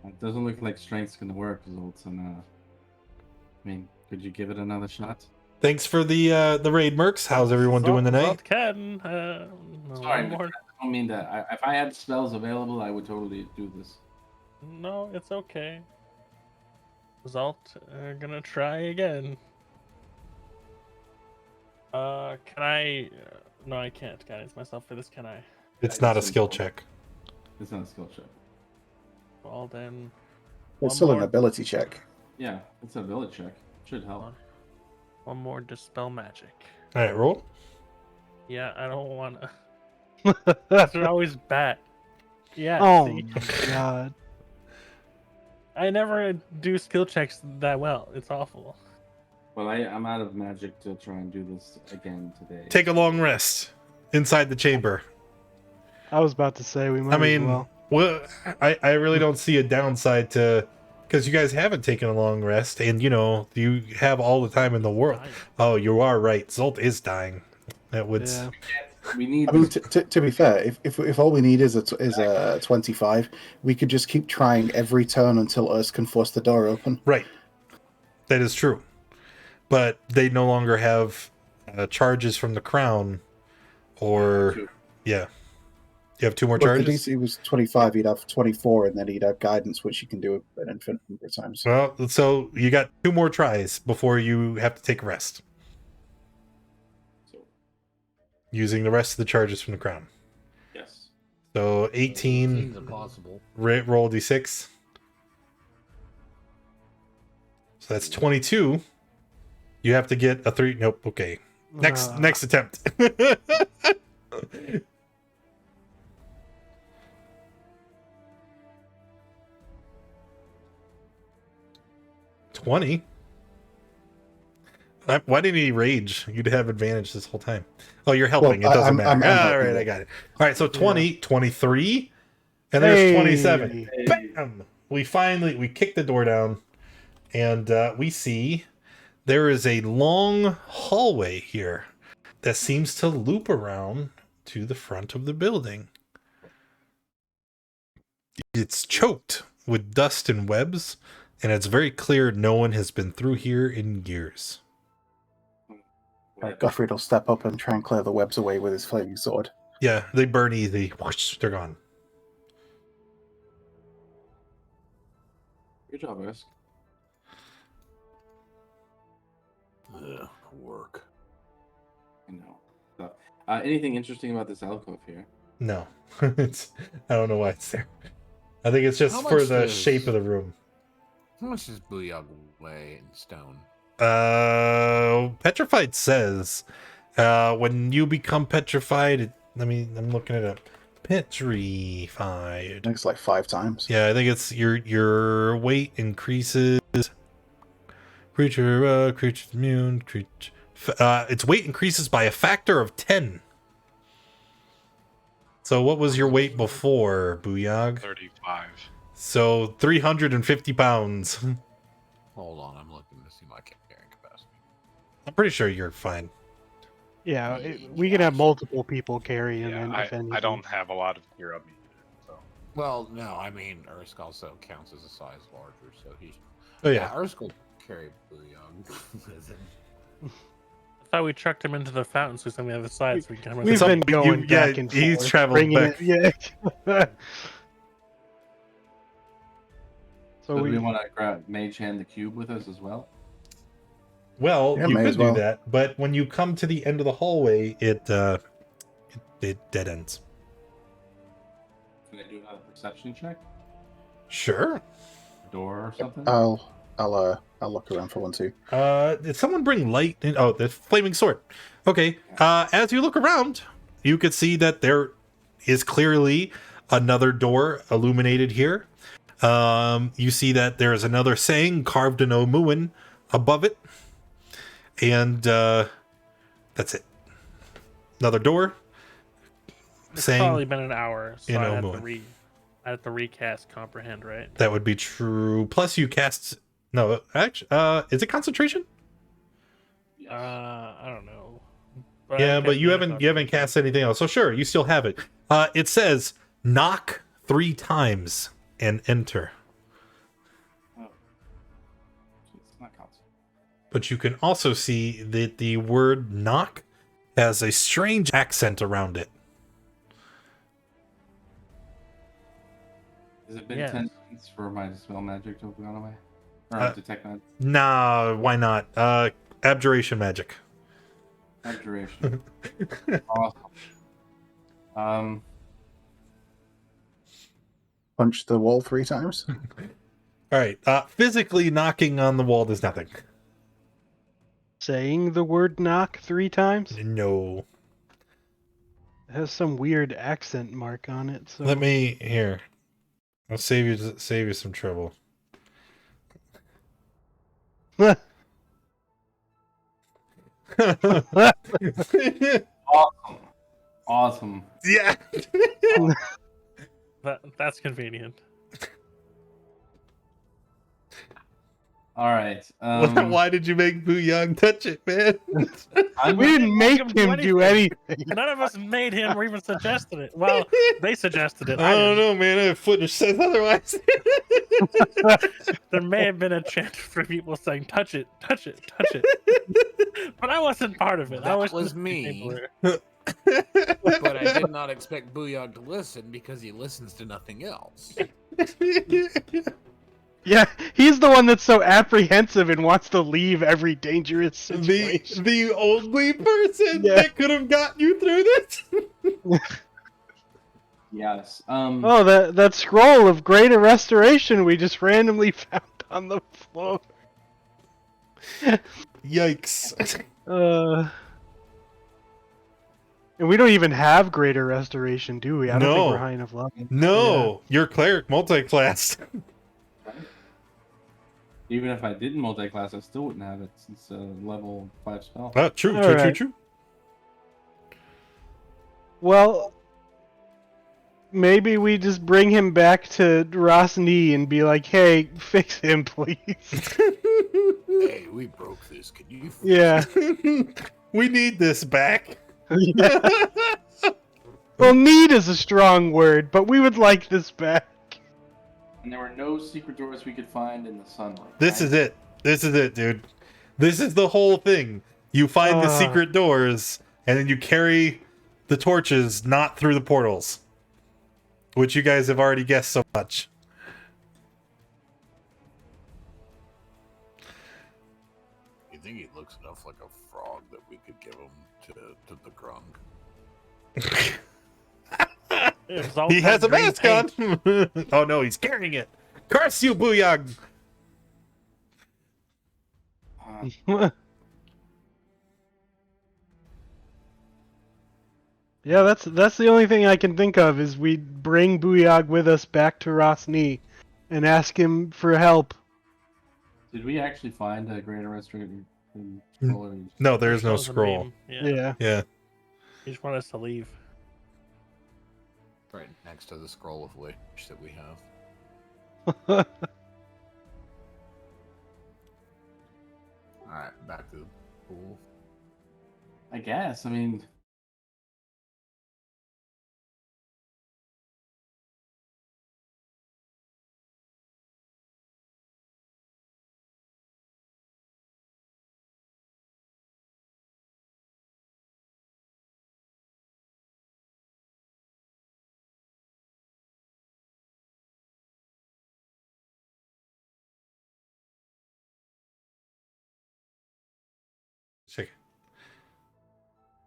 Speaker 3: It doesn't look like strength's gonna work, Zoltan. I mean, could you give it another shot?
Speaker 1: Thanks for the raid, Mercs. How's everyone doing tonight?
Speaker 4: Can.
Speaker 3: Sorry,
Speaker 4: one more.
Speaker 3: I don't mean that. If I had spells available, I would totally do this.
Speaker 4: No, it's okay. Zalt, gonna try again. Can I? No, I can't guidance myself for this. Can I?
Speaker 1: It's not a skill check.
Speaker 3: It's not a skill check.
Speaker 4: Well then.
Speaker 7: It's
Speaker 4: one
Speaker 7: still an
Speaker 4: more-
Speaker 7: ability check.
Speaker 3: Yeah, it's an ability check. Should help.
Speaker 4: One more dispel magic.
Speaker 1: All right, roll.
Speaker 4: Yeah, I don't wanna. They're always bad. Yeah.
Speaker 6: Oh
Speaker 4: see?
Speaker 6: my god.
Speaker 4: I never do skill checks that well. It's awful.
Speaker 3: Well, I'm out of magic to try and do this again today.
Speaker 1: Take a long rest inside the chamber.
Speaker 6: I was about to say we might
Speaker 1: I mean,
Speaker 6: as well.
Speaker 1: I really don't see a downside to, because you guys haven't taken a long rest, and you have all the time in the world. Oh, you are right. Zolt is dying. That would.
Speaker 6: Yeah.
Speaker 3: We need.
Speaker 7: I mean, to be fair, if all we need is a 25, we could just keep trying every turn until Urs can force the door open.
Speaker 1: Right. That is true. But they no longer have charges from the crown, or yeah, you have 2 more
Speaker 7: But if
Speaker 1: charges.
Speaker 7: the DC was 25, he'd have 24, and then he'd have guidance, which you can do an infinite number of times.
Speaker 1: Well, so you got 2 more tries before you have to take a rest, using the rest of the charges from the crown.
Speaker 3: Yes.
Speaker 1: So 18.
Speaker 5: Seems impossible.
Speaker 1: Roll d6. So that's 22. You have to get a 3. Nope. Okay. Next attempt. 20. Why didn't he rage? You'd have advantage this whole time. Oh, you're helping.
Speaker 7: Well,
Speaker 1: it doesn't
Speaker 7: I'm
Speaker 1: matter. All
Speaker 7: helping
Speaker 1: right,
Speaker 7: you.
Speaker 1: I got it. All right, so 20, 23, and there's 27.
Speaker 3: Hey.
Speaker 1: Bam! We kick the door down, and we see there is a long hallway here that seems to loop around to the front of the building. It's choked with dust and webs, and it's very clear no one has been through here in years.
Speaker 7: Gottfried will step up and try and clear the webs away with his flaming sword.
Speaker 1: Yeah, they burn easy. Whoosh, they're gone.
Speaker 3: Good job, Urs.
Speaker 5: Work.
Speaker 3: I know. So, anything interesting about this alcove here?
Speaker 1: No. I don't know why it's there. I think it's just
Speaker 5: How
Speaker 1: for
Speaker 5: much
Speaker 1: the
Speaker 5: does-
Speaker 1: shape of the room.
Speaker 5: How much does Booyah weigh in stone?
Speaker 1: Petrified says when you become petrified, I'm looking it up. Petrified.
Speaker 7: I think it's like 5 times.
Speaker 1: Yeah, I think it's your weight increases. Creature's immune. Its weight increases by a factor of 10. So what was your weight before, Booyag?
Speaker 2: 35.
Speaker 1: So 350 pounds.
Speaker 5: Hold on, I'm looking to see my carrying capacity.
Speaker 1: I'm pretty sure you're fine.
Speaker 6: Yeah, we can have multiple people carry him.
Speaker 2: Yeah,
Speaker 6: in, if anything.
Speaker 2: I don't have a lot of gear on me. So.
Speaker 5: Well, no, I mean, Ursk also counts as a size larger, so he's.
Speaker 1: Oh yeah.
Speaker 5: Ursk will carry Booyah with him.
Speaker 4: I thought we chucked him into the fountain so he's on the other side. So we can
Speaker 6: We've been going
Speaker 1: yeah,
Speaker 6: back and
Speaker 1: he's
Speaker 6: forth.
Speaker 1: traveled
Speaker 6: bringing
Speaker 1: back.
Speaker 6: it- yeah.
Speaker 3: So
Speaker 6: So
Speaker 3: do
Speaker 6: we
Speaker 3: we want to grab Mage Hand the cube with us as well?
Speaker 1: Well,
Speaker 7: Yeah,
Speaker 1: you
Speaker 7: may
Speaker 1: could
Speaker 7: as
Speaker 1: do
Speaker 7: well.
Speaker 1: that, but when you come to the end of the hallway, it dead ends.
Speaker 3: Can I do another perception check?
Speaker 1: Sure.
Speaker 3: Door or something?
Speaker 7: I'll look around for one too.
Speaker 1: Did someone bring light in? Oh, the flaming sword. Okay. As you look around, you could see that there is clearly another door illuminated here. You see that there is another saying carved in Omuan above it. And that's it. Another door.
Speaker 4: It's
Speaker 1: saying
Speaker 4: probably been an hour, so
Speaker 1: in
Speaker 4: I have
Speaker 1: Omuan.
Speaker 4: I have to recast comprehend, right?
Speaker 1: That would be true. Plus you cast... No, actually, is it concentration?
Speaker 4: I don't know. I
Speaker 1: Yeah,
Speaker 4: haven't
Speaker 1: but
Speaker 4: cast
Speaker 1: you
Speaker 4: mana
Speaker 1: haven't cast anything else. So sure, you still have it. It says knock 3 times and enter.
Speaker 3: It's not constant.
Speaker 1: But you can also see that the word knock has a strange accent around it.
Speaker 3: Has it been
Speaker 4: Yeah.
Speaker 3: 10 minutes for my dispel magic to have gone away? Or detect magic?
Speaker 1: Nah, why not? Abjuration magic.
Speaker 3: Abjuration. Awesome.
Speaker 7: Punch the wall 3 times.
Speaker 1: All right. Physically knocking on the wall does nothing.
Speaker 6: Saying the word knock 3 times?
Speaker 1: No.
Speaker 6: It has some weird accent mark on it. So
Speaker 1: Let me here. I'll save you some trouble.
Speaker 3: Awesome.
Speaker 1: Yeah.
Speaker 4: That's convenient.
Speaker 3: All right.
Speaker 1: Why did you make Booyang touch it, man?
Speaker 6: we didn't make him do anything.
Speaker 4: None of us made him or even suggested it. Well, they suggested it.
Speaker 1: I don't
Speaker 4: didn't.
Speaker 1: know, man. I have footage says otherwise.
Speaker 4: There may have been a chant for people saying, touch it, touch it, touch it. But I wasn't part of it.
Speaker 11: That
Speaker 4: I
Speaker 11: was me.
Speaker 4: were.
Speaker 11: But I did not expect Booyog to listen because he listens to nothing else.
Speaker 6: Yeah, he's the one that's so apprehensive and wants to leave every dangerous situation.
Speaker 1: the only person
Speaker 6: Yeah.
Speaker 1: that could have gotten you through this.
Speaker 3: Yes.
Speaker 6: Oh, that scroll of greater restoration we just randomly found on the floor.
Speaker 1: Yikes.
Speaker 6: And we don't even have greater restoration, do we? I don't think
Speaker 1: No.
Speaker 6: we're high enough level.
Speaker 1: No, your cleric multi-class.
Speaker 3: Even if I didn't multi-class, I still wouldn't have it since level 5 spell.
Speaker 1: Oh, true.
Speaker 6: Alright. Well, maybe we just bring him back to Rosny and be like, hey, fix him, please.
Speaker 11: Hey, we broke this. Can you?
Speaker 6: Yeah.
Speaker 1: We need this back.
Speaker 6: Well, need is a strong word, but we would like this back.
Speaker 3: And there were no secret doors we could find in the sunlight.
Speaker 1: This is it. This is it, dude. This is the whole thing. You find the secret doors, and then you carry the torches not through the portals. Which you guys have already guessed so much.
Speaker 11: You think he looks enough like a frog that we could give him to the grung?
Speaker 1: He has a mask on. Oh no, he's carrying it. Curse you, Booyag!
Speaker 6: Yeah, that's the only thing I can think of is we bring Booyag with us back to Rosny and ask him for help.
Speaker 3: Did we actually find a greater restoration scroll?
Speaker 1: No, there is no
Speaker 4: That was a
Speaker 1: scroll.
Speaker 4: meme.
Speaker 1: Yeah.
Speaker 4: He just wanted us to leave.
Speaker 11: Right next to the scroll of wish that we have. Alright, back to the pool.
Speaker 3: I guess. I mean,
Speaker 1: Check.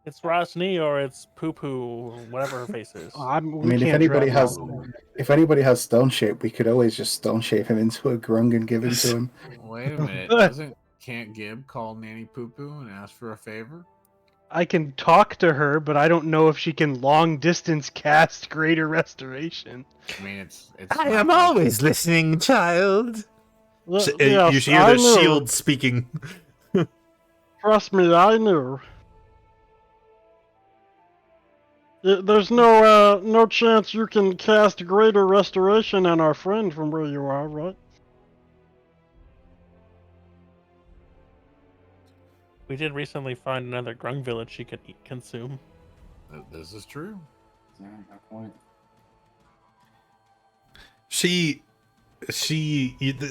Speaker 4: It's Rosny or it's Poo Poo, whatever her face is.
Speaker 7: I mean, if anybody has stone shape, we could always just stone shape him into a grung and give him to him.
Speaker 11: Wait a minute, can't Gib call Nanny Poo Poo and ask for a favor?
Speaker 6: I can talk to her, but I don't know if she can long distance cast Greater Restoration.
Speaker 5: I mean, it's.
Speaker 1: I
Speaker 5: not
Speaker 1: am
Speaker 5: like-
Speaker 1: always listening, child.
Speaker 6: Yes,
Speaker 1: You hear
Speaker 6: I
Speaker 1: the
Speaker 6: knew.
Speaker 1: shield speaking.
Speaker 6: Trust me, I knew. There's no chance you can cast Greater Restoration on our friend from where you are, right?
Speaker 4: We did recently find another grung village she could consume.
Speaker 11: This is true.
Speaker 3: Yeah, good point.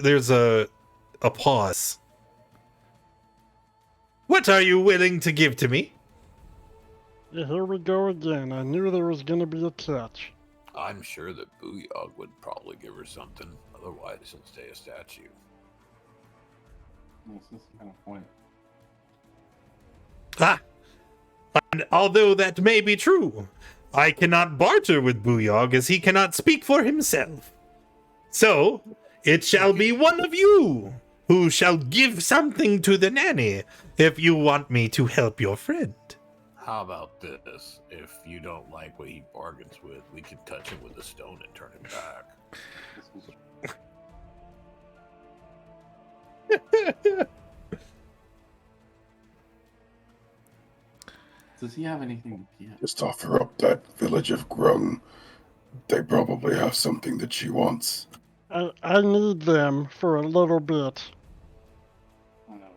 Speaker 1: There's a pause. What are you willing to give to me?
Speaker 6: Yeah, here we go again. I knew there was gonna be a catch.
Speaker 11: I'm sure that Booyog would probably give her something. Otherwise, he'll stay a statue.
Speaker 3: Yes, that's the kind of point.
Speaker 1: Ah! And although that may be true, I cannot barter with Booyog as he cannot speak for himself. So, it shall be one of you who shall give something to the nanny if you want me to help your friend.
Speaker 11: How about this? If you don't like what he bargains with, we can touch him with a stone and turn him back.
Speaker 3: Does he have anything to give?
Speaker 10: Just offer up that village of Grung. They probably have something that she wants.
Speaker 6: I need them for a little bit.
Speaker 3: I don't know.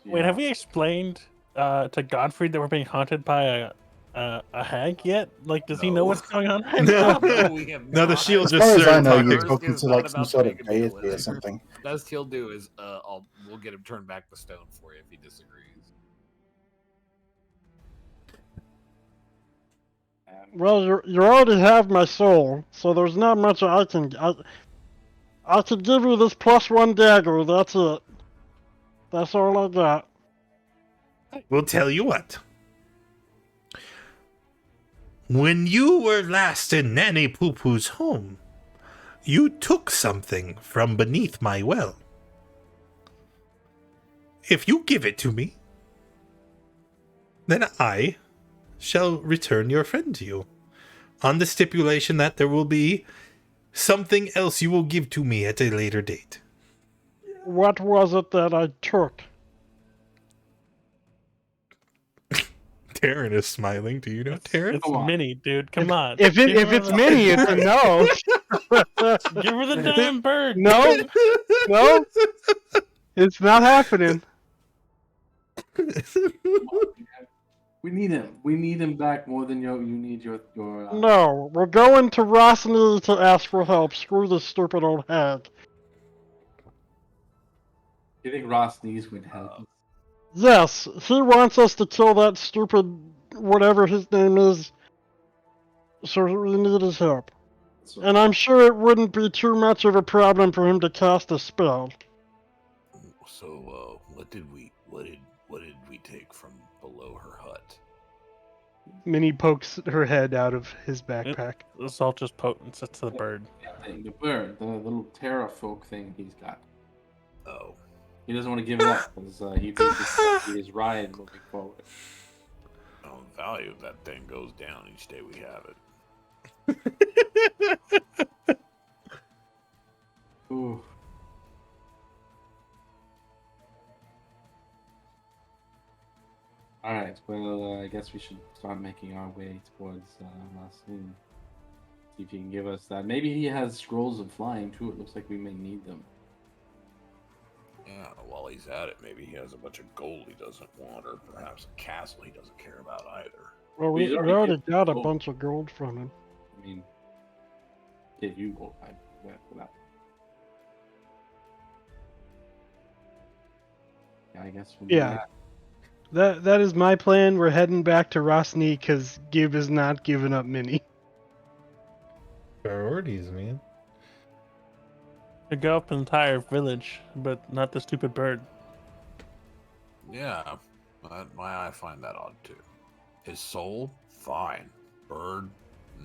Speaker 4: Wait, have we explained to Godfrey that we're being haunted by a hag yet? Like, does he know
Speaker 11: No.
Speaker 4: what's going on right
Speaker 1: No.
Speaker 4: now?
Speaker 5: we have
Speaker 1: No, the
Speaker 5: not.
Speaker 1: shield
Speaker 7: As
Speaker 1: just
Speaker 7: far as I
Speaker 1: started
Speaker 7: know,
Speaker 1: talking.
Speaker 7: you're
Speaker 5: First
Speaker 7: talking
Speaker 5: is
Speaker 7: to
Speaker 5: not
Speaker 7: like some
Speaker 5: about
Speaker 7: sort
Speaker 5: to
Speaker 7: of
Speaker 5: make a deal
Speaker 7: deity or
Speaker 5: with it.
Speaker 7: something.
Speaker 5: Best he'll do is we'll get him turn back the stone for you if he disagrees.
Speaker 6: Well, you already have my soul, so there's not much I can. I could give you this +1 dagger. That's it. That's all I got.
Speaker 1: We'll tell you what. When you were last in Nanny Poo Poo's home, you took something from beneath my well. If you give it to me, then I shall return your friend to you, on the stipulation that there will be something else you will give to me at a later date.
Speaker 6: What was it that I took?
Speaker 1: Taryn is smiling. Do you know Taryn?
Speaker 4: It's Minnie, dude. Come on.
Speaker 6: If it's Minnie, it's a no.
Speaker 4: Give her the damn bird.
Speaker 6: No, no, it's not happening.
Speaker 3: We need him. We need him back more than you need your.
Speaker 6: No, we're going to Rosny to ask for help. Screw this stupid old hag.
Speaker 3: You think Ross Nees would help?
Speaker 6: Yes, he wants us to kill that stupid whatever his name is. So we need his help. And I'm sure it wouldn't be too much of a problem for him to cast a spell.
Speaker 11: So, what did we take from below her hut?
Speaker 6: Minnie pokes her head out of his backpack.
Speaker 4: It's all just potence. It's the bird.
Speaker 3: The bird, the little Terra folk thing he's got.
Speaker 11: Oh,
Speaker 3: He doesn't want to give it up because he thinks it's his ride moving forward.
Speaker 11: the value of that thing goes down each day we have it.
Speaker 3: Ooh. Alright, well, I guess we should start making our way towards Racine. See if he can give us that. Maybe he has scrolls of flying too. It looks like we may need them.
Speaker 11: Yeah, while he's at it, maybe he has a bunch of gold he doesn't want, or perhaps a castle he doesn't care about either.
Speaker 6: Well,
Speaker 3: He's
Speaker 6: we
Speaker 3: already
Speaker 6: already
Speaker 3: given
Speaker 6: got a
Speaker 3: gold.
Speaker 6: bunch of gold from him.
Speaker 3: I mean, give you gold. I went for that. Yeah, I guess we'll do
Speaker 6: Yeah.
Speaker 3: that.
Speaker 6: That is my plan. We're heading back to Rosny because Gib is not giving up Minnie.
Speaker 1: Priorities, man.
Speaker 4: To go up an entire village, but not the stupid bird.
Speaker 11: Yeah, I find that odd too. His soul, fine. Bird,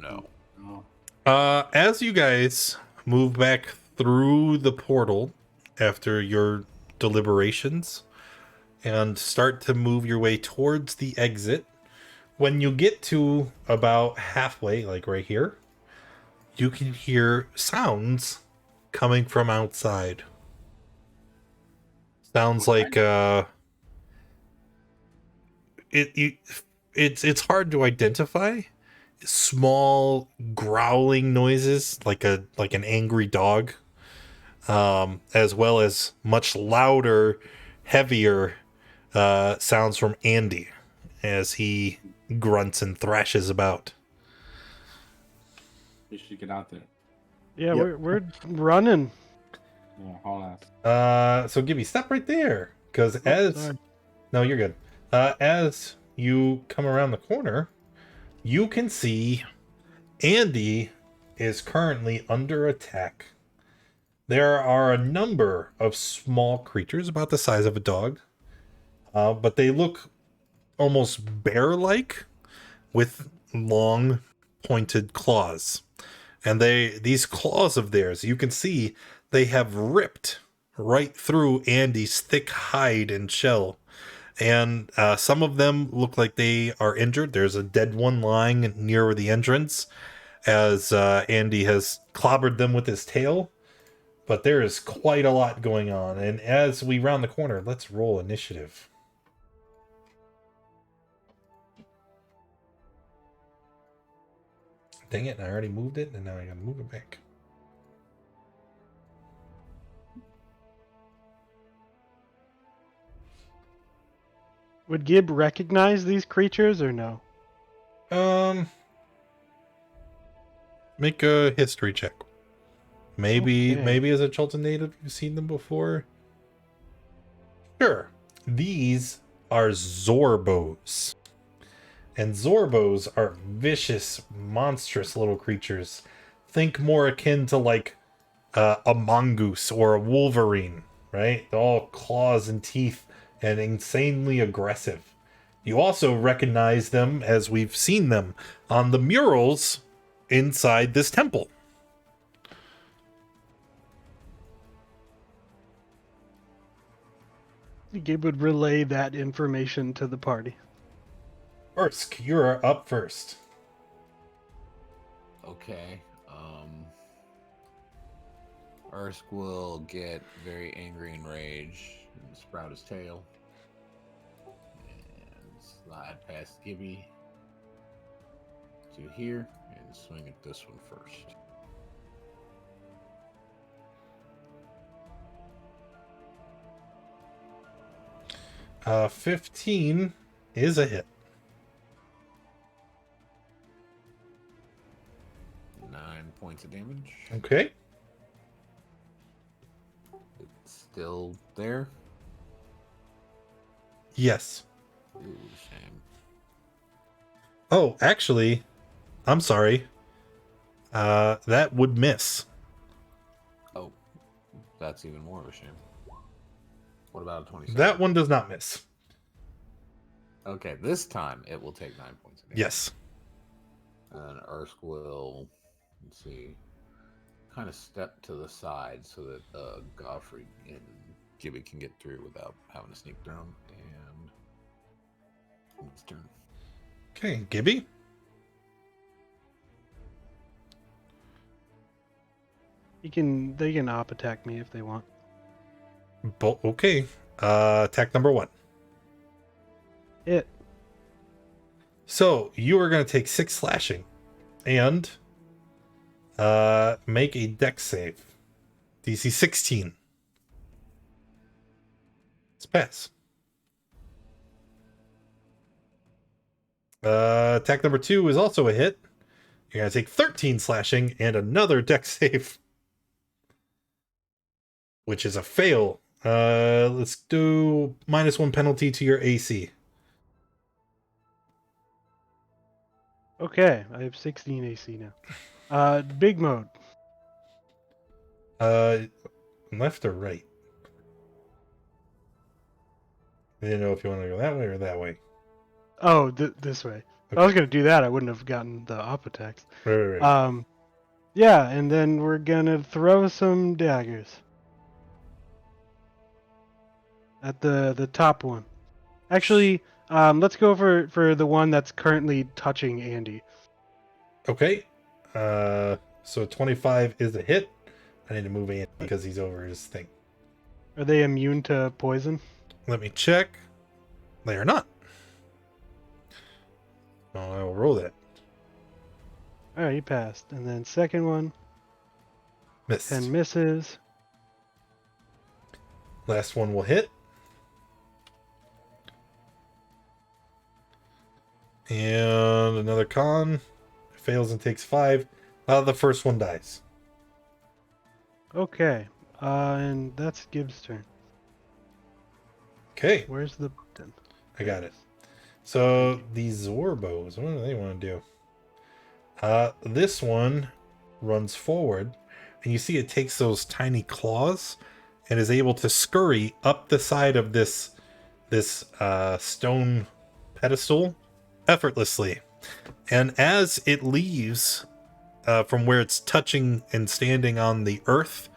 Speaker 11: no.
Speaker 3: Oh.
Speaker 1: As you guys move back through the portal after your deliberations and start to move your way towards the exit. When you get to about halfway, like right here, you can hear sounds coming from outside. Sounds like it's hard to identify. Small growling noises, like an angry dog, as well as much louder, heavier sounds from Andy as he grunts and thrashes about.
Speaker 3: We should get out there.
Speaker 6: Yeah,
Speaker 7: Yep.
Speaker 6: we're running.
Speaker 3: Yeah, haul ass.
Speaker 1: So Gibby, stop right there, because
Speaker 6: sorry.
Speaker 1: no, you're good. As you come around the corner, you can see Andy is currently under attack. There are a number of small creatures about the size of a dog, but they look almost bear-like with long pointed claws. And these claws of theirs, you can see they have ripped right through Andy's thick hide and shell. And some of them look like they are injured. There's a dead one lying near the entrance as Andy has clobbered them with his tail. But there is quite a lot going on. And as we round the corner, let's roll initiative. Dang it, I already moved it, and now I gotta move it back.
Speaker 6: Would Gib recognize these creatures or no?
Speaker 1: Make a history check. Maybe
Speaker 6: Okay.
Speaker 1: as a Cholton native you've seen them before. Sure. These are Zorbos. And Zorbos are vicious, monstrous little creatures. Think more akin to like a mongoose or a wolverine, right? All claws and teeth and insanely aggressive. You also recognize them as we've seen them on the murals inside this temple.
Speaker 6: Gib would relay that information to the party.
Speaker 1: Ursk, you're up first.
Speaker 5: Okay. Ursk will get very angry and rage and sprout his tail and slide past Gibby to here and swing at this one first.
Speaker 1: Uh, 15 is a hit.
Speaker 5: 9 points of damage.
Speaker 1: Okay.
Speaker 5: It's still there.
Speaker 1: Yes.
Speaker 5: Ooh, shame.
Speaker 1: Oh, actually, I'm sorry. That would miss.
Speaker 5: Oh, that's even more of a shame. What about a 27?
Speaker 1: That one does not miss.
Speaker 5: Okay, this time it will take 9 points of damage.
Speaker 1: Yes.
Speaker 5: And Ursk will, let's see, kind of step to the side so that Godfrey and Gibby can get through without having to sneak through him. And it's turn.
Speaker 1: Okay, Gibby.
Speaker 6: They can op attack me if they want.
Speaker 1: Okay. Attack number 1.
Speaker 6: It.
Speaker 1: So you are going to take 6 slashing and make a dex save. DC 16. Let's pass. Attack number 2 is also a hit. You're going to take 13 slashing and another dex save, which is a fail. Let's do -1 penalty to your AC.
Speaker 6: Okay, I have 16 AC now. Big mode.
Speaker 1: Left or right? I didn't know if you want to go that way or that way.
Speaker 6: Oh, this way. If I was gonna do that, I wouldn't have gotten the op attacks.
Speaker 1: Right.
Speaker 6: Yeah, and then we're gonna throw some daggers at the top one. Actually, let's go for the one that's currently touching Andy.
Speaker 1: Okay. So 25 is a hit. I need to move Andy because he's over his thing.
Speaker 6: Are they immune to poison?
Speaker 1: Let me check. They are not. Well, I will roll that.
Speaker 6: All right, you passed. And then second one,
Speaker 1: Miss.
Speaker 6: 10 misses.
Speaker 1: Last one will hit. And another con. Fails and takes 5. The first one dies.
Speaker 6: Okay, and that's Gibbs' turn.
Speaker 1: Okay,
Speaker 6: Where's the button?
Speaker 1: I got it. So these Zorbos, what do they want to do? This one runs forward, and you see it takes those tiny claws and is able to scurry up the side of this stone pedestal effortlessly. And as it leaves from where it's touching and standing on the earth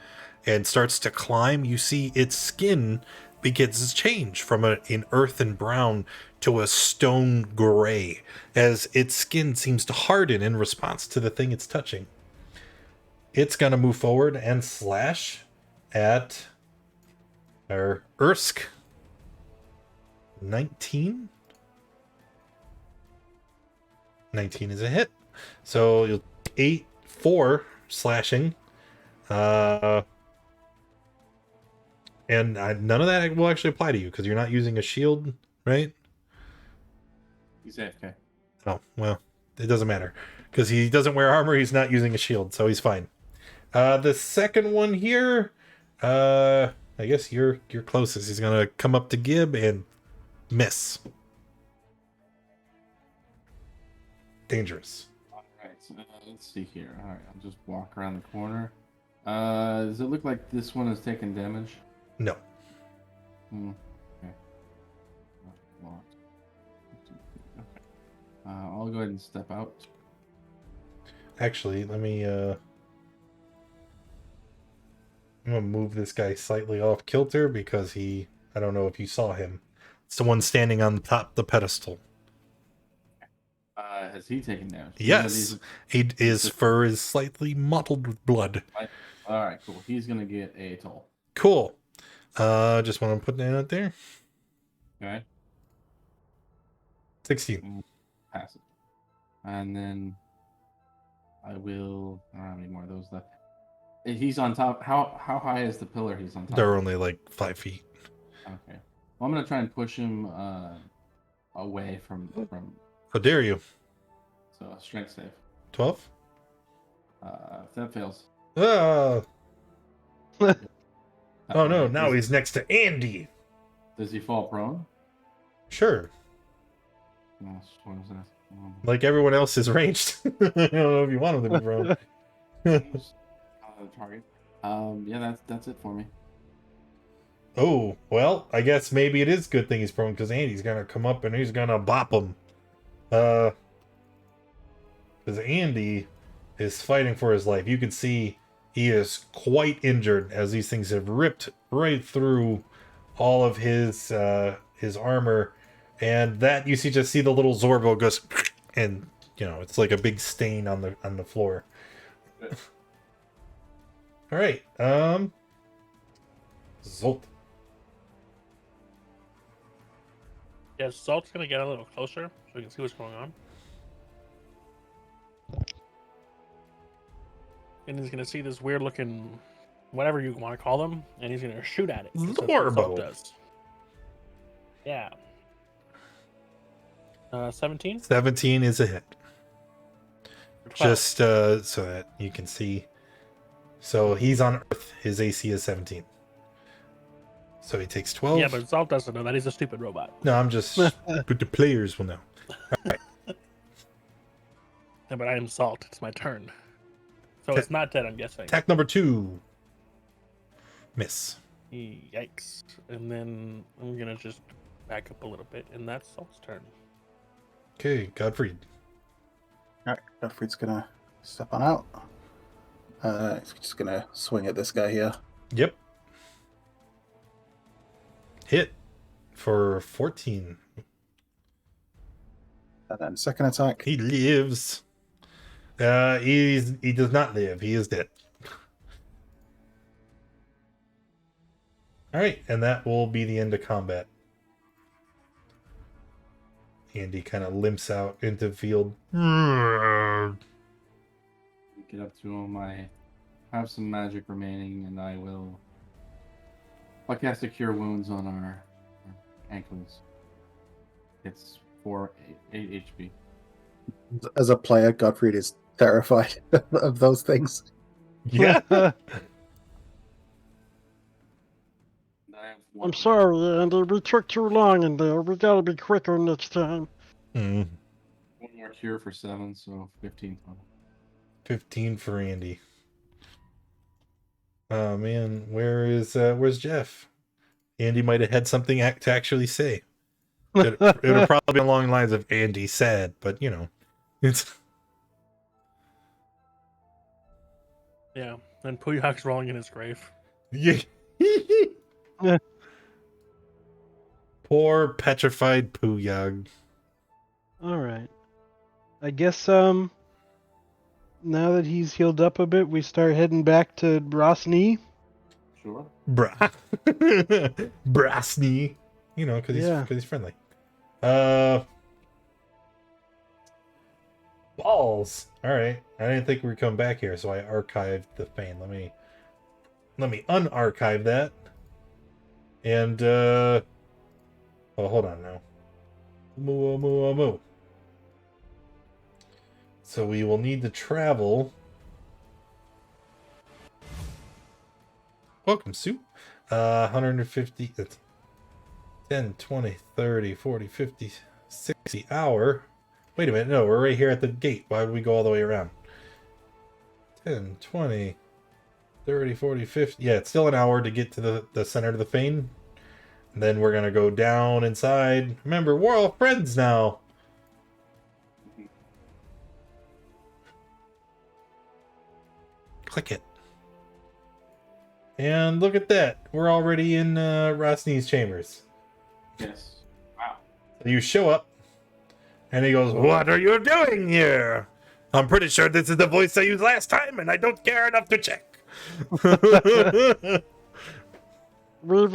Speaker 1: and starts to climb, you see its skin begins to change from an earthen brown to a stone gray as its skin seems to harden in response to the thing it's touching. It's going to move forward and slash at our Ursk. 19? 19 is a hit. So you'll 4 slashing. And none of that will actually apply to you because you're not using a shield, right?
Speaker 3: He's AFK.
Speaker 1: Oh, well, it doesn't matter because he doesn't wear armor. He's not using a shield, so he's fine. The second one here, I guess you're closest. He's gonna come up to Gib and miss. Dangerous.
Speaker 3: All right, so, let's see here. All right, I'll just walk around the corner. Does it look like this one is taking damage?
Speaker 1: No.
Speaker 3: Okay. Locked. Okay. I'll go ahead and step out.
Speaker 1: Actually, let me I'm gonna move this guy slightly off kilter because I don't know if you saw him. It's the one standing on the top of the pedestal.
Speaker 3: Has he taken damage?
Speaker 1: Yes. His fur is slightly mottled with blood.
Speaker 3: All right, cool. He's gonna get a toll.
Speaker 1: Cool. Just want to put that out there.
Speaker 3: Okay.
Speaker 1: 16.
Speaker 3: Pass it. And then I will. I don't have any more of those left. He's on top. How high is the pillar he's on top?
Speaker 1: They're only like 5 feet.
Speaker 3: Okay. Well, I'm gonna try and push him away from.
Speaker 1: How dare you?
Speaker 3: So strength save.
Speaker 1: 12?
Speaker 3: If that fails.
Speaker 1: Oh no, now he's next to Andy.
Speaker 3: Does he fall prone?
Speaker 1: Sure.
Speaker 3: No, what was that?
Speaker 1: Like everyone else is ranged. I don't know if you want him to be prone.
Speaker 3: Target. Yeah, that's it for me.
Speaker 1: Oh, well, I guess maybe it is a good thing he's prone because Andy's gonna come up and he's gonna bop him. Because Andy is fighting for his life. You can see he is quite injured as these things have ripped right through all of his armor, and that you just see the little Zorbo goes, and it's like a big stain on the floor. All right, Zolt.
Speaker 4: Yeah, Zolt's gonna get a little closer so we can see what's going on. And he's gonna see this weird looking, whatever you want to call them, and he's gonna shoot at it. That's what
Speaker 1: Zorbo.
Speaker 4: Zolt does. Yeah. 17?
Speaker 1: 17 is a hit.
Speaker 4: 12.
Speaker 1: Just so that you can see. So he's on Earth. His AC is 17. So he takes 12.
Speaker 4: Yeah, but Zolt doesn't know that. He's a stupid robot.
Speaker 1: No, I'm just. But the players will know.
Speaker 4: Yeah, but I am Zolt. It's my turn. So it's not dead, I'm guessing.
Speaker 1: Attack number 2. Miss.
Speaker 4: Yikes. And then I'm gonna just back up a little bit, and that's Zolt's turn.
Speaker 1: Okay, Godfrey.
Speaker 7: Alright, Godfrey's gonna step on out. He's just gonna swing at this guy here.
Speaker 1: Yep. Hit. for 14.
Speaker 7: And then second attack.
Speaker 1: He lives. He does not live. He is dead. All right, and that will be the end of combat. Andy kind of limps out into the field.
Speaker 3: Get up to him. I have some magic remaining, and I'll cast a Cure Wounds on our ankles. It's 8 HP.
Speaker 7: As a player, Godfrey is terrified of those things.
Speaker 1: Yeah.
Speaker 9: I'm sorry, Andy. We took too long in there. We gotta be quicker next time.
Speaker 1: Mm.
Speaker 3: One more cure for 7, so 15 total.
Speaker 1: 15 for Andy. Oh man, where's Jeff? Andy might have had something to actually say. It would probably be along the lines of Andy said, but you know, it's
Speaker 4: Yeah, and Puyak's rolling in his grave.
Speaker 1: yeah. Poor petrified Puyag.
Speaker 6: All right. I guess now that he's healed up a bit, we start heading back to Rosny.
Speaker 3: Sure.
Speaker 1: Brasny, you know, because he's friendly. Balls. All right, I didn't think we were coming back here, so I archived the Fane. Let me unarchive that. And oh, hold on now. Moo. So we will need to travel. Welcome, Sue. 150, that's 10, 20, 30, 40, 50, 60 hour. Wait a minute, no, we're right here at the gate. Why would we go all the way around? 10, 20, 30, 40, 50. Yeah, it's still an hour to get to the center of the Fane. And then we're going to go down inside. Remember, we're all friends now. Click it. And look at that. We're already in Rosny's chambers.
Speaker 3: Yes. Wow.
Speaker 1: So you show up, and he goes, "What are you doing here? I'm pretty sure this is the voice I used last time, and I don't care enough to check."
Speaker 9: We've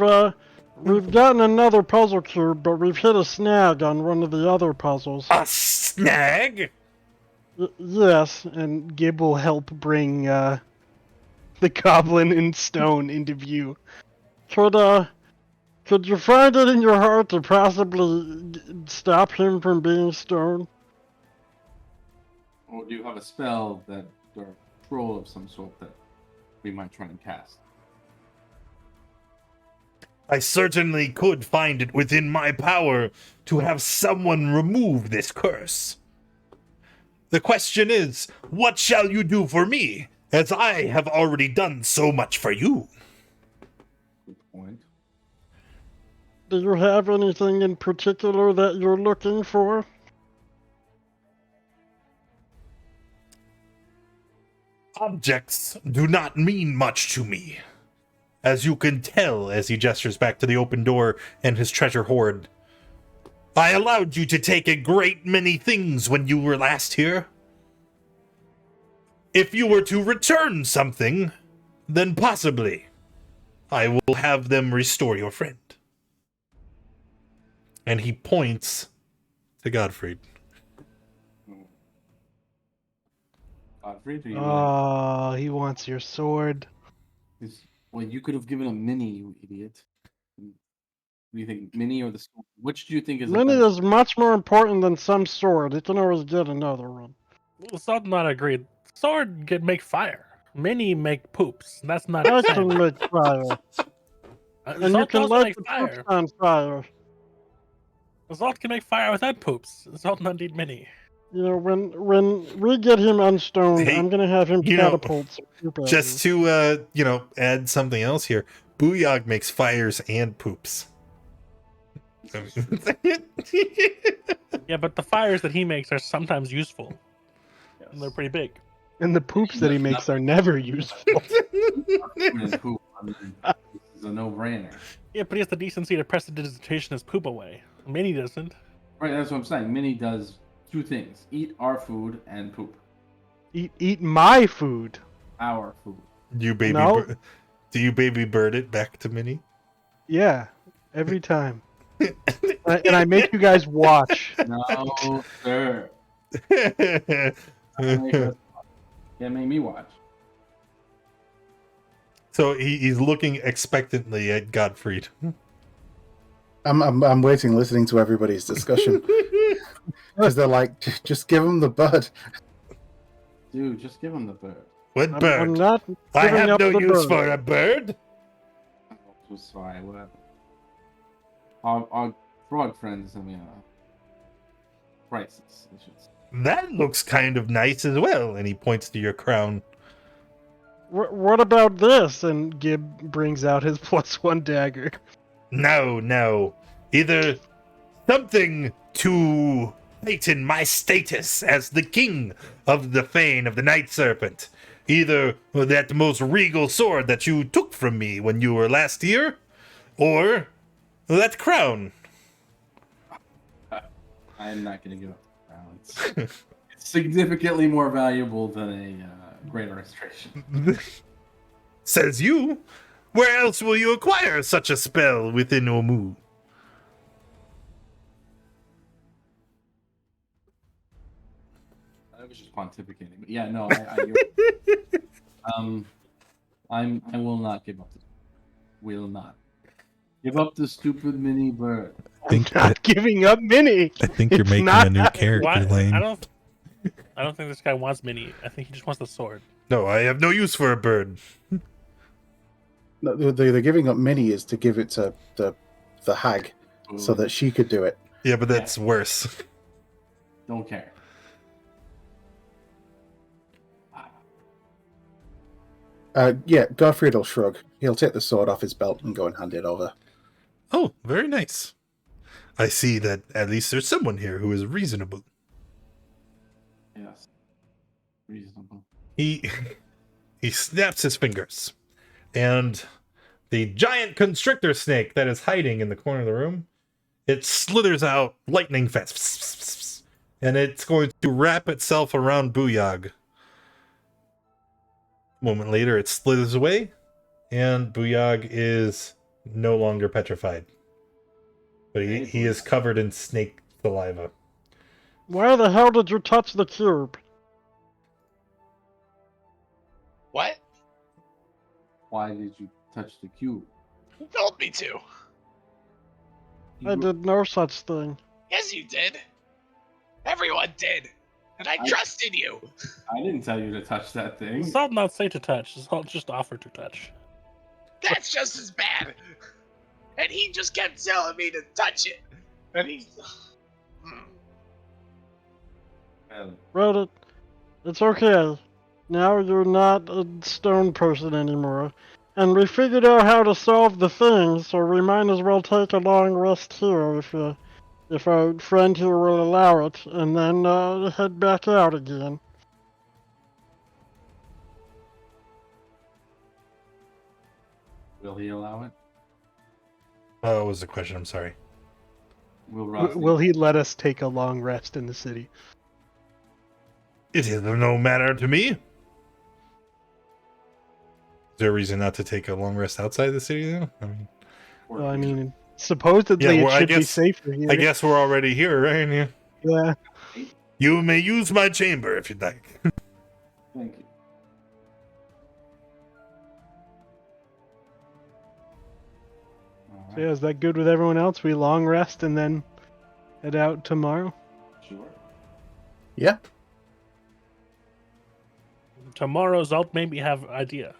Speaker 9: gotten another puzzle cube, but we've hit a snag on one of the other puzzles.
Speaker 1: A snag?
Speaker 9: Yes, and Gib will help bring the goblin in stone into view. Could you find it in your heart to possibly stop him from being stone?
Speaker 3: Or do you have a spell that, or troll of some sort that we might try and cast?
Speaker 1: I certainly could find it within my power to have someone remove this curse. The question is, what shall you do for me, as I have already done so much for you?
Speaker 3: Good point.
Speaker 9: Do you have anything in particular that you're looking for?
Speaker 1: Objects do not mean much to me. As you can tell, as he gestures back to the open door and his treasure hoard, I allowed you to take a great many things when you were last here. If you were to return something, then possibly I will have them restore your friend. And he points to Godfrey.
Speaker 3: Godfrey, do you
Speaker 6: He wants your sword.
Speaker 3: Well, you could have given a mini, you idiot. Do you think mini or the sword? Which do you think is
Speaker 9: Mini
Speaker 3: better?
Speaker 9: is much more important than some sword. It can always get another one.
Speaker 4: Well, sword not agreed. Sword can make fire. Mini make poops. That's not
Speaker 9: I
Speaker 4: the
Speaker 9: can
Speaker 4: same.
Speaker 9: make fire. And you
Speaker 4: Salt
Speaker 9: can
Speaker 4: also
Speaker 9: light
Speaker 4: make
Speaker 9: the
Speaker 4: fire.
Speaker 9: poops on fire.
Speaker 4: Salt can make fire without poops. Salt not need mini.
Speaker 9: You know, when we get him unstoned,
Speaker 1: Hey,
Speaker 9: I'm gonna have him
Speaker 1: you know,
Speaker 9: catapult some poop at
Speaker 1: Just
Speaker 9: you.
Speaker 1: to, add something else here, Booyog makes fires and poops.
Speaker 4: Yeah, but the fires that he makes are sometimes useful. And they're pretty big.
Speaker 6: And the poops that he makes are never useful.
Speaker 3: And poop. I mean, this is a no-brainer.
Speaker 4: Yeah, but he has the decency to press the dissertation as poop away. Minnie doesn't.
Speaker 3: Right, that's what I'm saying. Minnie does two things: eat our food and poop
Speaker 6: Eat my food.
Speaker 3: our food.
Speaker 1: You baby
Speaker 6: No.
Speaker 1: do you baby bird it back to Minnie?
Speaker 6: Yeah, every time. And I make you guys watch.
Speaker 3: No, sir. Can't make me watch.
Speaker 1: So he's looking expectantly at Gottfried.
Speaker 7: I'm waiting, listening to everybody's discussion because they're like, just give him the bird.
Speaker 3: Dude, just give him the bird.
Speaker 1: What bird?
Speaker 6: I'm not
Speaker 1: I
Speaker 6: giving
Speaker 1: have
Speaker 6: up
Speaker 1: no
Speaker 6: the
Speaker 1: use
Speaker 6: bird.
Speaker 1: for a bird.
Speaker 3: I'm so sorry. Whatever. Our frog friends, priceless. I should say.
Speaker 1: That looks kind of nice as well. And he points to your crown.
Speaker 6: What about this? And Gib brings out his +1 dagger.
Speaker 1: No. Either something to heighten my status as the king of the Fane of the Night Serpent. Either that most regal sword that you took from me when you were last here, or that crown.
Speaker 3: I am not going to give up the crown. It's significantly more valuable than a great restoration.
Speaker 1: Says you. Where else will you acquire such a spell within Omu?
Speaker 3: I was just pontificating, but yeah, no, I will not give up. Will not give up the stupid mini bird.
Speaker 6: I'm not giving up Minnie.
Speaker 12: I think you're
Speaker 6: It's
Speaker 12: making
Speaker 6: not
Speaker 12: a new
Speaker 6: happening.
Speaker 12: character,
Speaker 4: Why?
Speaker 12: Lane.
Speaker 4: I don't think this guy wants Minnie. I think he just wants the sword.
Speaker 1: No, I have no use for a bird.
Speaker 7: No, the giving up Minnie is to give it to the hag so that she could do it.
Speaker 1: Yeah, but that's worse.
Speaker 3: Don't care.
Speaker 7: Yeah, Gottfried will shrug. He'll take the sword off his belt and go and hand it over.
Speaker 1: Oh, very nice. I see that at least there's someone here who is reasonable.
Speaker 3: Yes, reasonable.
Speaker 1: He snaps his fingers, and the giant constrictor snake that is hiding in the corner of the room, it slithers out lightning fast, and it's going to wrap itself around Booyog. A moment later, it slithers away, and Booyog is no longer petrified. But he is covered in snake saliva.
Speaker 6: Why the hell did you touch the cube?
Speaker 8: What?
Speaker 3: Why did you touch the cube?
Speaker 8: Who told me to?
Speaker 6: I did no such thing.
Speaker 8: Yes, you did. Everyone did. And I trusted you.
Speaker 3: I didn't tell you to touch that thing.
Speaker 4: Salt not say to touch. Salt just offer to touch.
Speaker 8: That's just as bad. And he just kept telling me to touch it. And he...
Speaker 6: Well, it's okay. Now you're not a stone person anymore. And we figured out how to solve the thing, so we might as well take a long rest here if our friend here will allow it, and then head back out again.
Speaker 3: Will he allow it?
Speaker 1: What was the question? I'm sorry.
Speaker 6: Will he let us take a long rest in the city?
Speaker 1: It is of no matter to me. Is there a reason not to take a long rest outside the city, though?
Speaker 6: I mean, supposedly
Speaker 1: Yeah, well,
Speaker 6: it should be safer here.
Speaker 1: I guess we're already here, right? Yeah.
Speaker 6: Yeah.
Speaker 1: You may use my chamber if you'd like.
Speaker 3: Thank you.
Speaker 6: So yeah, is that good with everyone else? We long rest and then head out tomorrow?
Speaker 3: Sure.
Speaker 7: Yeah.
Speaker 4: Tomorrow, Zalt maybe have idea.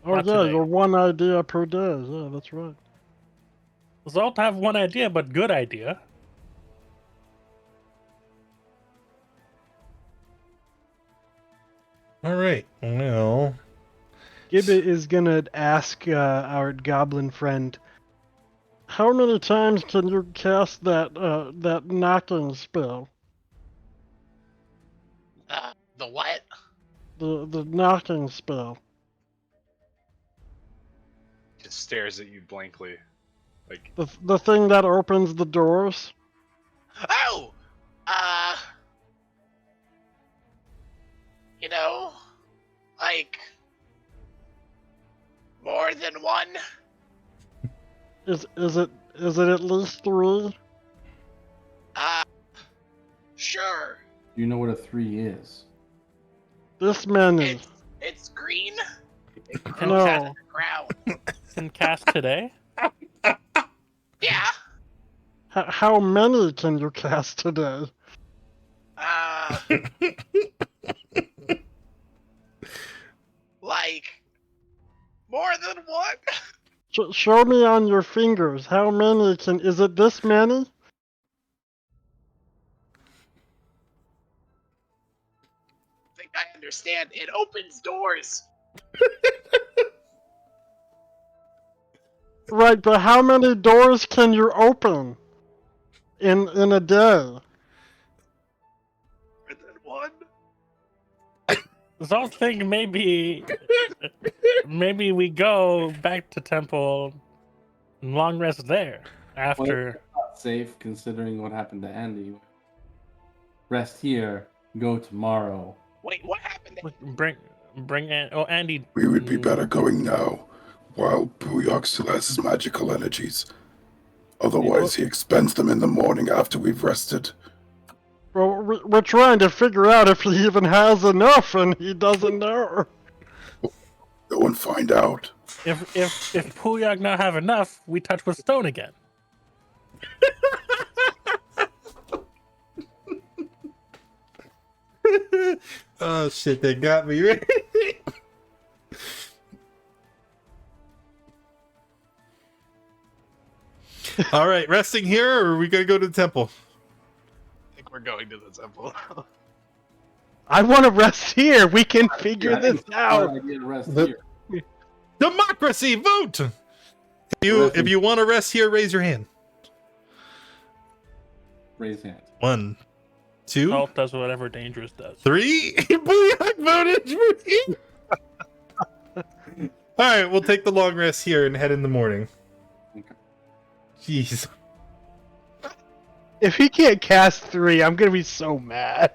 Speaker 6: Oh
Speaker 4: Not
Speaker 6: yeah,
Speaker 4: today.
Speaker 6: you're one idea per day. Yeah, that's right.
Speaker 4: Zalt have one idea, but good idea.
Speaker 1: All right. Well,
Speaker 6: Gibbet is gonna ask our goblin friend, how many times can you cast that knocking spell?
Speaker 8: The what?
Speaker 6: The knocking spell.
Speaker 2: just stares at you blankly. Like,
Speaker 9: The thing that opens the doors.
Speaker 8: Oh! You know, like, more than one?
Speaker 9: Is it at least 3?
Speaker 8: Sure.
Speaker 3: You know what a 3 is?
Speaker 9: This many.
Speaker 8: It's green. It
Speaker 4: Can
Speaker 8: grows
Speaker 9: No.
Speaker 8: out of the ground.
Speaker 4: Can cast today?
Speaker 8: Yeah.
Speaker 9: How many can you cast today?
Speaker 8: Like, more than one?
Speaker 9: Show me on your fingers. How many can? Is it this many?
Speaker 8: I think I understand. It opens doors.
Speaker 9: Right, but how many doors can you open in a day?
Speaker 8: More than one?
Speaker 4: So I'm thinking maybe we go back to temple and long rest there after.
Speaker 3: Not safe considering what happened to Andy. Rest here, go tomorrow.
Speaker 8: Wait, what happened?
Speaker 4: Bring Andy.
Speaker 10: We would be better going now, while Booyok still has his magical energies. Otherwise, he expends them in the morning after we've rested.
Speaker 9: Well, we're trying to figure out if he even has enough, and he doesn't know.
Speaker 10: Go and find out.
Speaker 4: If Puyog not have enough, we touch with stone again.
Speaker 1: Oh shit, they got me right. All right, resting here, or are we gonna go to the temple?
Speaker 2: I think we're going to the temple.
Speaker 9: I want to rest here. We can figure this out.
Speaker 3: Hard idea to rest
Speaker 7: The-
Speaker 3: here.
Speaker 1: Democracy, vote. If you want to rest here, raise your hand.
Speaker 3: Raise hand.
Speaker 1: 1, 2,
Speaker 4: Salt does whatever dangerous does.
Speaker 1: 3. Booyah voted for me. All right, we'll take the long rest here and head in the morning.
Speaker 3: Okay.
Speaker 1: Jeez.
Speaker 6: If he can't cast 3, I'm gonna be so mad.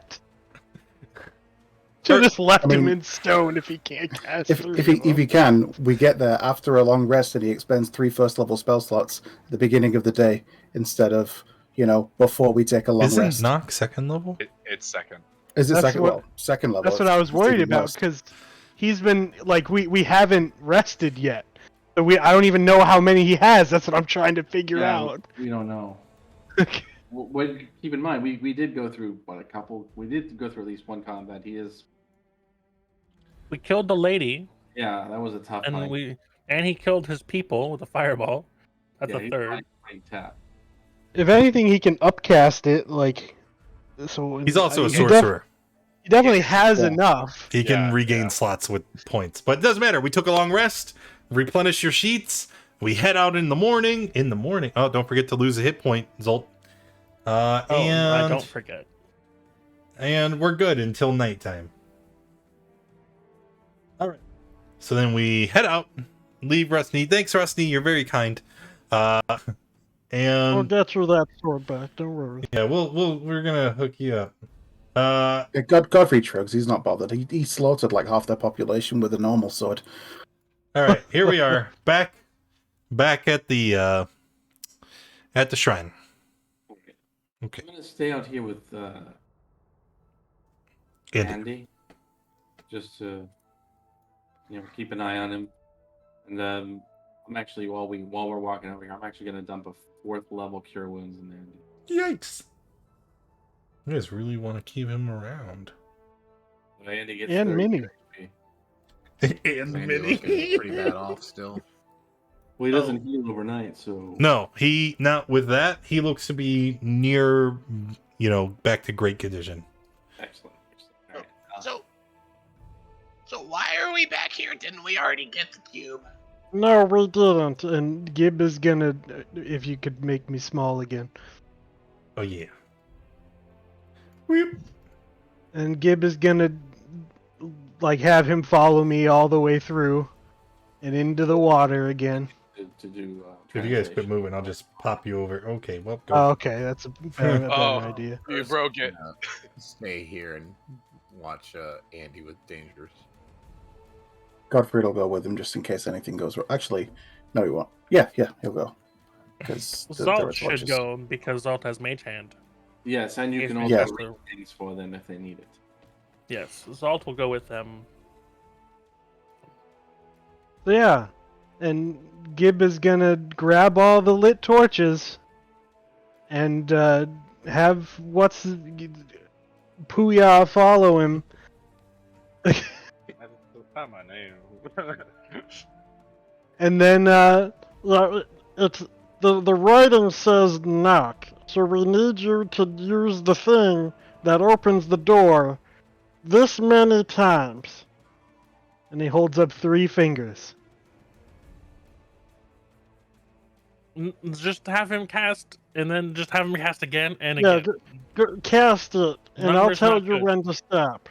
Speaker 6: Should just left
Speaker 7: I mean,
Speaker 6: him in stone if he can't cast
Speaker 7: If
Speaker 6: 3.
Speaker 7: if he can, we get there after a long rest and he expends 3 first-level spell slots at the beginning of the day instead of, before we take a long
Speaker 1: Isn't
Speaker 7: rest.
Speaker 1: Nock second level?
Speaker 2: It's second.
Speaker 7: Is it
Speaker 6: That's
Speaker 7: second
Speaker 6: what-
Speaker 7: level? Second level.
Speaker 6: That's what I was
Speaker 7: It's
Speaker 6: worried
Speaker 7: even
Speaker 6: about
Speaker 7: worse.
Speaker 6: because he's been like we haven't rested yet. So I don't even know how many he has. That's what I'm trying to figure
Speaker 3: Yeah,
Speaker 6: out.
Speaker 3: We don't know. Keep in mind, we did go through we did go through at least one combat.
Speaker 4: We killed the lady,
Speaker 3: Yeah, that was a tough
Speaker 4: and
Speaker 3: fight.
Speaker 4: he killed his people with a fireball. That's
Speaker 3: Yeah,
Speaker 4: a
Speaker 3: he's
Speaker 4: third.
Speaker 3: fighting tap.
Speaker 6: If anything, he can upcast it. Like, so
Speaker 1: He's also a
Speaker 6: he
Speaker 1: sorcerer.
Speaker 6: He definitely has
Speaker 7: Yeah.
Speaker 6: enough.
Speaker 1: He can
Speaker 2: Yeah,
Speaker 1: regain
Speaker 2: yeah.
Speaker 1: slots with points, but it doesn't matter. We took a long rest, replenish your sheets. We head out in the morning. Oh, don't forget to lose a hit point, Zolt.
Speaker 4: I don't forget.
Speaker 1: And we're good until nighttime. All right. So then we head out, leave Rusty. Thanks, Rusty. You're very kind.
Speaker 6: I'll
Speaker 1: And
Speaker 6: get you that sword back. Don't worry.
Speaker 1: yeah, we're gonna hook you up.
Speaker 7: Godfrey shrugs. He's not bothered. He slaughtered like half their population with a normal sword.
Speaker 1: All right, here we are, back at the shrine. Okay.
Speaker 3: I'm gonna stay out here with
Speaker 1: Andy.
Speaker 3: Andy, just to keep an eye on him. And I'm actually while we're walking over here, I'm actually gonna dump a 4th level cure wounds in there.
Speaker 1: Yikes! You guys really want to keep him around?
Speaker 3: So Andy gets
Speaker 6: And
Speaker 3: 30
Speaker 6: Minnie.
Speaker 3: HP.
Speaker 1: And
Speaker 5: Andy looking pretty bad off still.
Speaker 3: Well, he doesn't heal overnight, so
Speaker 1: No, he not with that. He looks to be near, back to great condition.
Speaker 3: excellent. All right.
Speaker 8: So why are we back here? Didn't we already get the cube?
Speaker 6: No, we didn't. And Gib is gonna. If you could make me small again.
Speaker 1: Oh yeah. Weep.
Speaker 6: And Gib is gonna have him follow me all the way through and into the water again.
Speaker 3: to do.
Speaker 1: If you guys quit
Speaker 3: translation.
Speaker 1: moving, I'll just pop you over. Okay, well, go.
Speaker 6: Oh, okay, that's a better
Speaker 2: Oh.
Speaker 6: idea.
Speaker 2: You broke it.
Speaker 5: Stay here and watch Andy with dangers.
Speaker 7: Godfrey will go with him just in case anything goes wrong. Actually, no, he won't. Yeah, he'll go. Because
Speaker 4: Zalt should go because Zalt has Mage Hand.
Speaker 3: Yes, and you
Speaker 4: If
Speaker 3: can
Speaker 4: we
Speaker 3: also
Speaker 4: have
Speaker 3: read
Speaker 4: to-
Speaker 3: things for them if they need it.
Speaker 4: Yes, Zalt will go with them.
Speaker 6: So yeah, and Gib is gonna grab all the lit torches and have Puya follow him.
Speaker 2: That's not my name.
Speaker 6: And then it's the writing says knock, so we need you to use the thing that opens the door this many times. And he holds up 3 fingers.
Speaker 4: Just have him cast, and then just have him cast again and
Speaker 6: Yeah,
Speaker 4: again.
Speaker 6: cast it, and I'll
Speaker 4: Number's
Speaker 6: tell
Speaker 4: not
Speaker 6: you
Speaker 4: good.
Speaker 6: when to stop.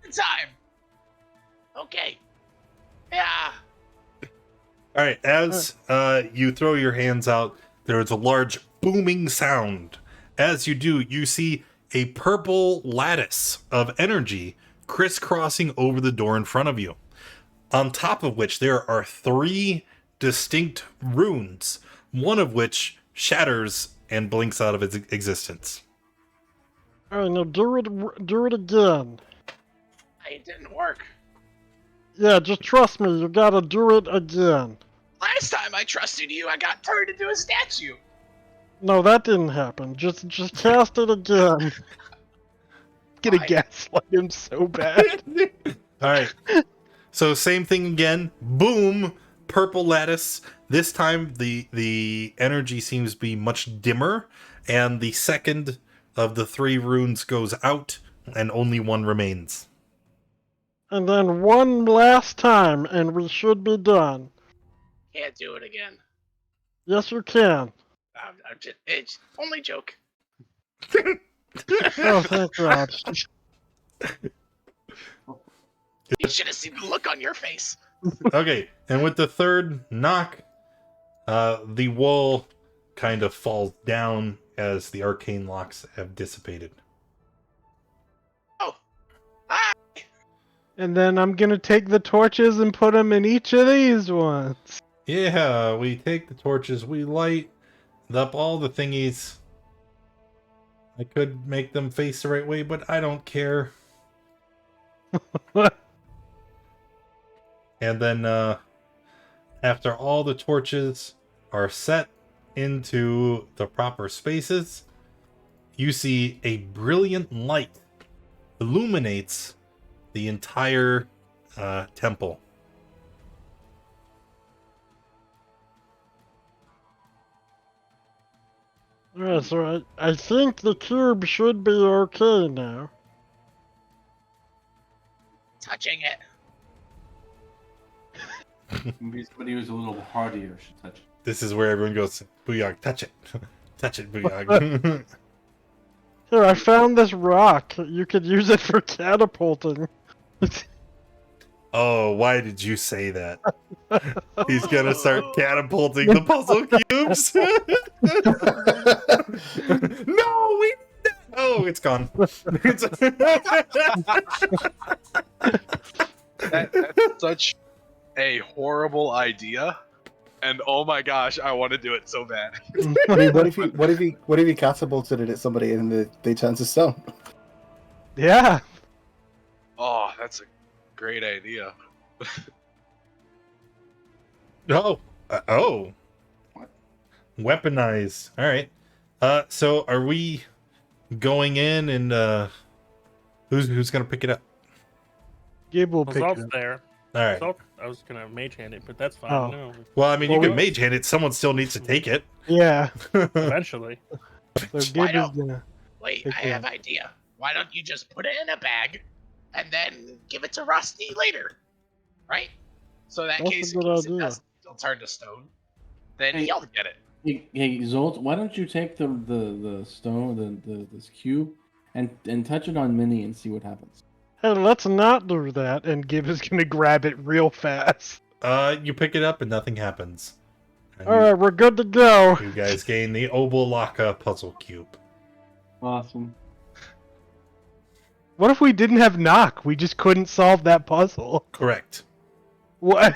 Speaker 8: Time. Okay. Yeah.
Speaker 1: All right, as you throw your hands out, there is a large booming sound. As you do, you see a purple lattice of energy crisscrossing over the door in front of you. On top of which there are 3 distinct runes, one of which shatters and blinks out of its existence.
Speaker 6: Alright, now do it again.
Speaker 8: It didn't work.
Speaker 6: Yeah, just trust me, you gotta do it again.
Speaker 8: Last time I trusted you, I got turned into a statue.
Speaker 6: No, that didn't happen. Just cast it again. Gonna
Speaker 8: Fine.
Speaker 6: gaslight him so bad.
Speaker 1: All right. So same thing again. Boom. Purple lattice. This time the energy seems to be much dimmer, and the second of the 3 runes goes out, and only one remains.
Speaker 6: And then one last time, and we should be done.
Speaker 8: Can't do it again.
Speaker 6: Yes, you can.
Speaker 8: It's only joke.
Speaker 6: Oh, thank God.
Speaker 8: You should have seen the look on your face.
Speaker 1: Okay, and with the third knock, the wall kind of falls down as the arcane locks have dissipated.
Speaker 8: Oh. Ah.
Speaker 6: And then I'm gonna take the torches and put them in each of these ones.
Speaker 1: Yeah, we take the torches, we light up all the thingies. I could make them face the right way, but I don't care. And then after all the torches are set into the proper spaces, you see a brilliant light illuminates the entire temple.
Speaker 6: Alright, so I think the cube should be okay now.
Speaker 8: Touching it.
Speaker 3: Maybe somebody who's a little hardier should touch it.
Speaker 1: This is where everyone goes, Booyog, touch it. Touch it, Booyog.
Speaker 6: Here, I found this rock. You could use it for catapulting.
Speaker 1: Oh, why did you say that? He's gonna start catapulting the puzzle cubes. No, we. Oh, it's gone.
Speaker 2: That's such a horrible idea, and oh my gosh, I want to do it so bad.
Speaker 7: I mean, what if he catapulted it at somebody and they turn to stone?
Speaker 6: Yeah.
Speaker 2: Oh, that's a great idea.
Speaker 1: Oh. Weaponize. All right. So are we going in and who's gonna pick it up?
Speaker 6: Gib will
Speaker 4: Well,
Speaker 6: pick it
Speaker 4: Zalt's
Speaker 6: up.
Speaker 4: there.
Speaker 1: All right.
Speaker 4: Zalt, I was gonna mage hand it, but that's fine.
Speaker 6: Oh.
Speaker 4: No,
Speaker 1: Well, I mean,
Speaker 6: Well,
Speaker 1: you can
Speaker 6: we-
Speaker 1: mage hand it. Someone still needs to take it.
Speaker 6: Yeah.
Speaker 4: eventually.
Speaker 6: So
Speaker 8: Why
Speaker 6: Gib is
Speaker 8: don't-
Speaker 6: gonna.
Speaker 8: Wait,
Speaker 6: Pick
Speaker 8: I have
Speaker 6: one.
Speaker 8: an idea. Why don't you just put it in a bag and then give it to Rusty later? Right? So that
Speaker 6: That's a
Speaker 8: case
Speaker 6: good
Speaker 8: it
Speaker 6: idea.
Speaker 8: doesn't still turn to stone. Then
Speaker 3: Hey.
Speaker 8: he'll get it.
Speaker 3: Hey Zolt, why don't you take the stone, this cube, and touch it on Minnie and see what happens?
Speaker 6: Hey, let's not do that. And Gib is gonna grab it real fast.
Speaker 1: You pick it up and nothing happens. And
Speaker 6: All right, we're good to go.
Speaker 1: you guys gain the Obo'Laka puzzle cube.
Speaker 3: Awesome.
Speaker 6: What if we didn't have knock? We just couldn't solve that puzzle.
Speaker 1: Correct.
Speaker 6: What?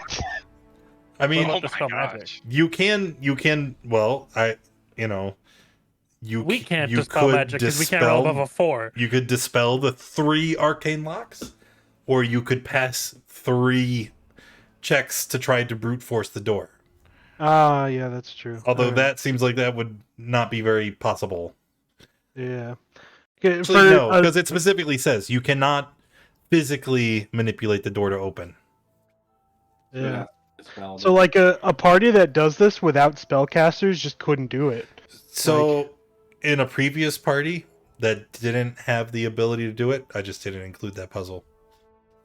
Speaker 1: I mean,
Speaker 2: Oh
Speaker 4: Dispel
Speaker 2: my
Speaker 4: magic.
Speaker 2: gosh.
Speaker 1: you can. Well,
Speaker 4: We can't
Speaker 1: you
Speaker 4: dispel
Speaker 1: could
Speaker 4: magic because we can't roll above a 4.
Speaker 1: You could dispel the 3 arcane locks, or you could pass 3 checks to try to brute force the door.
Speaker 6: Ah, yeah, that's true.
Speaker 1: Although
Speaker 6: Alright.
Speaker 1: that seems like that would not be very possible.
Speaker 6: Yeah. Okay,
Speaker 1: Actually, no, because it specifically says you cannot physically manipulate the door to open.
Speaker 6: yeah.
Speaker 3: Dispelled.
Speaker 6: So like a party that does this without spellcasters just couldn't do it.
Speaker 1: So, in a previous party that didn't have the ability to do it, I just didn't include that puzzle.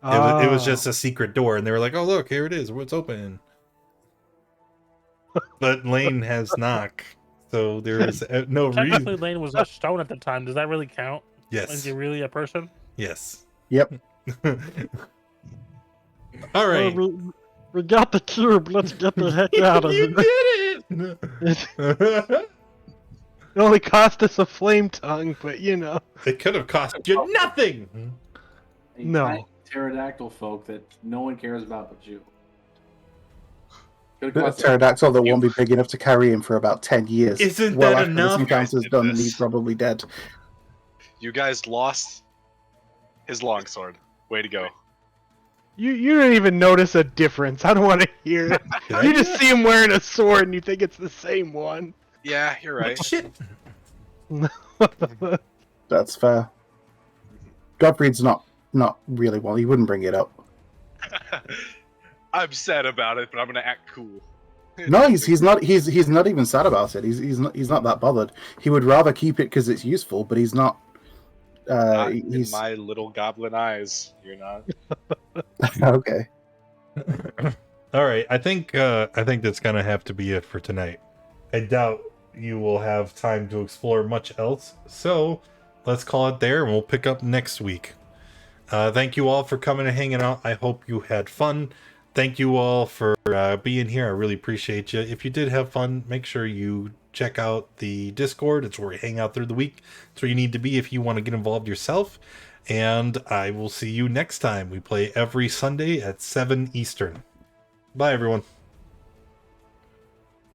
Speaker 1: It was just a secret door, and they were like, "Oh, look, here it is. It's open." But Lane has knock, so there is no
Speaker 4: Technically,
Speaker 1: reason.
Speaker 4: Lane was a stone at the time. Does that really count?
Speaker 1: Yes,
Speaker 4: Is he really a person?
Speaker 1: yes.
Speaker 7: Yep.
Speaker 1: All right.
Speaker 6: We got the cube. Let's get the heck out of
Speaker 1: You
Speaker 6: here.
Speaker 1: did
Speaker 6: It only cost us a flame tongue, but you know.
Speaker 1: It could have cost you nothing.
Speaker 3: A
Speaker 6: No.
Speaker 3: tiny pterodactyl folk that no one cares about but you. Could've
Speaker 7: A
Speaker 3: cost-
Speaker 7: pterodactyl that won't be big enough to carry him for about 10 years.
Speaker 1: Isn't
Speaker 7: well
Speaker 1: that
Speaker 7: after
Speaker 1: enough?
Speaker 7: this encounter's
Speaker 2: Did
Speaker 7: done and
Speaker 2: this.
Speaker 7: he's probably dead.
Speaker 2: You guys lost his longsword. Way to go.
Speaker 6: You don't even notice a difference. I don't want to hear it.
Speaker 1: Did
Speaker 6: You
Speaker 1: I?
Speaker 6: just see him wearing a sword and you think it's the same one.
Speaker 2: Yeah, you're right.
Speaker 1: Shit.
Speaker 7: That's fair. Godfrey's not really well. He wouldn't bring it up.
Speaker 2: I'm sad about it, but I'm gonna act cool.
Speaker 7: No, he's not even sad about it. He's not that bothered. He would rather keep it because it's useful, but he's not.
Speaker 2: Not in
Speaker 7: He's
Speaker 2: my little goblin eyes. You're not.
Speaker 7: okay.
Speaker 1: All right, I think that's gonna have to be it for tonight. I doubt you will have time to explore much else, so let's call it there, and we'll pick up next week. Thank you all for coming and hanging out. I hope you had fun. Thank you all for being here. I really appreciate you. If you did have fun, make sure you check out the Discord. It's where we hang out through the week. It's where you need to be if you want to get involved yourself. And I will see you next time. We play every Sunday at 7 Eastern. Bye, everyone.